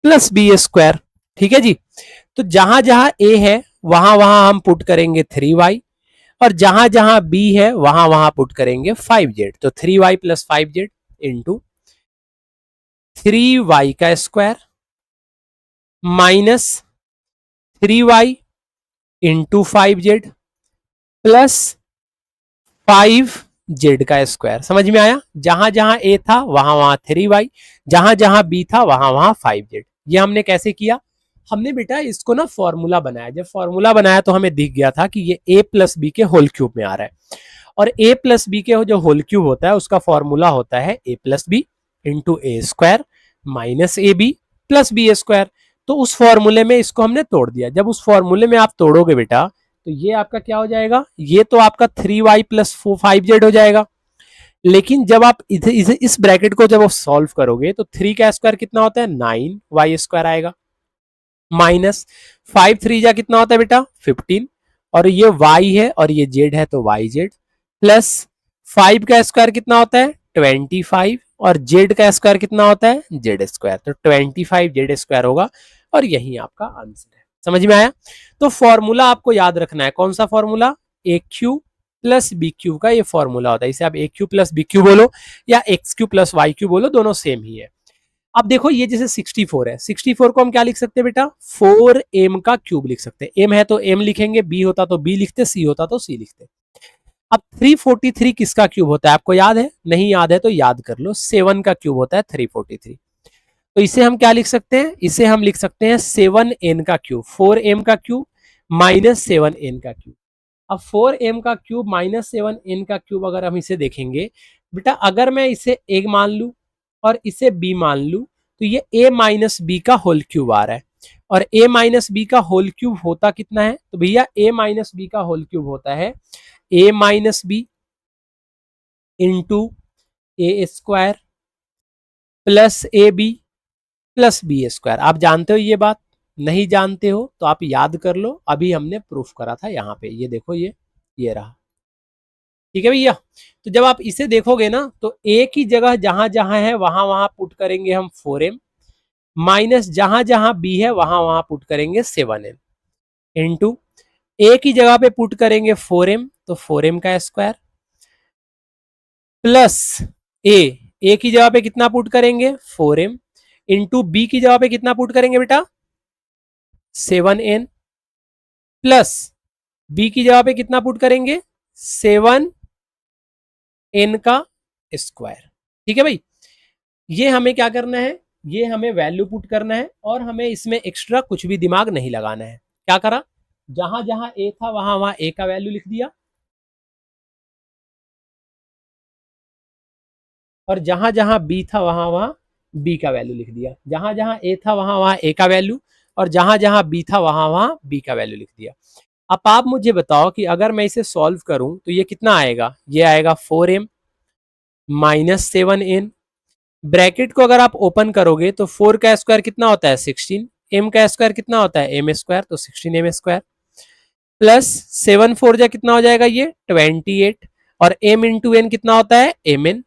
plus B square. ठीक है जी। तो जहां जहां a है वहां वहां हम पुट करेंगे 3y, और जहां जहां b है वहां वहां पुट करेंगे 5z, तो 3y plus 5z into 3y का square minus 3y into 5z plus 5z का स्क्वायर। समझ में आया? जहां जहां a था वहां वहां 3y, जहां जहां b था वहां वहां 5z। ये हमने कैसे किया? हमने बेटा इसको ना फॉर्मूला बनाया। जब फॉर्मूला बनाया तो हमें दिख गया था कि ये a प्लस बी के होल क्यूब में आ रहा है, और a प्लस बी के जो होल क्यूब होता है उसका फॉर्मूला होता है a plus B into a square minus a b plus B square. तो उस फॉर्मूले में इसको हमने तोड़ दिया। जब उस फॉर्मूले में आप तोड़ोगे बेटा तो ये आपका क्या हो जाएगा? ये तो आपका 3y प्लस 5z हो जाएगा। लेकिन जब आप इसे इस ब्रैकेट को जब आप सॉल्व करोगे तो 3 का स्क्वायर कितना होता है? 9y स्क्वायर आएगा, माइनस 5 3 जा कितना होता है बेटा? 15, और ये y है और ये z है तो yz, प्लस 5 का स्क्वायर कितना होता है? 25, और z का स्क्वायर कितना होता है? z स्क्वायर, तो 25 z स्क्वायर होगा, और यही आपका आंसर है। समझ में आया? तो फॉर्मूला आपको याद रखना है। कौन सा formula? A cube plus b cube का ये फॉर्मूला होता है। इसे आप a cube plus b cube बोलो या x cube plus Y cube बोलो, दोनों सेम ही है। अब देखो ये जैसे 64 है, 64 को हम क्या लिख सकते हैं बेटा? 4m का क्यूब लिख सकते हैं। m है तो m लिखेंगे, b होता तो b लिखते, c होता तो c लिखते। अब 343 किसका क्यूब होता है? आपको याद है? नहीं याद है तो याद कर लो, 7 का क्यूब होता है 343। तो इसे हम क्या लिख सकते हैं? इसे हम लिख सकते हैं 7n का क्यूब, 4m का क्यूब माइनस 7n का क्यूब। अब 4m का क्यूब माइनस 7n का क्यूब अगर हम इसे देखेंगे बेटा, अगर मैं इसे a मान लू और इसे b मान लू तो ये a माइनस बी का होल क्यूब आ रहा है, और a माइनस बी का होल क्यूब होता कितना है? तो भैया a माइनस बी का होल क्यूब होता है a minus b into a square plus A b plus B square. आप जानते हो ये बात? नहीं जानते हो तो आप याद कर लो, अभी हमने प्रूफ करा था यहाँ पे। ये देखो, ये रहा। ठीक है भैया? तो जब आप इसे देखोगे ना तो ए की जगह जहां जहां है वहां वहां पुट करेंगे हम 4m, माइनस जहां जहां बी है वहां वहां पुट करेंगे 7m, इंटू ए की जगह पे पुट करेंगे 4m तो 4m का स्क्वायर, प्लस ए, ए की जगह पे कितना पुट करेंगे? 4m, इंटू बी की जगह पे कितना पुट करेंगे बेटा? 7n, प्लस बी की जगह पे कितना पुट करेंगे? 7n का स्क्वायर। ठीक है भाई? ये हमें क्या करना है? ये हमें वैल्यू पुट करना है, और हमें इसमें एक्स्ट्रा कुछ भी दिमाग नहीं लगाना है। क्या करा? जहां जहां ए था वहां वहां ए का वैल्यू लिख दिया, और जहां जहां बी था वहां वहां बी का वैल्यू लिख दिया। जहां जहां ए था वहां वहां ए का वैल्यू, और जहां जहां बी था वहां वहां बी का वैल्यू लिख दिया। अब आप मुझे बताओ कि अगर मैं इसे सॉल्व करूं तो ये कितना आएगा? ये आएगा 4m माइनस 7n। ब्रैकेट को अगर आप ओपन करोगे तो 4 का स्क्वायर कितना होता है? 16, m का स्क्वायर कितना होता है? m स्क्वायर, तो 16m स्क्वायर, प्लस 7 4 जा कितना हो जाएगा? ये 28, और m इंटू एन कितना होता है? mn,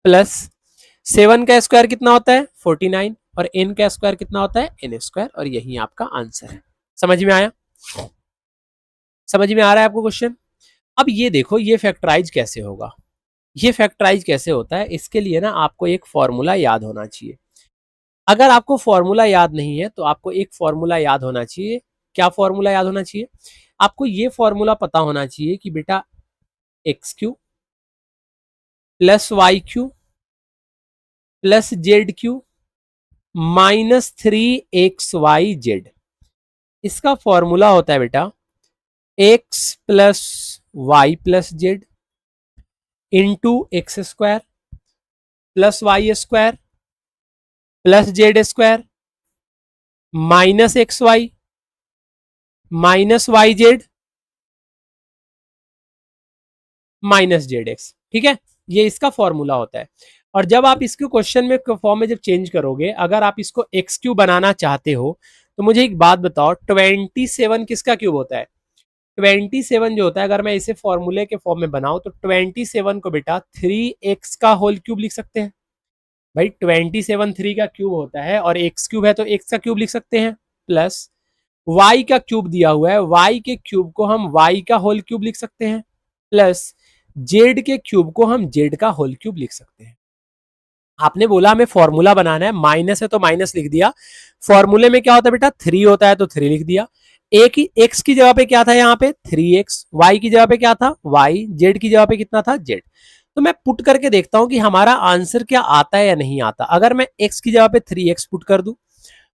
प्लस 7 का स्क्वायर कितना होता है? 49, और n का स्क्वायर कितना होता है? n स्क्वायर, और यही आपका आंसर है। समझ में आया? समझ में आ रहा है आपको क्वेश्चन? अब ये देखो, ये फैक्टराइज कैसे होगा? ये फैक्टराइज कैसे होता है? इसके लिए ना आपको एक फॉर्मूला याद होना चाहिए। अगर आपको फॉर्मूला याद नहीं है तो आपको एक फॉर्मूला याद होना चाहिए। क्या फॉर्मूला याद होना चाहिए? आपको ये फॉर्मूला पता होना चाहिए कि बेटा x cube plus Y cube plus Z cube minus 3xyz, इसका फॉर्मूला होता है बेटा x plus Y plus Z into x square plus Y square plus Z square minus x Y minus Y Z minus Z x. ठीक है? ये इसका formula होता है। और जब आप इसको क्वेश्चन में फॉर्म में जब चेंज करोगे, अगर आप इसको एक्स क्यू बनाना चाहते हो तो मुझे एक बात बताओ, 27 किसका क्यूब होता है? 27 जो होता है, अगर मैं इसे फॉर्मूले के फॉर्म में बनाऊं तो 27 को बेटा 3x का होल क्यूब लिख सकते हैं। भाई 27 3 का क्यूब होता है, और एक्स क्यूब है तो एक्स का क्यूब लिख सकते हैं, प्लस y का क्यूब दिया हुआ है, y के क्यूब को हम y का होल क्यूब लिख सकते हैं, प्लस z के क्यूब को हम z का होल क्यूब लिख सकते हैं। आपने बोला हमें फॉर्मूला बनाना है, माइनस है तो माइनस लिख दिया। फॉर्मूले में क्या होता है बेटा, 3 होता है तो 3 लिख दिया। ए की एक्स की जगह पे क्या था यहाँ पे 3x, वाई की जगह पे क्या था y, जेड की जगह पे कितना था z। तो मैं पुट करके देखता हूं कि हमारा आंसर क्या आता है या नहीं आता। अगर मैं x की जगह पे 3x पुट कर दूं,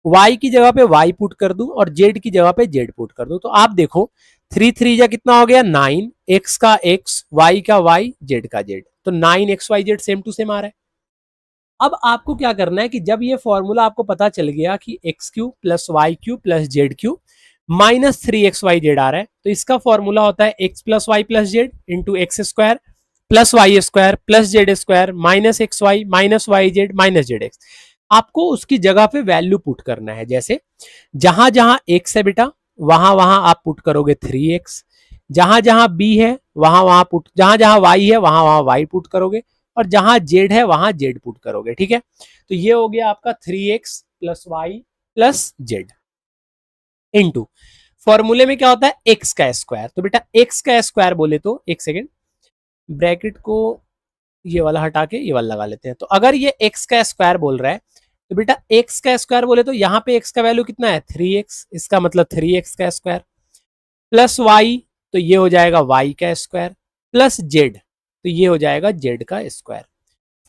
y की जगह पे y पुट कर दूं और z की जगह पे z पुट कर दूं, तो आप देखो 3 3 जा कितना हो गया 9, x का x, y का y, z का z, तो 9xyz सेम टू सेम आ रहा है। अब आपको क्या करना है कि जब ये फॉर्मूला आपको पता चल गया कि x cube plus Y cube plus Z cube minus 3xyz आ रहा है, तो इसका फॉर्मूला होता है x plus Y plus Z into x square plus Y square plus Z square minus x Y minus Y Z minus Z x. आपको उसकी जगह पे वैल्यू पुट करना है। जैसे जहां जहां एक्स है बेटा वहां वहां आप पुट करोगे 3x, जहां जहां बी है वहां वहां पुट, जहां जहां वाई है वहां वहां वाई पुट करोगे, और जहां जेड है वहां जेड पुट करोगे। ठीक है, तो ये हो गया आपका 3x plus Y plus Z into फॉर्मूले में क्या होता है एक्स का स्क्वायर। तो बेटा एक्स का स्क्वायर बोले तो एक सेकेंड, ब्रैकेट को ये वाला हटा के ये वाला लगा लेते हैं। तो अगर ये एक्स का स्क्वायर बोल रहा है तो बेटा एक्स का स्क्वायर बोले तो यहाँ पे एक्स का वैल्यू कितना है 3x, इसका मतलब 3x का स्क्वायर प्लस वाई, तो ये हो जाएगा y का स्क्वायर प्लस जेड, तो ये हो जाएगा z का स्क्वायर।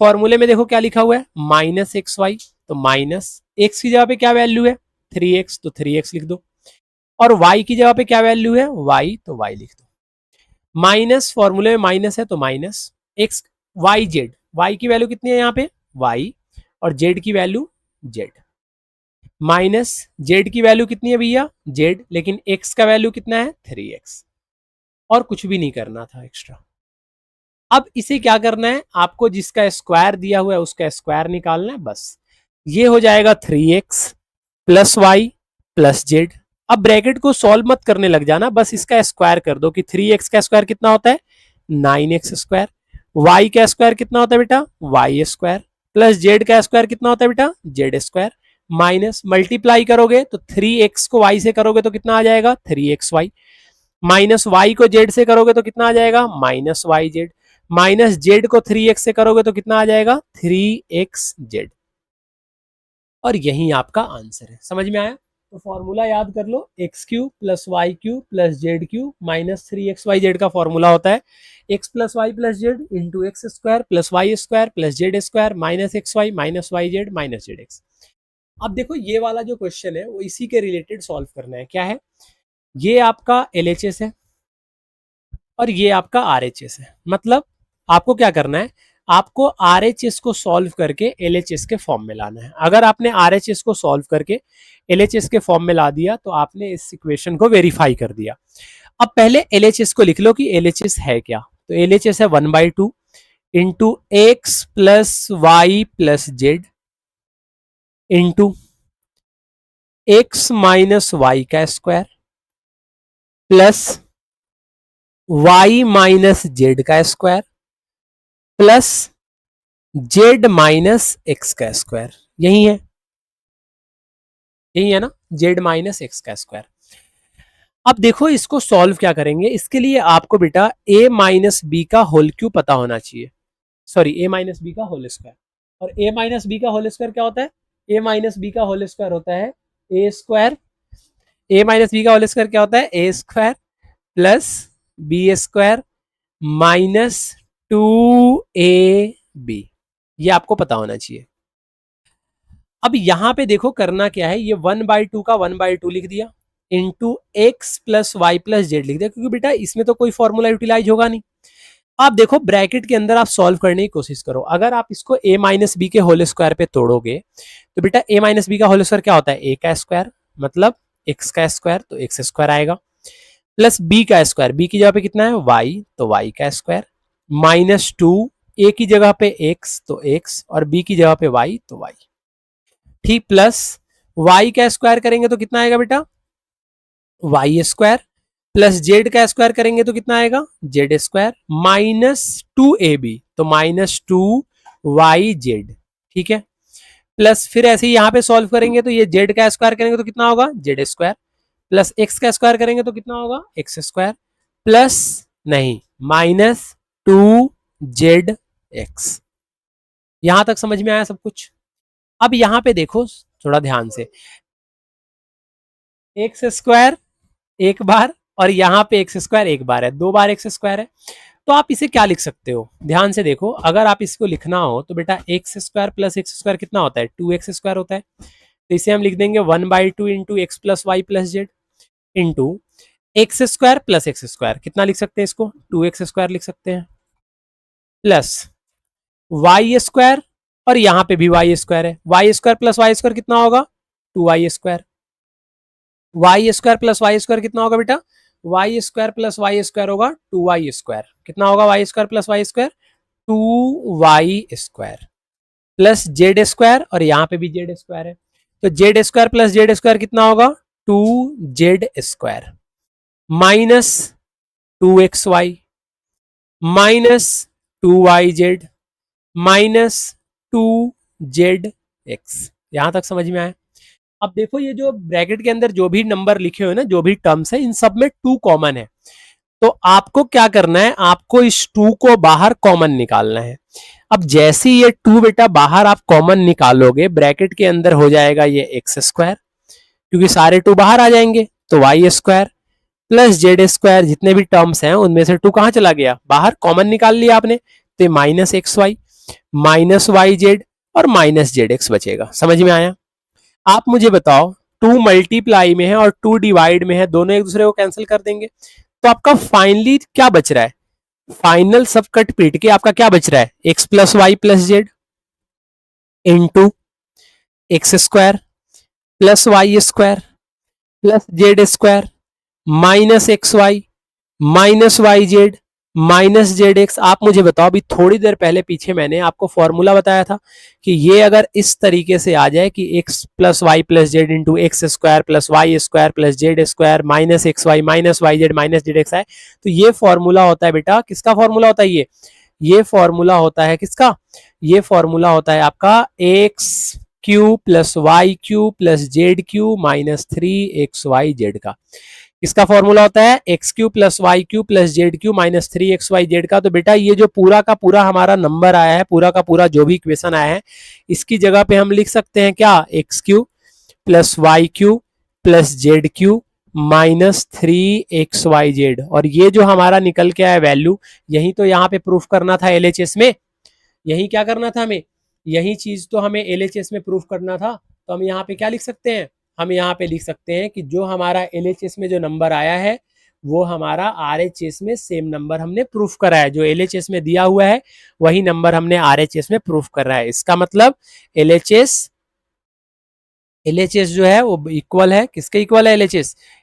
फॉर्मूले में देखो क्या लिखा हुआ है माइनस एक्स वाई, तो माइनस एक्स की जगह पे क्या वैल्यू है 3x, तो 3x लिख दो, और y की जगह पे क्या वैल्यू है y, तो y लिख दो। माइनस फॉर्मूले में माइनस है तो minus x y z, y की वैल्यू कितनी है यहाँ पे y, और जेड की वैल्यू जेड, माइनस जेड की वैल्यू कितनी है भैया जेड, लेकिन एक्स का वैल्यू कितना है 3x, और कुछ भी नहीं करना था एक्स्ट्रा। अब इसे क्या करना है आपको, जिसका स्क्वायर दिया हुआ है उसका स्क्वायर निकालना है बस। ये हो जाएगा 3x plus Y plus z. अब ब्रैकेट को सॉल्व मत करने लग जाना, बस इसका स्क्वायर कर दो कि 3x का स्क्वायर कितना होता है 9x स्क्वायर, y का स्क्वायर कितना होता है बेटा y स्क्वायर, प्लस जेड का स्क्वायर कितना होता है बेटा जेड स्क्वायर, माइनस मल्टीप्लाई करोगे तो 3x को y से करोगे तो कितना आ जाएगा 3xy, माइनस y को z से करोगे तो कितना आ जाएगा minus Y Z, minus z को 3x से करोगे तो कितना आ जाएगा 3xz, और यही आपका आंसर है। समझ में आया? तो फॉर्मूला याद कर लो, X cube plus Y cube plus Z cube minus 3xyz का फॉर्मूला होता है x plus Y plus Z into x square plus Y square plus Z square minus x Y minus Y Z minus Z X. अब देखो ये वाला जो question है वो इसी के रिलेटेड सॉल्व करना है। क्या है, ये आपका LHS है और ये आपका RHS है। मतलब आपको क्या करना है, आपको RHS को सॉल्व करके LHS के फॉर्म में लाना है। अगर आपने RHS को सॉल्व करके LHS के फॉर्म में ला दिया तो आपने इस इक्वेशन को वेरीफाई कर दिया। अब पहले LHS को लिख लो कि LHS है क्या। तो LHS है 1/2 into x plus Y plus Z into x minus Y का square plus Y minus Z का square plus Z minus x का स्क्वायर। यही है, यही है ना, जेड माइनस एक्स का स्क्वायर। अब देखो इसको सॉल्व क्या करेंगे, इसके लिए आपको बेटा a माइनस बी का होल क्यूब पता होना चाहिए, सॉरी a माइनस बी का होल स्क्वायर। और a माइनस बी का होल स्क्वायर क्या होता है, a माइनस बी का होल स्क्वायर होता है A square, a minus B का होल स्क्वायर क्या होता है A square plus B square minus 2ab, ये आपको पता होना चाहिए। अब यहां पे देखो करना क्या है, ये 1/2 का 1/2 लिख दिया into x plus Y plus z लिख दिया, क्योंकि बेटा इसमें तो कोई फॉर्मूला यूटिलाइज होगा नहीं। आप देखो ब्रैकेट के अंदर आप सॉल्व करने की कोशिश करो। अगर आप इसको a माइनस बी के होल स्क्वायर पे तोड़ोगे तो बेटा a माइनस बी का होल स्क्वायर क्या होता है a का स्क्वायर, मतलब x का स्क्वायर, तो x स्क्वायर आएगा प्लस b का स्क्वायर, b की जगह पे कितना है y, तो y का स्क्वायर माइनस 2, a की जगह पे x तो x और b की जगह पे y तो y, ठीक, प्लस y का स्क्वायर करेंगे तो कितना आएगा बेटा वाई स्क्वायर प्लस जेड का स्क्वायर करेंगे तो कितना आएगा जेड स्क्वायर माइनस 2ab, तो माइनस 2yz, ठीक है, प्लस फिर ऐसे ही यहां पे सॉल्व करेंगे तो ये जेड का स्क्वायर करेंगे तो कितना होगा जेड स्क्वायर, प्लस एक्स का स्क्वायर करेंगे तो कितना होगा एक्स स्क्वायर, प्लस नहीं माइनस 2zx। यहां तक समझ में आया सब कुछ? अब यहाँ पे देखो थोड़ा ध्यान से, एक्स स्क्वायर एक बार और यहाँ पे एक्स स्क्वायर एक बार है, दो बार एक्स स्क्वायर है। तो आप इसे क्या लिख सकते हो, ध्यान से देखो, अगर आप इसको लिखना हो तो बेटा x square plus x square कितना होता है, टू एक्स स्क्वायर होता है। तो इसे हम लिख देंगे 1/2 into x plus Y plus Z into x square plus x square, कितना लिख सकते हैं इसको, 2x² लिख सकते हैं, प्लस वाई स्क्वायर, और यहां पे भी वाई स्क्वायर है, y square plus Y square कितना होगा, 2y²। Y square plus Y square कितना होगा बेटा, y square plus Y square होगा 2y²। कितना होगा y square plus Y square, 2y² plus Z square, और यहाँ पे भी जेड स्क्वायर है, तो z square plus Z square कितना होगा, 2z² minus 2xy minus 2yz minus 2zx। यहां तक समझ में आया? अब देखो ये जो ब्रैकेट के अंदर जो भी नंबर लिखे हुए ना, जो भी टर्म्स है, इन सब में 2 कॉमन है। तो आपको क्या करना है, आपको इस 2 को बाहर कॉमन निकालना है। अब जैसे ये 2 बेटा बाहर आप कॉमन निकालोगे, ब्रैकेट के अंदर हो जाएगा ये x², क्योंकि सारे 2 बाहर आ जाएंगे, तो y² प्लस z², जितने भी टर्म्स हैं उनमें से 2 कहां चला गया, बाहर, कॉमन निकाल लिया आपने, तो माइनस xy माइनस yz और माइनस zx बचेगा। समझ में आया? आप मुझे बताओ, 2 मल्टीप्लाई में है और 2 डिवाइड में है, दोनों एक दूसरे को कैंसिल कर देंगे, तो आपका फाइनली क्या बच रहा है, फाइनल सब कट पीट के आपका क्या बच रहा है, x plus Y plus Z into x² plus y² plus z² minus xy minus yz minus zx। आप मुझे बताओ, अभी थोड़ी देर पहले पीछे मैंने आपको फॉर्मूला बताया था कि ये अगर इस तरीके से आ जाए कि x plus Y plus Z into x² plus y² plus z² minus xy minus yz minus zx है, तो ये फॉर्मूला होता है बेटा, किसका फॉर्मूला होता है ये फॉर्मूला होता है किसका, ये फॉर्मूला होता है आपका x³ plus y³ plus z³ minus 3xyz का। इसका फॉर्मूला होता है x³ plus y³ plus z³ minus 3xyz का। तो बेटा ये जो पूरा का पूरा हमारा नंबर आया है, पूरा का पूरा जो भी इक्वेशन आया है, इसकी जगह पे हम लिख सकते हैं क्या, x³ plus y³ plus z³ minus 3xyz। और ये जो हमारा निकल के आया वैल्यू, यही तो यहाँ पे प्रूफ करना था LHS में, यही क्या करना था हमें, यही चीज तो हमें LHS में प्रूफ करना था। तो हम यहाँ पे क्या लिख सकते हैं, हम यहाँ पे लिख सकते हैं कि जो हमारा LHS में जो नंबर आया है, वो हमारा RHS में सेम नंबर हमने प्रूफ करा है, जो LHS में दिया हुआ है वही नंबर हमने RHS में प्रूफ कर रहा है। इसका मतलब LHS जो है वो इक्वल है, किसके इक्वल है,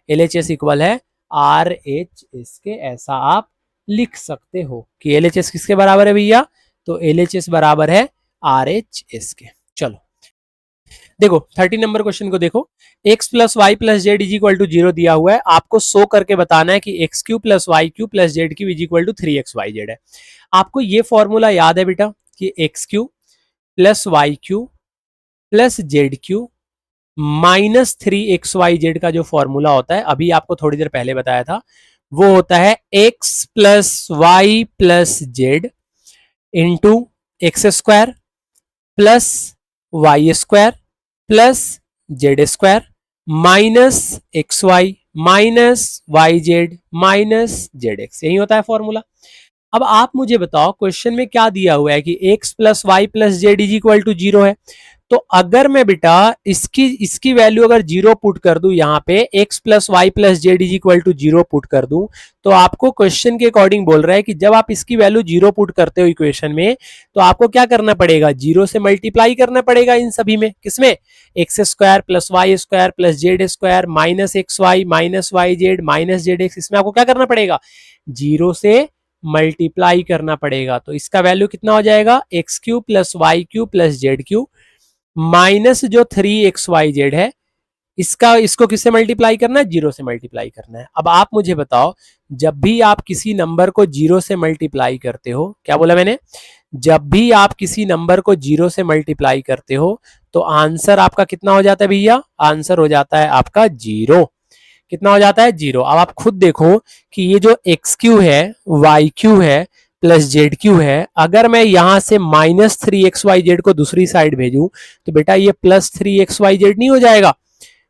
LHS इक्वल है RHS के। ऐसा आप लिख सकते हो कि LHS किसके बराबर है भैया, तो LHS बराबर है RHS के। चलो देखो 30 नंबर क्वेश्चन को देखो, x plus Y plus z is equal to 0 दिया हुआ है, आपको शो करके बताना है कि x³ plus y³ plus z³ is equal to 3xyz है। आपको ये फॉर्मूला याद है बेटा कि x³ plus y³ plus z³ minus 3xyz का जो फॉर्मूला होता है, अभी आपको थोड़ी देर पहले बताया था, वो होता है x plus Y plus Z into x² plus y² plus z² minus xy minus yz minus zx, यही होता है फॉर्मूला। अब आप मुझे बताओ, क्वेश्चन में क्या दिया हुआ है कि x plus Y plus z is equal to 0 है, तो अगर मैं बेटा इसकी वैल्यू अगर 0 पुट कर दूं, यहाँ पे x plus Y plus z is equal to 0 put कर दूं, तो आपको क्वेश्चन के अकॉर्डिंग बोल रहा है कि जब आप इसकी वैल्यू 0 पुट करते हो इक्वेशन में, तो आपको क्या करना पड़ेगा, 0 से मल्टीप्लाई करना पड़ेगा इन सभी में, किसमें, x² plus y² plus z² minus xy minus yz minus zx, इसमें आपको क्या करना पड़ेगा, 0 से मल्टीप्लाई करना पड़ेगा। तो इसका वैल्यू कितना हो जाएगा, x³ plus y³ plus z³ minus जो 3xyz है, इसको किससे मल्टीप्लाई करना है, 0 से मल्टीप्लाई करना है। अब आप मुझे बताओ, जब भी आप किसी नंबर को 0 से मल्टीप्लाई करते हो, क्या बोला मैंने, जब भी आप किसी नंबर को 0 से मल्टीप्लाई करते हो, तो आंसर आपका कितना हो जाता है भैया, आंसर हो जाता है आपका 0। कितना हो जाता है, 0। अब आप खुद देखो कि ये जो x³ है, y³ है, प्लस जेड क्यू है, अगर मैं यहां से -3xyz को दूसरी साइड भेजूं तो बेटा ये +3xyz नहीं हो जाएगा,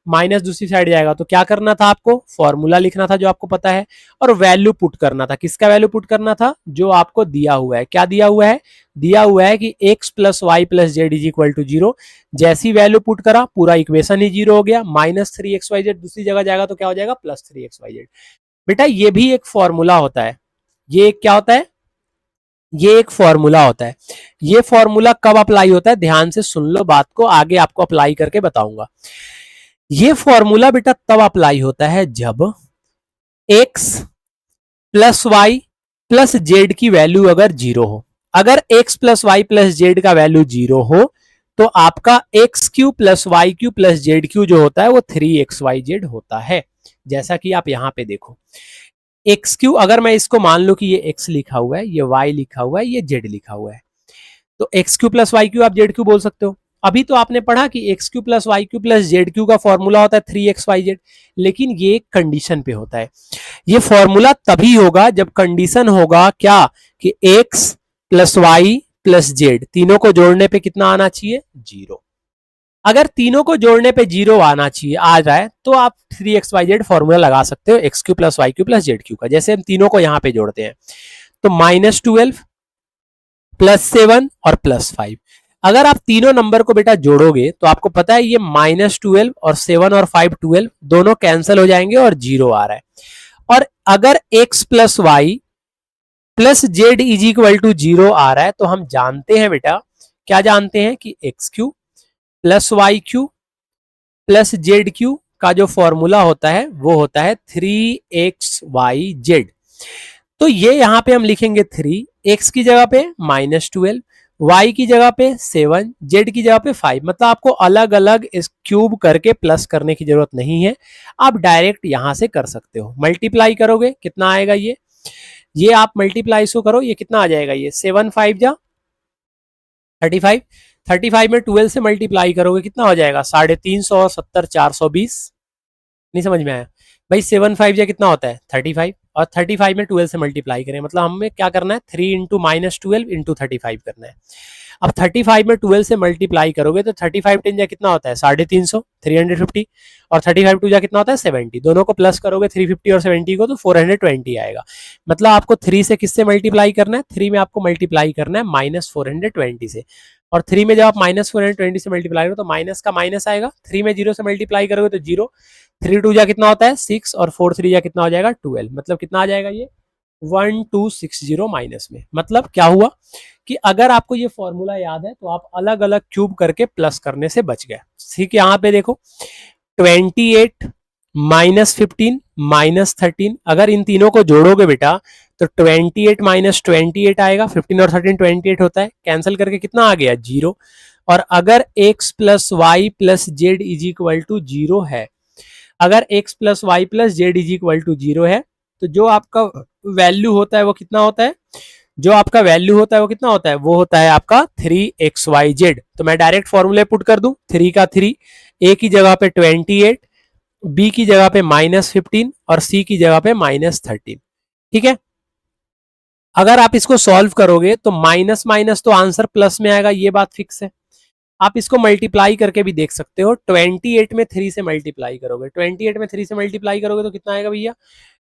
माइनस दूसरी साइड जाएगा। तो क्या करना था आपको, फॉर्मूला लिखना था जो आपको पता है, और वैल्यू पुट करना था। किसका वैल्यू पुट करना था, जो आपको दिया हुआ है। क्या दिया हुआ है, दिया हुआ है कि x plus Y plus z is equal to 0। जैसी वैल्यू पुट करा पूरा इक्वेशन ही 0 हो गया, -3xyz दूसरी जगह जाएगा तो क्या हो जाएगा, +3xyz। बेटा ये भी एक फॉर्मूला होता है, ये क्या होता है, ये एक फॉर्मूला होता है। ये फॉर्मूला कब अप्लाई होता है, ध्यान से सुन लो बात को, आगे आपको अप्लाई करके बताऊंगा। ये फॉर्मूला बेटा तब अप्लाई होता है जब x plus Y plus z की वैल्यू अगर 0 हो। अगर x plus Y plus z का वैल्यू 0 हो तो आपका x cube plus Y cube plus Z cube जो होता है वो 3xyz होता है। जैसा कि आप यहां पे देखो, एक्स क्यू अगर मैं इसको मान लो कि ये x लिखा हुआ है, ये y लिखा हुआ है, ये z लिखा हुआ है, तो x cube plus Y cube आप जेड क्यू बोल सकते हो। अभी तो आपने पढ़ा कि x cube plus Y cube plus Z cube का फॉर्मूला होता है 3xyz, लेकिन ये कंडीशन पे होता है। ये फॉर्मूला तभी होगा जब कंडीशन होगा क्या, कि x plus Y plus z तीनों को जोड़ने पे कितना आना चाहिए, 0। अगर तीनों को जोड़ने पे 0 आना चाहिए, आ जाए, तो आप 3xyz फॉर्मूला लगा सकते हो x cube plus Y cube plus Z cube का। जैसे हम तीनों को यहां पे जोड़ते हैं तो -12 +7 और +5। अगर आप तीनों नंबर को बेटा जोड़ोगे तो आपको पता है ये -12 और 7 और 5 12 दोनों कैंसिल हो जाएंगे और 0 आ रहा है। और अगर x plus Y plus z is equal to 0 आ रहा है तो हम जानते हैं बेटा, क्या जानते हैं कि x cube plus Y cube plus Z cube का जो फॉर्मूला होता है वो होता है 3xyz। तो ये यहां पे हम लिखेंगे 3, x की जगह पे -12, y की जगह पे 7, z की जगह पे 5। मतलब आपको अलग अलग इस क्यूब करके प्लस करने की जरूरत नहीं है, आप डायरेक्ट यहां से कर सकते हो। मल्टीप्लाई करोगे कितना आएगा, ये आप मल्टीप्लाई इसको करो, ये कितना आ जाएगा, ये 7 5 जा 35, 35 में 12 से मल्टीप्लाई करोगे कितना हो जाएगा, 350 और 70 420। नहीं समझ में आया भाई, 7 5 या कितना होता है 35, और 35 में 12 से मल्टीप्लाई करें, मतलब हमें क्या करना है 3 इंटू -12 इंटू 35 करना है। अब 35 में 12 से मल्टीप्लाई करोगे तो 35 10 जा कितना होता है 350, 350, और 35 2 जा कितना होता है 70। दोनों को प्लस करोगे 350 और 70 को तो 420 आएगा। मतलब आपको 3 से किससे मल्टीप्लाई करना है, 3 में आपको मल्टीप्लाई करना है -420 से, और 3 में जब आप -420 से मल्टीप्लाई करो तो माइनस का माइनस आएगा, 3 में 0 से मल्टीप्लाई करोगे तो 0, 3 2 जा कितना होता है 6, और 4 3 जा कितना हो जाएगा 12। मतलब कितना आ जाएगा ये 1260 माइनस में। मतलब क्या हुआ कि अगर आपको ये फॉर्मूला याद है तो आप अलग अलग क्यूब करके प्लस करने से बच गए। ठीक है, यहाँ पे देखो 28 -15 -13, अगर इन तीनों को जोड़ोगे बेटा तो 28 -28 आएगा, 15 और 13 28 होता है, कैंसिल करके कितना आ गया 0। और अगर x plus Y plus z is equal to 0 है, अगर x plus Y plus z is equal to 0 है, तो जो आपका वैल्यू होता है वो कितना होता है, जो आपका वैल्यू होता है वो कितना होता है, वो होता है आपका 3xyz। तो मैं डायरेक्ट फॉर्मूले पुट कर दूं, 3 का 3, a की जगह पे 28, b की जगह पे -15 और c की जगह पे -13। ठीक है, अगर आप इसको सॉल्व करोगे तो माइनस माइनस तो आंसर प्लस में आएगा, ये बात फिक्स है। आप इसको मल्टीप्लाई करके भी देख सकते हो, 28 में 3 से मल्टीप्लाई करोगे, 28 में 3 से मल्टीप्लाई करोगे तो कितना आएगा भैया,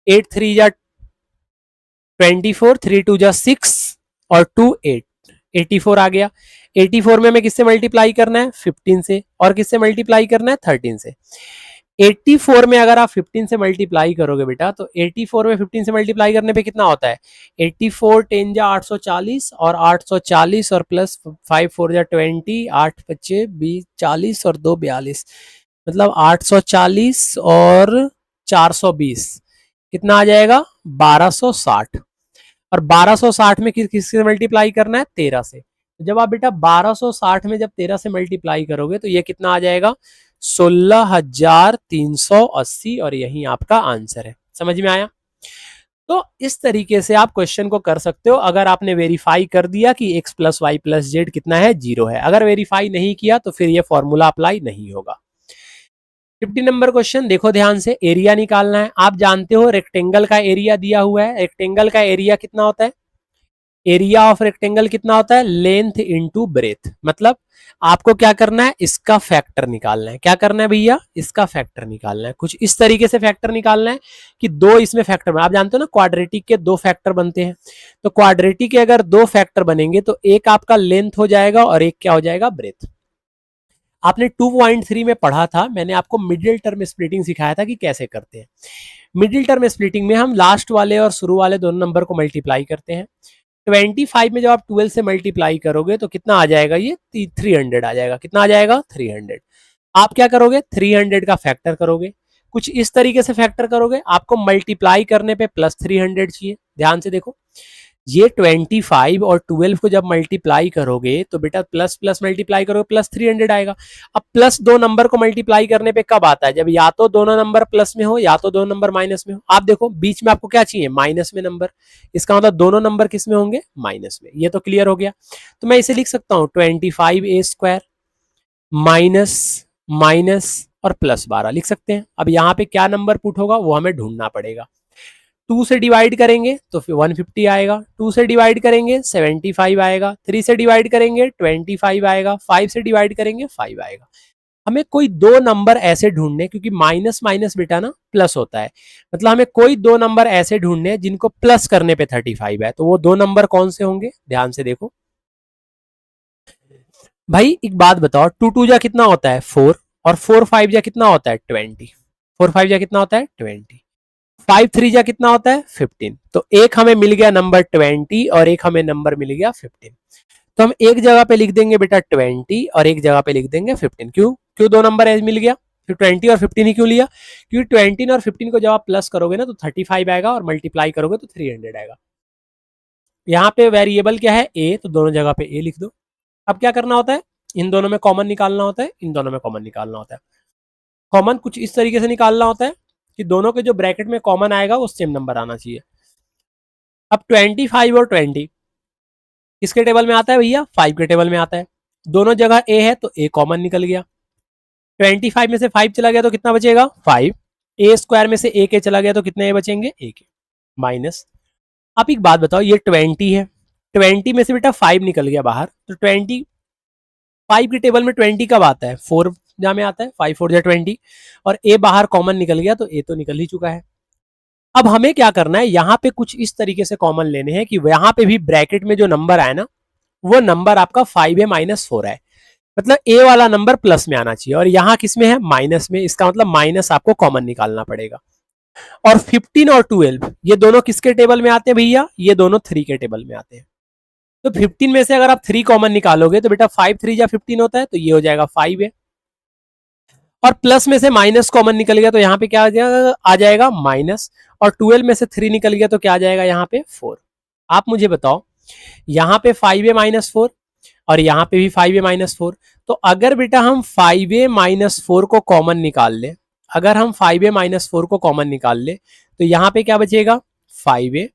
8 3 जा 24, 3 2 जा 6 और 2 8, 84 आ गया। 84 में हमें किससे मल्टीप्लाई करना है 15 से, और किससे मल्टीप्लाई करना है 13 से। 84 में अगर आप 15 से मल्टीप्लाई करोगे बेटा तो 84 में 15 से मल्टीप्लाई करने पे कितना होता है, 84 10 जा 840, और 840 और प्लस 5 4 जा 20, 8 25 20 40 और 2 42, मतलब 840 और 420 कितना आ जाएगा 1260। और 1260 में किससे मल्टीप्लाई करना है 13 से। तो जब आप बेटा 1260 में जब 13 से मल्टीप्लाई करोगे तो ये कितना आ जाएगा 16,380, और यही आपका आंसर है। समझ में आया। तो इस तरीके से आप क्वेश्चन को कर सकते हो, अगर आपने वेरीफाई कर दिया कि x plus Y plus z कितना है 0 है। अगर वेरीफाई नहीं किया तो फिर ये फॉर्मूला अप्लाई नहीं होगा। 50 नंबर क्वेश्चन देखो ध्यान से, एरिया निकालना है। आप जानते हो रेक्टेंगल का एरिया दिया हुआ है, रेक्टेंगल का एरिया कितना होता है, एरिया ऑफ रेक्टेंगल कितना होता है, लेंथ इंटू ब्रेथ। मतलब आपको क्या करना है, इसका फैक्टर निकालना है। क्या करना है भैया, इसका फैक्टर निकालना है। कुछ इस तरीके से फैक्टर निकालना है कि दो इसमें फैक्टर, आप जानते हो ना क्वाड्रेटिक के दो फैक्टर बनते हैं, तो क्वाड्रेटिक के अगर दो फैक्टर बनेंगे तो एक आपका लेंथ हो जाएगा और एक क्या हो जाएगा, ब्रेथ। आपने 2.3 में पढ़ा था, मैंने आपको मिडिल टर्म स्प्लिटिंग सिखाया था कि कैसे करते हैं। मिडिल टर्म स्प्लिटिंग में हम लास्ट वाले और शुरू वाले दोनों नंबर को मल्टीप्लाई करते हैं। 25 में जब आप 12 से मल्टीप्लाई करोगे तो कितना आ जाएगा, ये 300 आ जाएगा। कितना आ जाएगा, 300। आप क्या करोगे, 300 का फैक्टर करोगे। कुछ इस तरीके से फैक्टर करोगे, आपको मल्टीप्लाई करने पे प्लस 300 चाहिए। ध्यान से देखो, ये 25 और 12 को जब मल्टीप्लाई करोगे तो बेटा प्लस प्लस मल्टीप्लाई करोगे प्लस 300 आएगा। अब प्लस दो नंबर को मल्टीप्लाई करने पे कब आता है, जब या तो दोनों नंबर प्लस में हो या तो दोनों नंबर माइनस में हो। आप देखो बीच में आपको क्या चाहिए, माइनस में नंबर। इसका मतलब दोनों नंबर किस में होंगे, माइनस में। ये तो क्लियर हो गया। तो मैं इसे लिख सकता हूं 25a² माइनस माइनस और प्लस 12 लिख सकते हैं। अब यहाँ पे क्या नंबर पुट होगा वो हमें ढूंढना पड़ेगा। 2 से डिवाइड करेंगे तो फिर 150 आएगा, 2 से डिवाइड करेंगे 75 आएगा, 3 से डिवाइड करेंगे 25 आएगा, 5 से डिवाइड करेंगे 5 आएगा। हमें कोई दो नंबर ऐसे ढूंढने, क्योंकि माइनस माइनस बेटा ना प्लस होता है, मतलब हमें कोई दो नंबर ऐसे ढूंढने जिनको प्लस करने पे 35 है। तो वो दो नंबर कौन से होंगे, ध्यान से देखो भाई। एक बात बताओ, 2 2 जा कितना होता है 4, और 4 5 जा कितना होता है 20। 4 5 जा कितना होता है 20, 5 3 जा कितना होता है 15। तो एक हमें मिल गया नंबर 20 और एक हमें नंबर मिल गया 15। तो हम एक जगह पे लिख देंगे बेटा 20 और एक जगह पे लिख देंगे 15। क्यों, क्यों दो नंबर एज मिल गया, फिर 20 और 15 ही क्यों लिया, क्योंकि 20 और 15 को जब आप प्लस करोगे ना तो 35 आएगा और मल्टीप्लाई करोगे तो 300 आएगा। यहाँ पे वेरिएबल क्या है, ए, तो दोनों जगह पे ए लिख दो। अब क्या करना होता है, इन दोनों में कॉमन निकालना होता है, इन दोनों में कॉमन निकालना होता है। कॉमन कुछ इस तरीके से निकालना होता है कि दोनों के जो ब्रैकेट में कॉमन आएगा वो सेम नंबर आना चाहिए। अब 25 और 20 किसके टेबल में आता है भैया, 5 के टेबल में आता है। दोनों जगह ए है तो ए कॉमन निकल गया। 25 में से 5 चला गया तो कितना बचेगा 5। a² में से ए के चला गया तो कितने ए बचेंगे, ए के माइनस। आप एक बात बताओ, ये 20 है, 20 में से बेटा 5 निकल गया बाहर, तो 25 के टेबल में 20 कब आता है, 4 जा में आता है, 5 4 जा 20, और ए बाहर कॉमन निकल गया तो ए तो निकल ही चुका है। अब हमें क्या करना है, यहाँ पे कुछ इस तरीके से कॉमन लेने हैं कि यहाँ पे भी ब्रैकेट में जो नंबर आए ना वो नंबर आपका 5a-4 है, मतलब ए वाला नंबर प्लस में आना चाहिए और यहाँ किस में है, माइनस में। इसका मतलब माइनस आपको कॉमन निकालना पड़ेगा। और 15 और 12 ये दोनों किसके टेबल में आते हैं भैया, ये दोनों 3 के टेबल में आते हैं। तो 15 में से अगर आप 3 कॉमन निकालोगे तो बेटा 5 3 या 15 होता है, तो ये हो जाएगा 5 है। और प्लस में से माइनस कॉमन निकल गया तो यहाँ पे क्या आ जाएगा माइनस, और 12 में से 3 निकल गया तो क्या आ जाएगा यहाँ पे 4। आप मुझे बताओ, यहाँ पे 5a-4 और यहाँ पे भी 5a-4, तो अगर बेटा हम 5a-4 को कॉमन निकाल ले, अगर हम 5a-4 को कॉमन निकाल ले तो यहाँ पे क्या बचेगा 5a,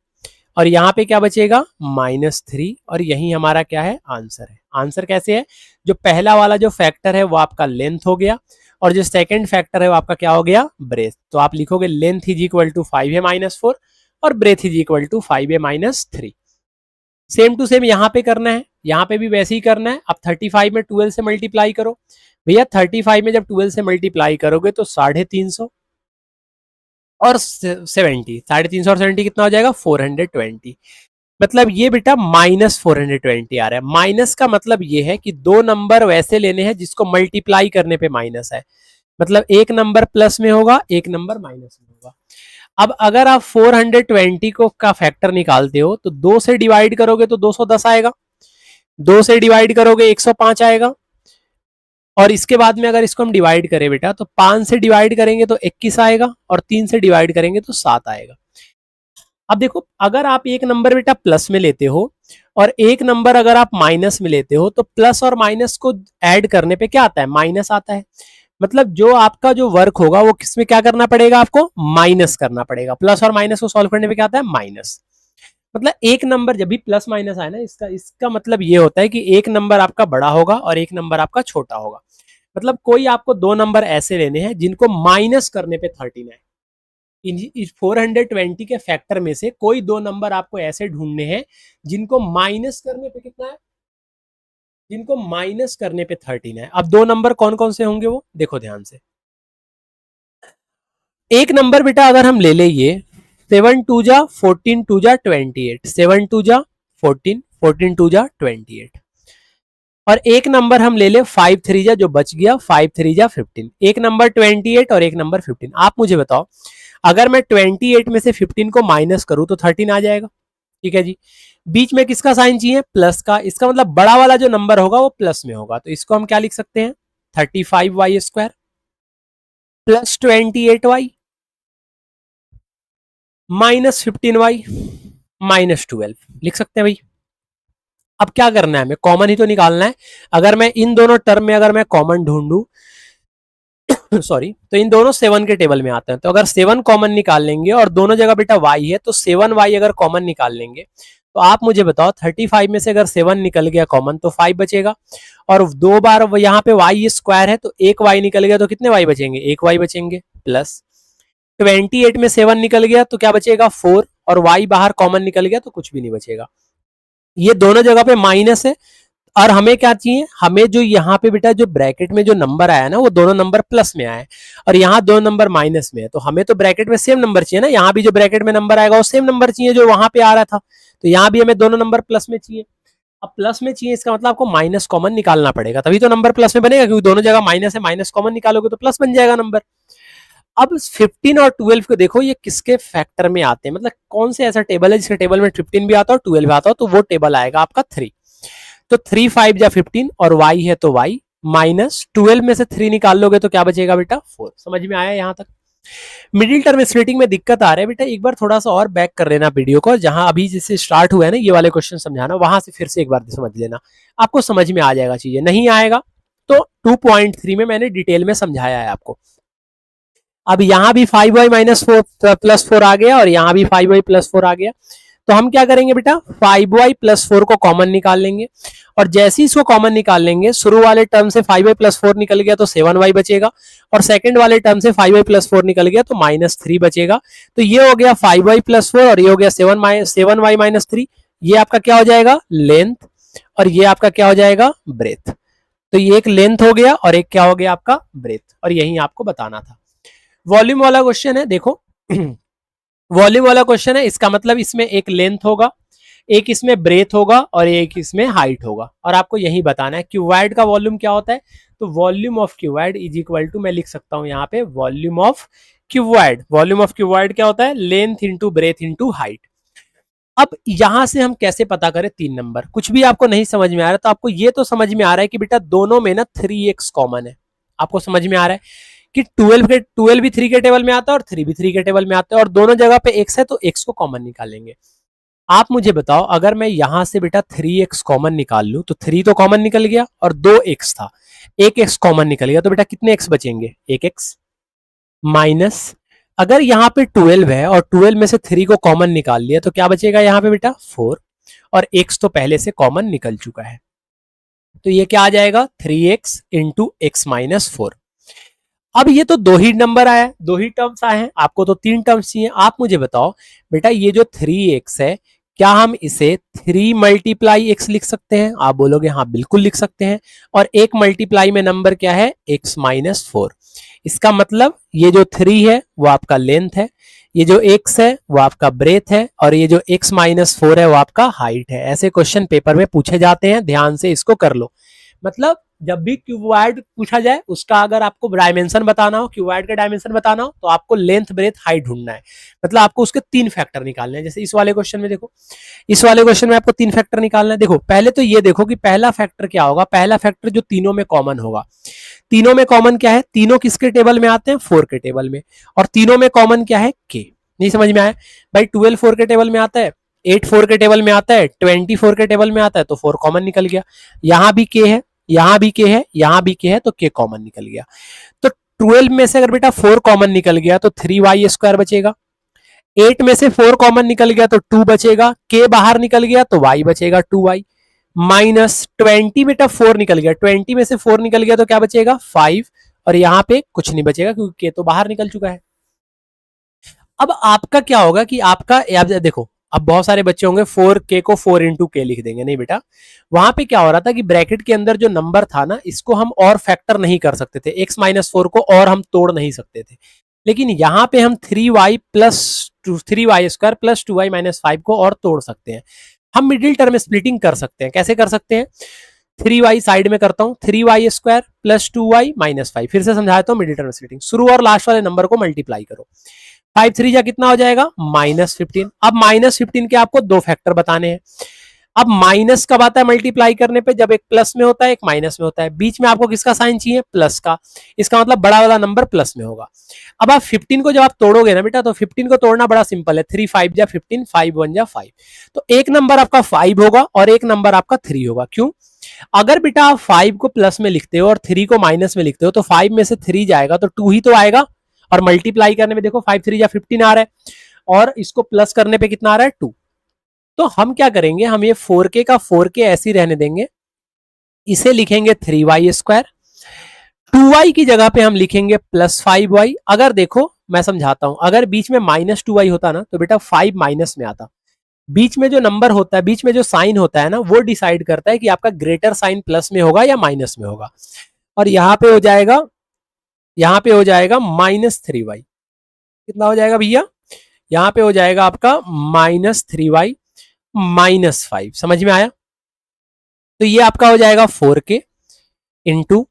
और यहाँ पे क्या बचेगा -3, और यही हमारा क्या है, आंसर है। आंसर कैसे है, जो पहला वाला जो फैक्टर है वो आपका लेंथ हो गया, और जो सेकंड फैक्टर है वो आपका क्या हो गया, ब्रेथ। तो आप लिखोगे length is equal to 5a-4 और breadth is equal to 5a-3। Same to same यहाँ पे करना है, यहाँ पे भी वैसे ही करना है। अब 35 में 12 से मल्टीप्लाई करो भैया, 35 में जब 12 से मल्टीप्लाई करोगे तो 350 और 70, 350 और 70 कितना हो जाएगा 420। मतलब ये बेटा -420 आ रहा है। माइनस का मतलब ये है कि दो नंबर वैसे लेने हैं जिसको मल्टीप्लाई करने पे माइनस है, मतलब एक नंबर प्लस में होगा एक नंबर माइनस में होगा। अब अगर आप 420 को का फैक्टर निकालते हो तो 2 से डिवाइड करोगे तो 210 आएगा, 2 से डिवाइड करोगे 105 आएगा, और इसके बाद में अगर इसको हम डिवाइड करें बेटा तो 5 से डिवाइड करेंगे तो 21 आएगा, और 3 से डिवाइड करेंगे तो 7 आएगा। अब देखो, अगर आप एक नंबर बेटा प्लस में लेते हो और एक नंबर अगर आप माइनस में लेते हो तो प्लस और माइनस को ऐड करने पे क्या आता है, माइनस आता है। मतलब जो आपका जो वर्क होगा वो किसमें क्या करना पड़ेगा, आपको माइनस करना पड़ेगा। प्लस और माइनस को सॉल्व करने पे क्या आता है, माइनस। मतलब एक नंबर जब भी प्लस माइनस आए ना, इसका इसका मतलब ये होता है कि एक नंबर आपका बड़ा होगा और एक नंबर आपका छोटा होगा। मतलब कोई आपको दो नंबर ऐसे लेने हैं जिनको माइनस करने पे 13 है, इस 420 के फैक्टर में से कोई दो नंबर आपको ऐसे ढूंढने हैं जिनको माइनस करने पे कितना है, जिनको माइनस करने पे 13 है। अब दो नंबर कौन कौन से होंगे वो देखो ध्यान से। एक नंबर बेटा अगर हम ले ये 7 टू जा 14 टू जा 28, 7 टू जा 14, 14 टू जा 28। और एक नंबर हम ले 5 3 जा, जो बच गया 5 3 जा 15। एक नंबर 28 और एक नंबर 15। आप मुझे बताओ अगर मैं 28 में से 15 को माइनस करूं तो 13 आ जाएगा। ठीक है जी। बीच में किसका साइन चाहिए, प्लस का। इसका मतलब बड़ा वाला जो नंबर होगा वो प्लस में होगा, तो इसको हम क्या लिख सकते हैं, 35y² plus 28y minus 15y minus 12 लिख सकते हैं भाई। अब क्या करना है, हमें कॉमन ही तो निकालना है। अगर मैं इन दोनों टर्म में अगर मैं कॉमन ढूंढूं सॉरी, तो इन दोनों 7 के टेबल में आते हैं। तो अगर 7 कॉमन निकाल लेंगे और दोनों जगह बेटा y है, तो 7y अगर कॉमन निकाल लेंगे तो आप मुझे बताओ 35 में से अगर 7 निकल गया कॉमन तो 5 बचेगा। और दो बार यहाँ पे y² है तो एक y निकल गया तो कितने y बचेंगे, एक y बचेंगे। प्लस 28 में 7 निकल गया तो क्या बचेगा 4, और y बाहर कॉमन निकल गया तो कुछ भी नहीं बचेगा। ये दोनों जगह पे माइनस है। और हमें क्या चाहिए, हमें जो यहाँ पे बेटा जो ब्रैकेट में जो नंबर आया ना वो दोनों नंबर प्लस में आए और यहाँ दो नंबर माइनस में है। तो हमें तो ब्रैकेट में सेम नंबर चाहिए ना, यहाँ भी जो ब्रैकेट में नंबर आएगा वो सेम नंबर चाहिए जो वहां पे आ रहा था। तो यहाँ भी हमें दोनों नंबर प्लस में चाहिए। अब प्लस में चाहिए इसका मतलब आपको माइनस कॉमन निकालना पड़ेगा, तभी तो नंबर प्लस में बनेगा, क्योंकि दोनों जगह माइनस है, माइनस कॉमन निकालोगे तो प्लस बन जाएगा नंबर। अब 15 और 12 को देखो ये किसके फैक्टर में आते हैं, मतलब कौन से ऐसा टेबल है जिसके टेबल में 15 भी आता हो 12 भी आता हो, तो वो टेबल आएगा आपका 3। तो 3 5 जा 15 और y है तो y माइनस 12 में से 3 निकाल लोगे तो क्या बचेगा बेटा 4। समझ में आया यहां तक। मिडिल टर्म स्प्लिटिंग में दिक्कत आ रहा है बेटा, एक बार थोड़ा सा और बैक कर लेना वीडियो को, जहां अभी जैसे स्टार्ट हुआ है ना ये वाले क्वेश्चन समझाना, वहां से फिर से एक बार समझ लेना, आपको समझ में आ जाएगा। चीजें नहीं आएगा तो 2.3 में मैंने डिटेल में समझाया है आपको। अब यहाँ भी 5y माइनस 4 प्लस 4 आ गया और यहाँ भी 5y प्लस 4 आ गया। तो हम क्या करेंगे बेटा 5y प्लस 4 को कॉमन निकाल लेंगे, और जैसे ही इसको कॉमन निकाल लेंगे शुरू वाले टर्म से 5y प्लस 4 निकल गया तो 7y बचेगा, और सेकंड वाले टर्म से 5y प्लस 4 निकल गया तो माइनस 3 बचेगा। तो ये हो गया 5y प्लस 4 और ये हो गया 7y माइनस 3। ये आपका क्या हो जाएगा लेंथ, और ये आपका क्या हो जाएगा ब्रेथ। तो ये एक लेंथ हो गया और एक क्या हो गया आपका ब्रेथ, और यही आपको बताना था। वॉल्यूम वाला क्वेश्चन है देखो वॉल्यूम वाला क्वेश्चन है, इसका मतलब इसमें एक लेंथ होगा, एक इसमें ब्रेथ होगा और एक इसमें हाइट होगा, और आपको यही बताना है। क्यूबॉइड का वॉल्यूम क्या होता है, तो volume of cuboid is equal to, मैं लिख सकता हूं यहाँ पे volume of cuboid. Volume of cuboid क्या होता है, length into breadth into height. अब यहां से हम कैसे पता करें 3 नंबर, कुछ भी आपको नहीं समझ में आ रहा तो आपको ये तो समझ में आ रहा है कि बेटा दोनों में ना 3x कॉमन है। आपको समझ में आ रहा है कि 12 भी 3 के टेबल में आता है और 3 भी 3 के टेबल में आता है, और दोनों जगह पे x है तो x को कॉमन निकालेंगे। आप मुझे बताओ अगर मैं यहां से बेटा 3x कॉमन निकाल लूं तो 3 तो कॉमन निकल गया और 2x था, एक x कॉमन निकल गया, तो बेटा कितने x बचेंगे, एक x माइनस, अगर यहाँ पे 12 है और 12 में से 3 को कॉमन निकाल लिया तो क्या बचेगा यहाँ पे बेटा 4, और x तो पहले से कॉमन निकल चुका है। तो ये क्या आ जाएगा 3x इंटू एक्स माइनस 4। अब ये तो दो ही नंबर आया, दो ही टर्म्स आए हैं, आपको तो 3 टर्म्स चाहिए। आप मुझे बताओ बेटा ये जो 3x है क्या हम इसे 3 मल्टीप्लाई x लिख सकते हैं, आप बोलोगे हाँ बिल्कुल लिख सकते हैं। और एक मल्टीप्लाई में नंबर क्या है x माइनस 4। इसका मतलब ये जो 3 है वो आपका लेंथ है, ये जो x है वो आपका ब्रेथ है, और ये जो x माइनस 4 है वो आपका हाइट है। ऐसे क्वेश्चन पेपर में पूछे जाते हैं, ध्यान से इसको कर लो। मतलब जब भी क्यूबॉइड पूछा जाए उसका अगर आपको डायमेंशन बताना हो, क्यूबॉइड का डायमेंशन बताना हो, तो आपको लेंथ ब्रेथ हाइट ढूंढना है। मतलब आपको उसके 3 फैक्टर निकालने हैं। जैसे इस वाले क्वेश्चन में देखो, इस वाले क्वेश्चन में आपको 3 फैक्टर निकालना है। देखो पहले तो ये देखो कि पहला फैक्टर क्या होगा, पहला फैक्टर जो तीनों में कॉमन होगा। तीनों में कॉमन क्या है, तीनों किसके टेबल में आते हैं 4 के टेबल में, और तीनों में कॉमन क्या है के। नहीं समझ में आया भाई, 12 4 के टेबल में आता है, 8 4 के टेबल में आता है, 24 के टेबल में आता है, तो 4 कॉमन निकल गया। यहां भी के है, यहां भी के है, यहां भी के है, तो के कॉमन निकल गया। तो 12 में से अगर बेटा 4 कॉमन निकल गया तो 3y² बचेगा। 8 में से 4 कॉमन निकल गया तो 2 बचेगा, के बाहर निकल गया तो y बचेगा 2y माइनस 20 बेटा 4 निकल गया, 20 में से 4 निकल गया तो क्या बचेगा 5, और यहां पे कुछ नहीं बचेगा क्योंकि के तो बाहर निकल चुका है। अब आपका क्या होगा कि आपका आप देखो, अब बहुत सारे बच्चे होंगे 4k को 4 इंटू के लिख देंगे, नहीं बेटा, वहां पे क्या हो रहा था कि ब्रैकेट के अंदर जो नंबर था ना, इसको हम और फैक्टर नहीं कर सकते थे, x माइनस 4 को और हम तोड़ नहीं सकते थे, लेकिन यहाँ पे हम 3y plus 3y² plus 2y minus 5 को और तोड़ सकते हैं। हम मिडिल टर्म स्प्लिटिंग कर सकते हैं, कैसे कर सकते हैं, 3y साइड में करता हूं, 3y² प्लस 2y माइनस 5, फिर से समझाता हूं मिडिल टर्म स्प्लिटिंग, शुरू और लास्ट वाले नंबर को मल्टीप्लाई करो, 5 3 जा कितना हो जाएगा -15। अब -15 के आपको दो फैक्टर बताने हैं। अब माइनस कब आता है मल्टीप्लाई करने पे, जब एक प्लस में होता है एक माइनस में होता है, बीच में आपको किसका साइन चाहिए, प्लस का, इसका मतलब बड़ा वाला नंबर प्लस में होगा। अब आप 15 को जब आप तोड़ोगे ना बेटा, तो 15 को तोड़ना बड़ा सिंपल है, 3 5 जा 15, 5 1 जा 5, तो एक नंबर आपका 5 होगा और एक नंबर आपका 3 होगा। क्यों, अगर बेटा आप 5 को प्लस में लिखते हो और 3 को माइनस में लिखते हो, तो 5 में से 3 जाएगा तो 2 ही तो आएगा, और मल्टीप्लाई करने में देखो 5 3 जा 15 आ रहा है, और इसको प्लस करने पे कितना आ रहा है 2। तो हम क्या करेंगे, हम ये 4k का 4k ऐसे ही रहने देंगे, इसे लिखेंगे 3y², 2y की जगह पे हम लिखेंगे प्लस 5y। अगर देखो मैं समझाता हूं, अगर बीच में -2y होता ना, तो बेटा 5 माइनस में आता, बीच में जो नंबर होता है, बीच में जो साइन होता है ना, वो डिसाइड करता है कि आपका ग्रेटर साइन प्लस में होगा या माइनस में होगा, और यहाँ पे हो जाएगा, यहाँ पे हो जाएगा -3y, कितना हो जाएगा भैया, यहाँ पे हो जाएगा आपका -3y माइनस 5, समझ में आया। तो ये आपका हो जाएगा 4k इंटू,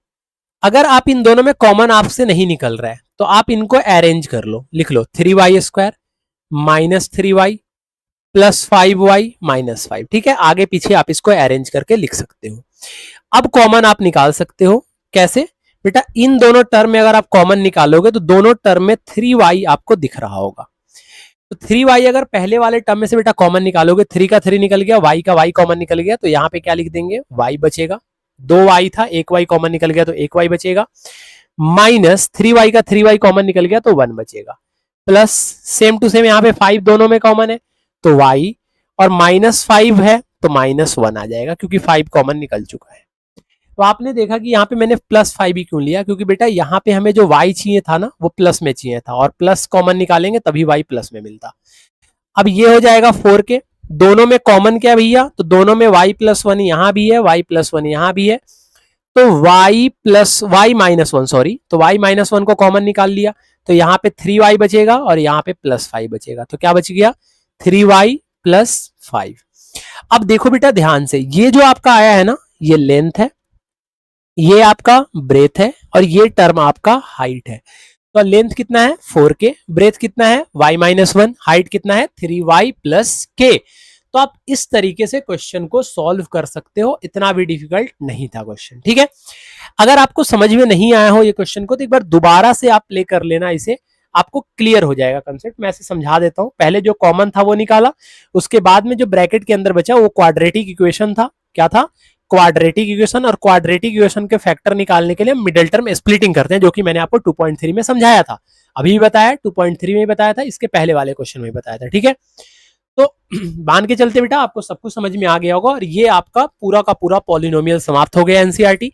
अगर आप इन दोनों में कॉमन आपसे नहीं निकल रहा है तो आप इनको अरेंज कर लो, लिख लो 3y² -3y plus 5y minus 5, ठीक है, आगे पीछे आप इसको अरेंज करके लिख सकते हो। अब कॉमन आप निकाल सकते हो, कैसे बेटा, इन दोनों टर्म में अगर आप कॉमन निकालोगे तो दोनों टर्म में 3y आपको दिख रहा होगा, तो 3y अगर पहले वाले टर्म में से बेटा कॉमन निकालोगे, 3 का 3 निकल गया, y का y कॉमन निकल गया, तो यहाँ पे क्या लिख देंगे, y बचेगा, 2y था, एक y कॉमन निकल गया तो एक y बचेगा, माइनस 3y का 3y कॉमन निकल गया तो 1 बचेगा, प्लस सेम टू सेम यहाँ पे 5 दोनों में कॉमन है तो y, और -5 है तो -1 आ जाएगा, क्योंकि 5 कॉमन निकल चुका है। तो आपने देखा कि यहाँ पे मैंने +5 ही क्यों लिया, क्योंकि बेटा यहाँ पे हमें जो y चाहिए था ना, वो प्लस में चाहिए था, और प्लस कॉमन निकालेंगे तभी y प्लस में मिलता। अब ये हो जाएगा 4k, दोनों में कॉमन क्या भैया, तो दोनों में y+1 यहाँ भी है, y+1 यहाँ भी है, तो y-1 सॉरी, तो y-1 को कॉमन निकाल लिया, तो यहाँ पे 3y बचेगा और यहाँ पे +5 बचेगा, तो क्या बच गया 3y + 5। अब देखो बेटा ध्यान से, ये जो आपका आया है ना, ये लेंथ है, ये आपका ब्रेथ है, और ये टर्म आपका हाइट है। तो लेंथ कितना है 4k, ब्रेथ कितना है y-1, हाइट कितना है 3y + k। तो आप इस तरीके से क्वेश्चन को सॉल्व कर सकते हो, इतना भी डिफिकल्ट नहीं था क्वेश्चन, ठीक है। अगर आपको समझ में नहीं आया हो ये क्वेश्चन को, तो एक बार दोबारा से आप प्ले कर लेना इसे, आपको क्लियर हो जाएगा कंसेप्ट। मैं ऐसे समझा देता हूं, पहले जो कॉमन था वो निकाला, उसके बाद में जो ब्रैकेट के अंदर बचा वो क्वाड्रेटिक इक्वेशन था, क्या था, क्वाड्रेटिक इक्वेशन, और क्वाड्रेटिक इक्वेशन के फैक्टर निकालने के लिए हम मिडिल टर्म स्प्लिटिंग करते हैं, जो कि मैंने आपको 2.3 में समझाया था, अभी भी बताया, 2.3 में बताया था, इसके पहले वाले क्वेश्चन में बताया था, ठीक है। तो मान के चलते बेटा आपको सब कुछ समझ में आ गया होगा, और ये आपका पूरा का पूरा पॉलिनोमियल समाप्त हो गया एनसीईआरटी।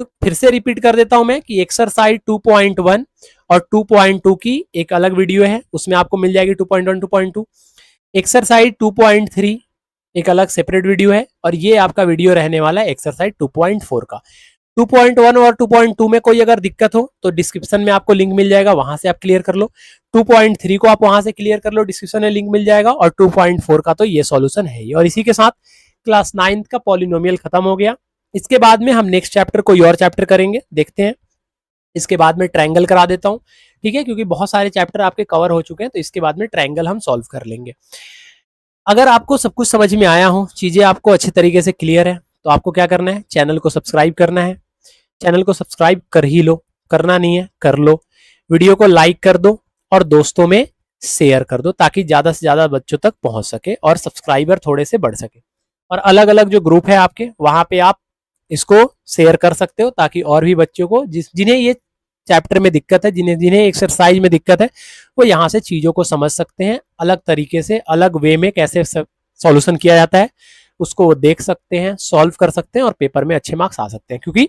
तो फिर से रिपीट कर देता हूं मैं कि एक्सरसाइज 2.1 और 2.2 की एक अलग वीडियो है, उसमें आपको मिल जाएगी 2.1 2.2। एक्सरसाइज 2.3 एक अलग सेपरेट वीडियो है, और ये आपका वीडियो रहने वाला है एक्सरसाइज 2.4 का। 2.1 और 2.2 में कोई अगर दिक्कत हो तो डिस्क्रिप्शन में आपको लिंक मिल जाएगा, वहां से आप क्लियर कर लो। 2.3 को आप वहां से क्लियर कर लो, डिस्क्रिप्शन में लिंक मिल जाएगा, और 2.4 का तो ये सॉल्यूशन है ही। और इसी के साथ क्लास 9 का पॉलिनोमियल खत्म हो गया। इसके बाद में हम नेक्स्ट चैप्टर कोई और चैप्टर करेंगे, देखते हैं। इसके बाद में ट्रायंगल करा देता हूं, ठीक है, क्योंकि बहुत सारे चैप्टर आपके कवर हो चुके हैं, तो इसके बाद में ट्रायंगल हम सॉल्व कर लेंगे। अगर आपको सब कुछ समझ में आया हो, चीजें आपको अच्छे तरीके से क्लियर है, तो आपको क्या करना है, चैनल को सब्सक्राइब करना है। चैनल को सब्सक्राइब कर ही लो, करना नहीं है कर लो, वीडियो को लाइक कर दो और दोस्तों में शेयर कर दो, ताकि ज्यादा से ज्यादा बच्चों तक पहुंच सके और सब्सक्राइबर थोड़े से बढ़ सके। और अलग अलग जो ग्रुप है आपके, वहां पे आप इसको शेयर कर सकते हो, ताकि और भी बच्चों को जिन्हें ये चैप्टर में दिक्कत है, जिन्हें एक्सरसाइज में दिक्कत है, वो यहाँ से चीजों को समझ सकते हैं, अलग तरीके से अलग वे में कैसे सॉल्यूशन किया जाता है उसको वो देख सकते हैं, सॉल्व कर सकते हैं, और पेपर में अच्छे मार्क्स आ सकते हैं। क्योंकि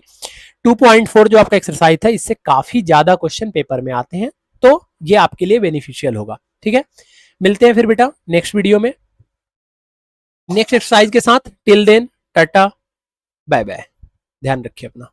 2.4 जो आपका एक्सरसाइज है, इससे काफी ज्यादा क्वेश्चन पेपर में आते हैं, तो ये आपके लिए बेनिफिशियल होगा। ठीक है, मिलते हैं फिर बेटा नेक्स्ट वीडियो में नेक्स्ट एक्सरसाइज के साथ। Till then tata bye bye, ध्यान रखिए अपना।